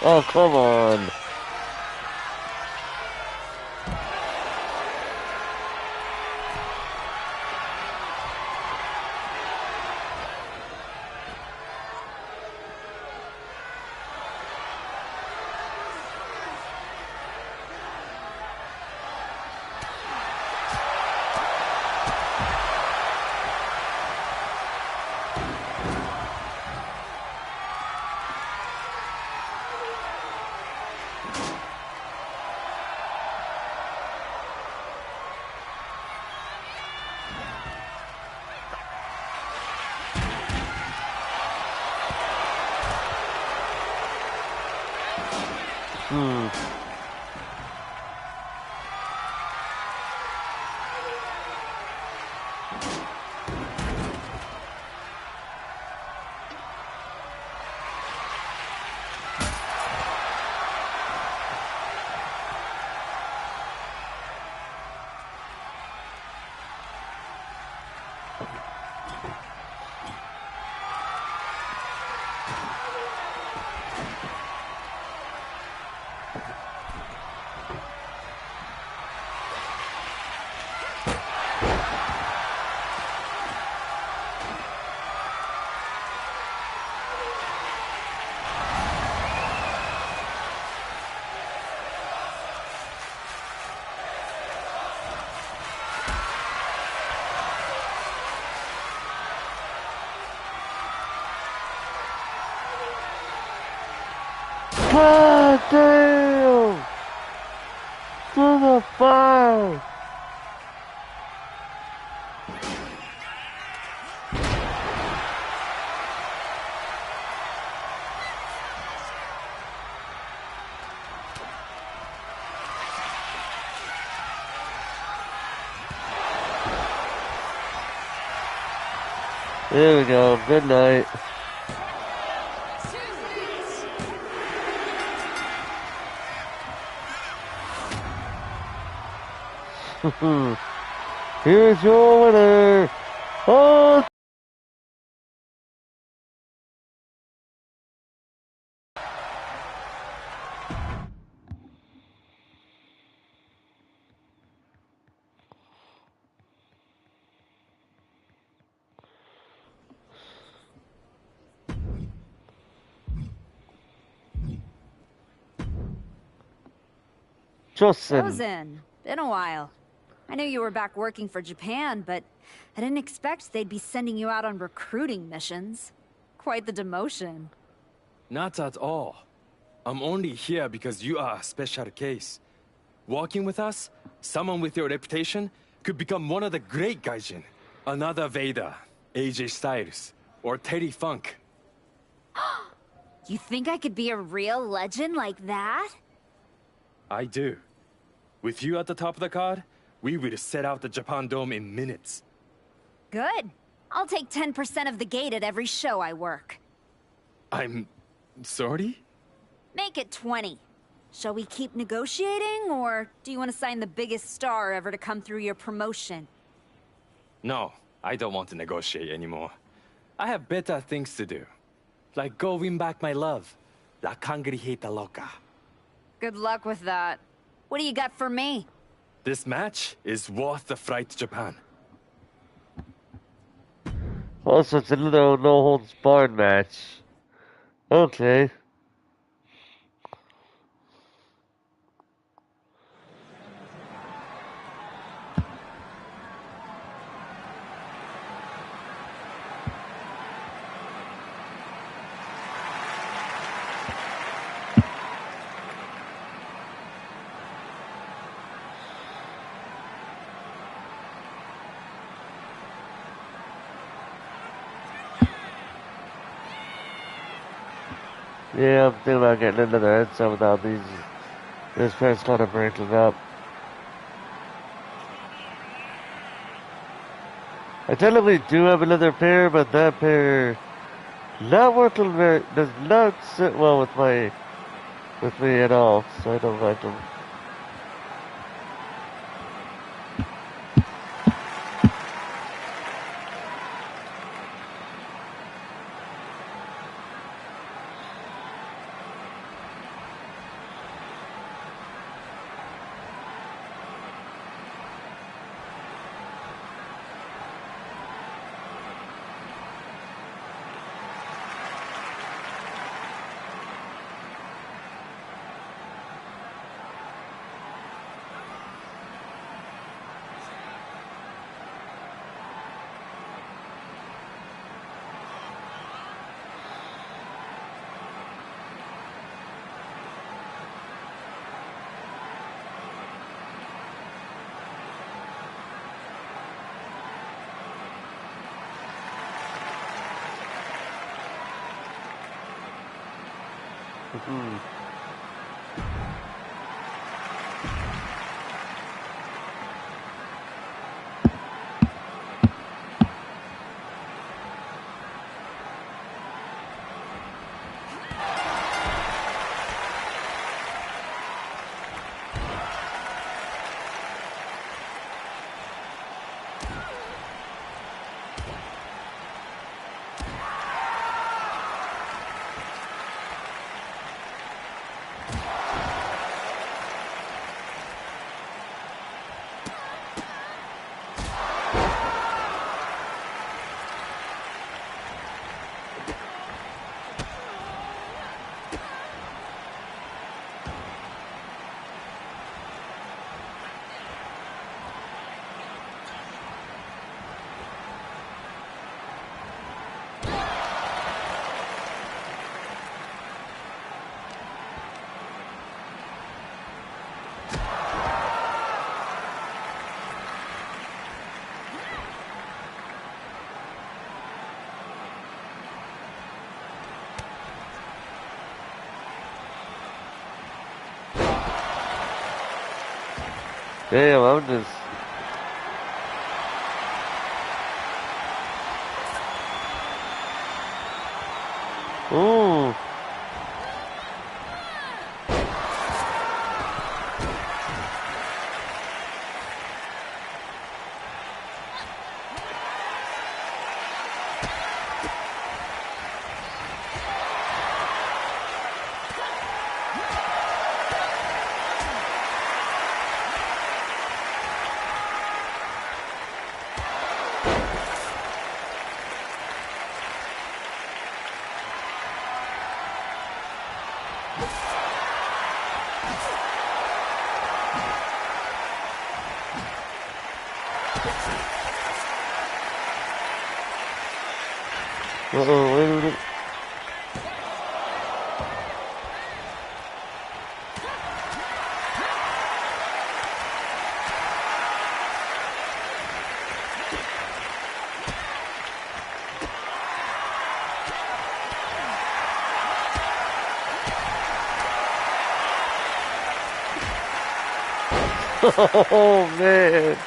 Oh, come on. God damn! To the fire! There we go. Good night. Here's your winner. Oh. Justin. Chosen. Been a while. I knew you were back working for Japan, but I didn't expect they'd be sending you out on recruiting missions. Quite the demotion. Not at all. I'm only here because you are a special case. Working with us, someone with your reputation could become one of the great gaijin. Another Vader, AJ Styles, or Terry Funk. You think I could be a real legend like that? I do. With you at the top of the card, we will set out the Japan Dome in minutes. Good. I'll take 10% of the gate at every show I work. I'm... sorry? Make it 20. Shall we keep negotiating, or do you want to sign the biggest star ever to come through your promotion? No, I don't want to negotiate anymore. I have better things to do. Like go win back my love. La Cangrijita Loca. Good luck with that. What do you got for me? This match is worth the flight to Japan. Also, it's another no-holds-barred match. Okay. Yeah, I'm thinking about getting into the headset without these. This pair's kind of breaking up. I technically do have another pair, but that pair not working very, does not sit well with me at all, so I don't like them. Damn, I'm just... Ooh. Uh-oh, wait a minute. Oh, man.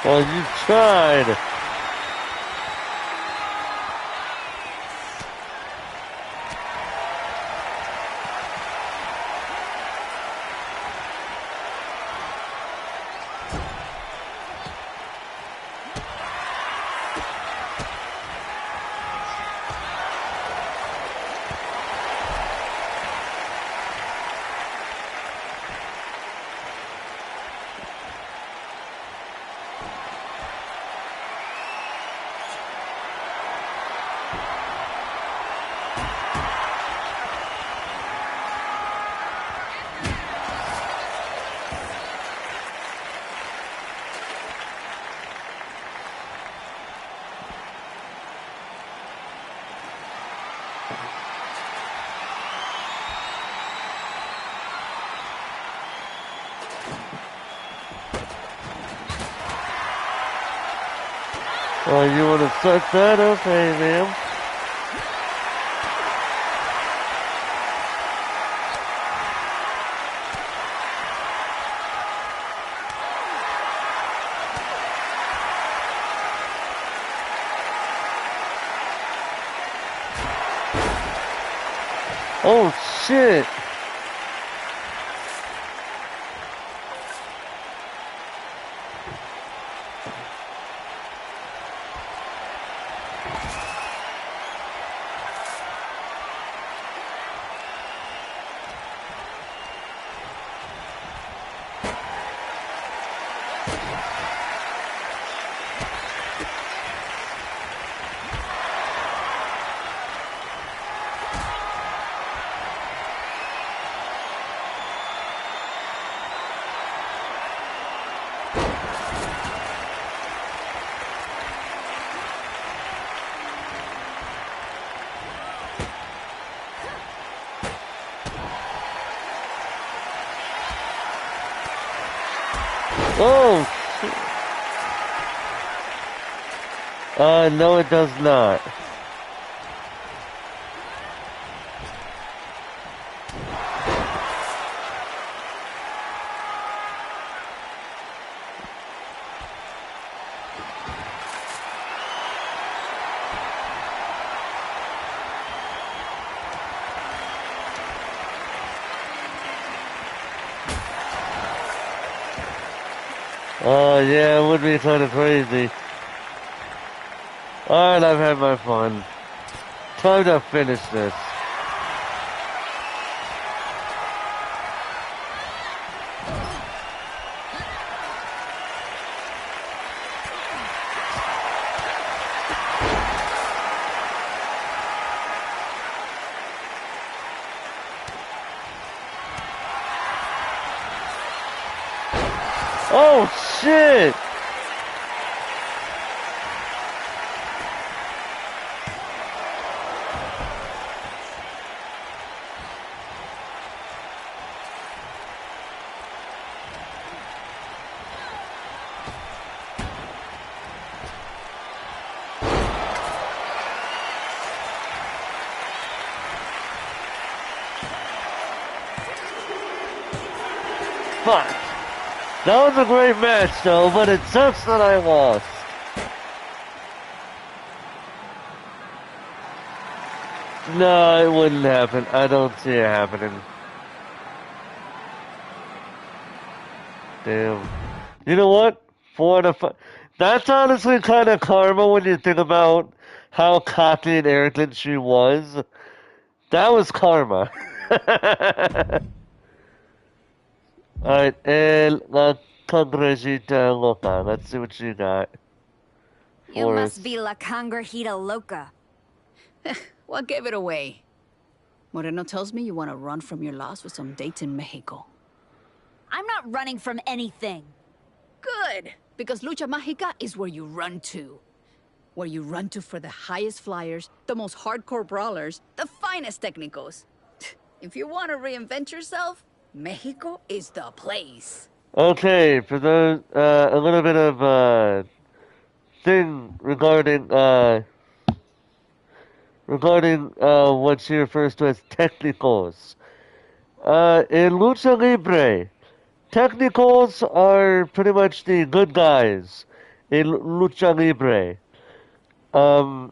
Well, you tried. Oh, you want to suck that? Okay, ma'am. Oh, shit. Oh! No, it does not. Oh, yeah, it would be kind of crazy. Alright, I've had my fun. Time to finish this. Oh, shit! Fuck. That was a great match, though, but it sucks that I lost. No, it wouldn't happen. I don't see it happening. Damn. You know what? 4 out of 5. That's honestly kind of karma when you think about how cocky and arrogant she was. That was karma. Alright, and La Congregita Loca. Let's see what you got. You must be La Congregita Loca. What gave it away? Moreno tells me you want to run from your loss with some dates in Mexico. I'm not running from anything. Good, because Lucha Mágica is where you run to. Where you run to for the highest flyers, the most hardcore brawlers, the finest técnicos. If you want to reinvent yourself, Mexico is the place. Okay, for those, a little bit of, thing regarding what she refers to as technicals. In Lucha Libre, technicals are pretty much the good guys in Lucha Libre. Um,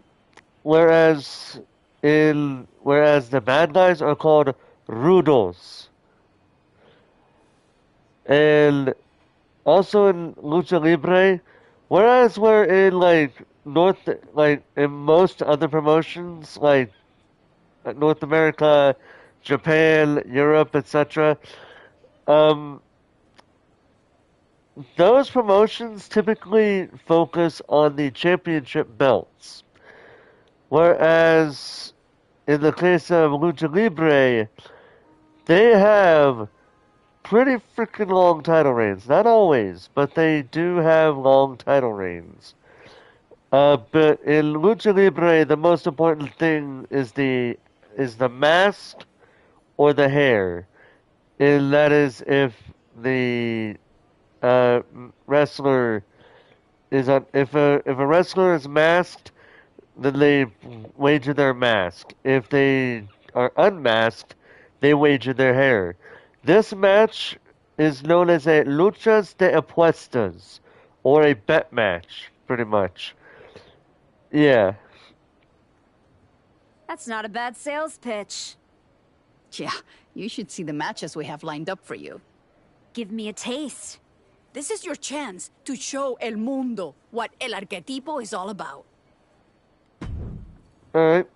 whereas the bad guys are called rudos. And also in Lucha Libre, whereas we're in in most other promotions like North America, Japan, Europe, etc. Those promotions typically focus on the championship belts. Whereas in the case of Lucha Libre, they have pretty freaking long title reigns. Not always, but they do have long title reigns. But in Lucha Libre, the most important thing is the mask or the hair. And that is if the wrestler is if a wrestler is masked, then they wager their mask. If they are unmasked, they wager their hair. This match is known as a luchas de apuestas, or a bet match, pretty much. Yeah. That's not a bad sales pitch. Yeah, you should see the matches we have lined up for you. Give me a taste. This is your chance to show el mundo what el arquetipo is all about. Alright.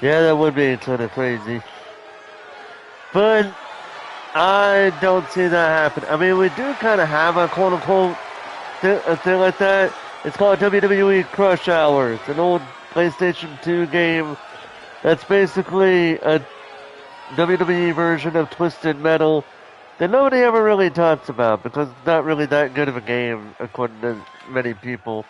Yeah, that would be kind of crazy. But I don't see that happen. I mean, we do kind of have a quote-unquote a thing like that. It's called WWE Crush Hour. It's an old PlayStation 2 game that's basically a WWE version of Twisted Metal that nobody ever really talks about because it's not really that good of a game according to many people.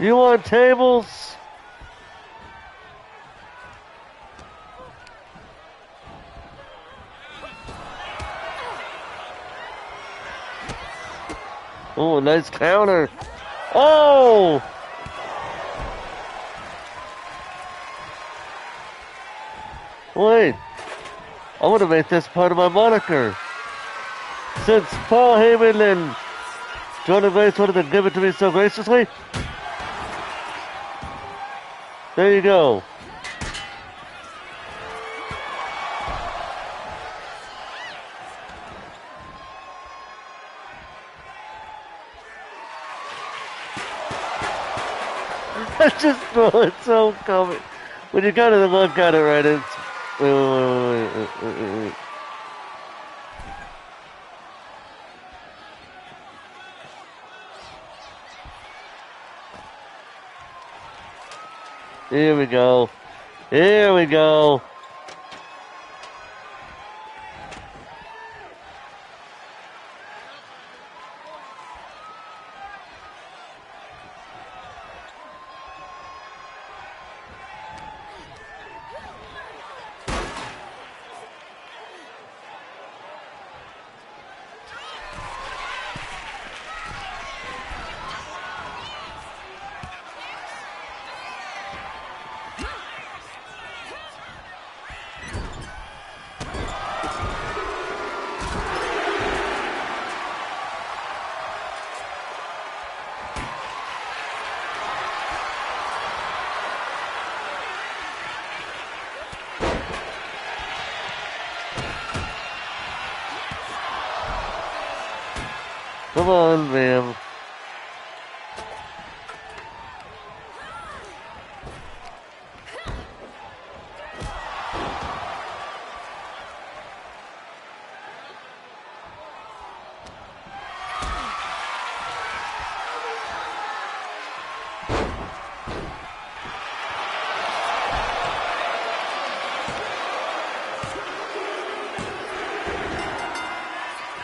You want tables? Oh, nice counter. Oh! Wait. I want to make this part of my moniker. Since Paul Heyman and Jordan Grace wanted to give it to me so graciously, there you go. I just throw it so coming. When you kind of look at it right, it's... Wait. Here we go. Here we go. Come on, ma'am.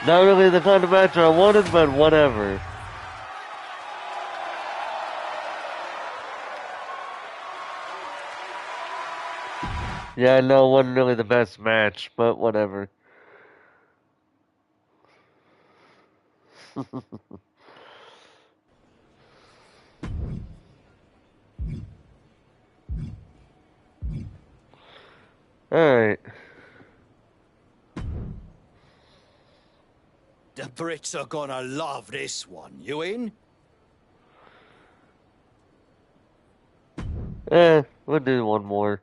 Not really the kind of match I wanted, but whatever. Yeah, I know it wasn't really the best match, but whatever. Alright. The Brits are gonna love this one. You in? We'll do one more.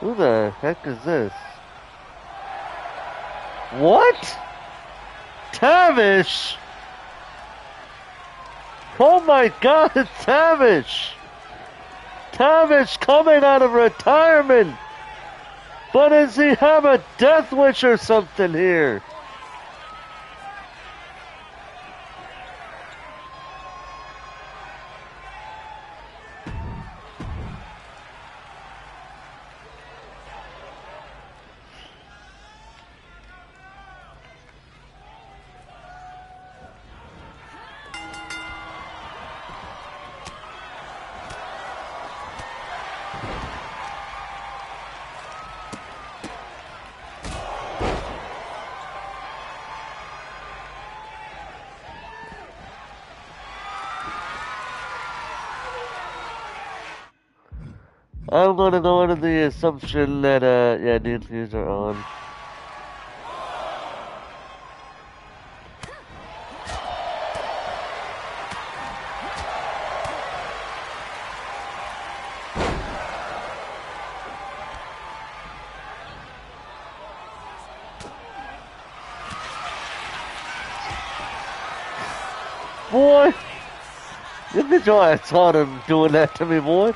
Who the heck is this? What? Tavish? Oh my God, it's Tavish! Tavish coming out of retirement! But does he have a death wish or something here? I'm gonna go under the assumption that, yeah, the interviews are on. Boy! You get your ass on him doing that to me, boy.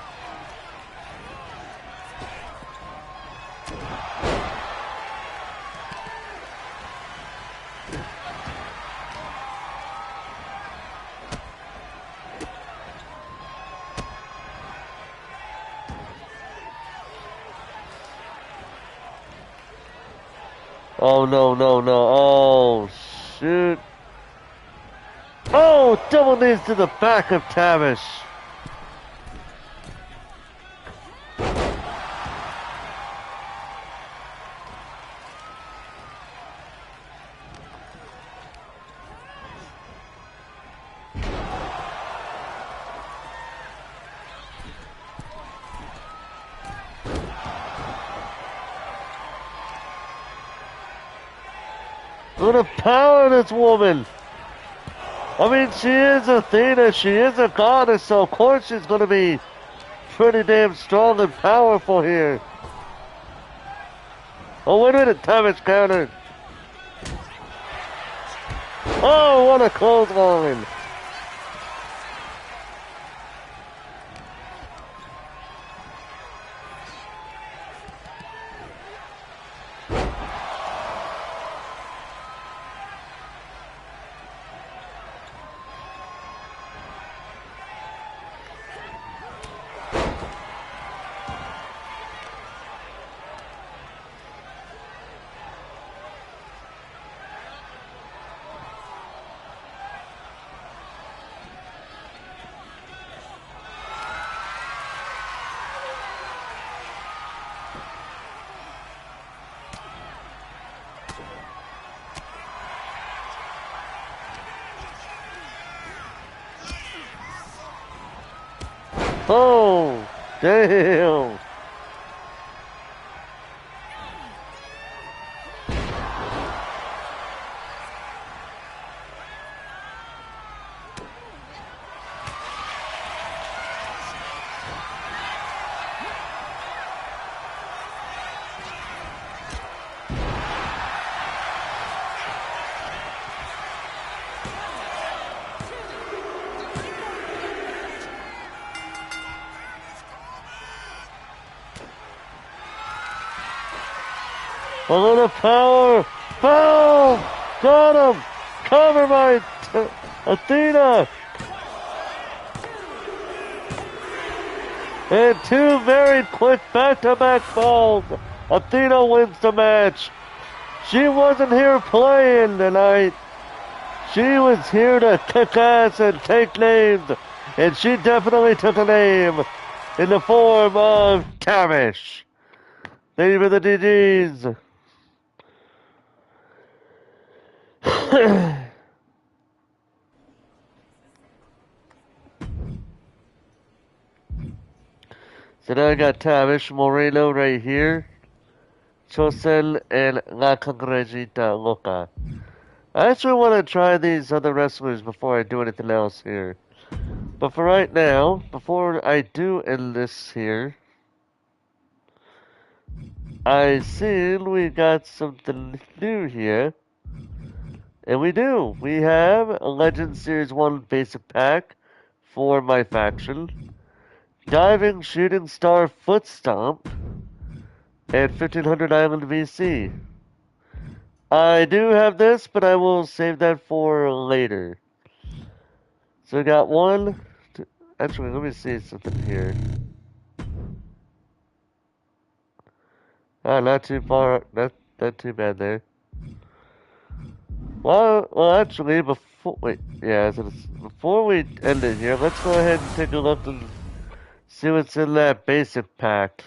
Oh, no, no, no. Oh, shoot. Oh, double knees to the back of Tavish. Look at the power of this woman. I mean, she is Athena. She is a goddess, so of course she's going to be pretty damn strong and powerful here. Oh, wait a minute. Tavish countered. Oh, what a clothesline. Oh, damn. A little power. Boom! Got him! Cover by Athena! And two very quick back-to-back falls. Athena wins the match. She wasn't here playing tonight. She was here to kick ass and take names. And she definitely took a name in the form of Tavish. Thank you for the DGs. So now I got Tavish, Moreno right here, Chosen, and La Congregita Loca. I actually want to try these other wrestlers before I do anything else here. But for right now, before I do end this here, I see we got something new here. And we do. We have a Legend Series 1 basic pack for my faction. Diving Shooting Star Foot Stomp. And 1500 Island VC. I do have this, but I will save that for later. So we got one. Two, actually, let me see something here. Ah, not too far. Not too bad there. Well, actually, before we end it here, let's go ahead and take a look and see what's in that basic pack.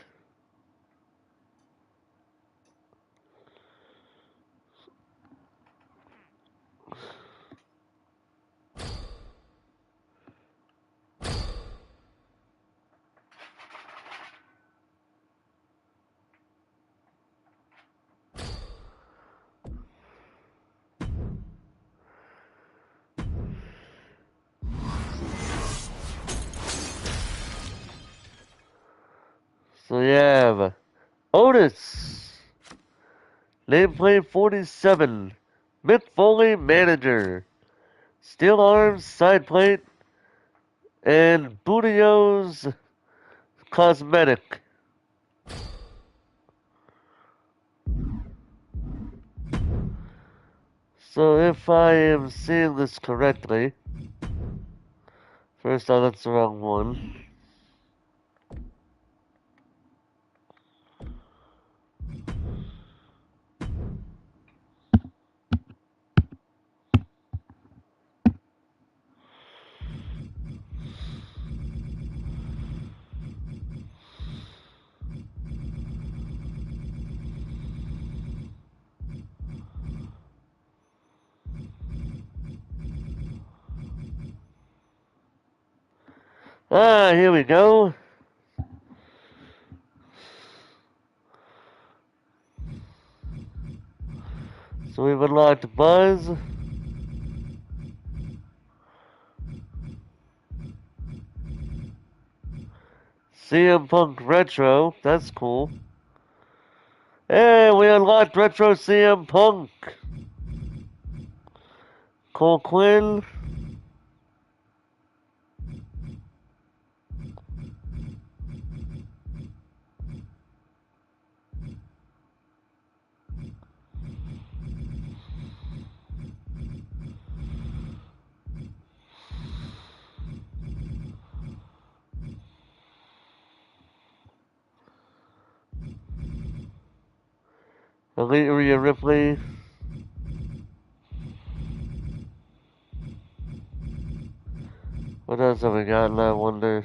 So you have Otis, nameplate 47, Mick Foley manager, steel arms side plate, and Boudio's cosmetic. So if I am seeing this correctly, first off, that's the wrong one. Ah, here we go. So we've unlocked Buzz. CM Punk Retro. That's cool. Hey, we unlocked Retro CM Punk. Cole Quinn. Elite Rhea Ripley. What else have we got in I wonder?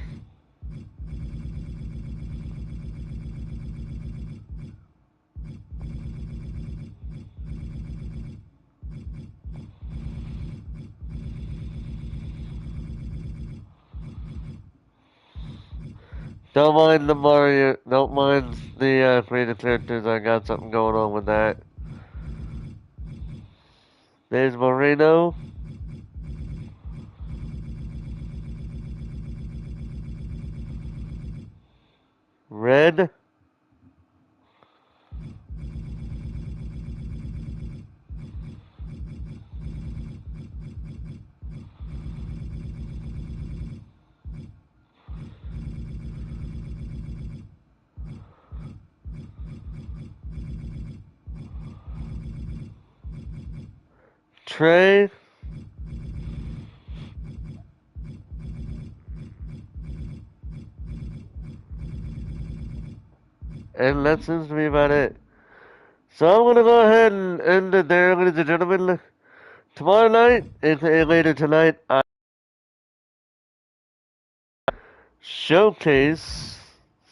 Don't mind the Mario, don't mind the creative characters, I got something going on with that. There's Moreno. Red. Trey. And that seems to be about it. So I'm going to go ahead and end it there, ladies and gentlemen. Tomorrow night, aka later tonight, I showcase.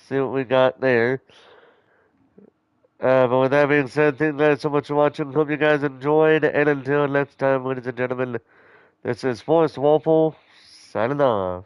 See what we got there. But with that being said, thank you guys so much for watching. Hope you guys enjoyed. And until next time, ladies and gentlemen, this is Forrest Walpole signing off.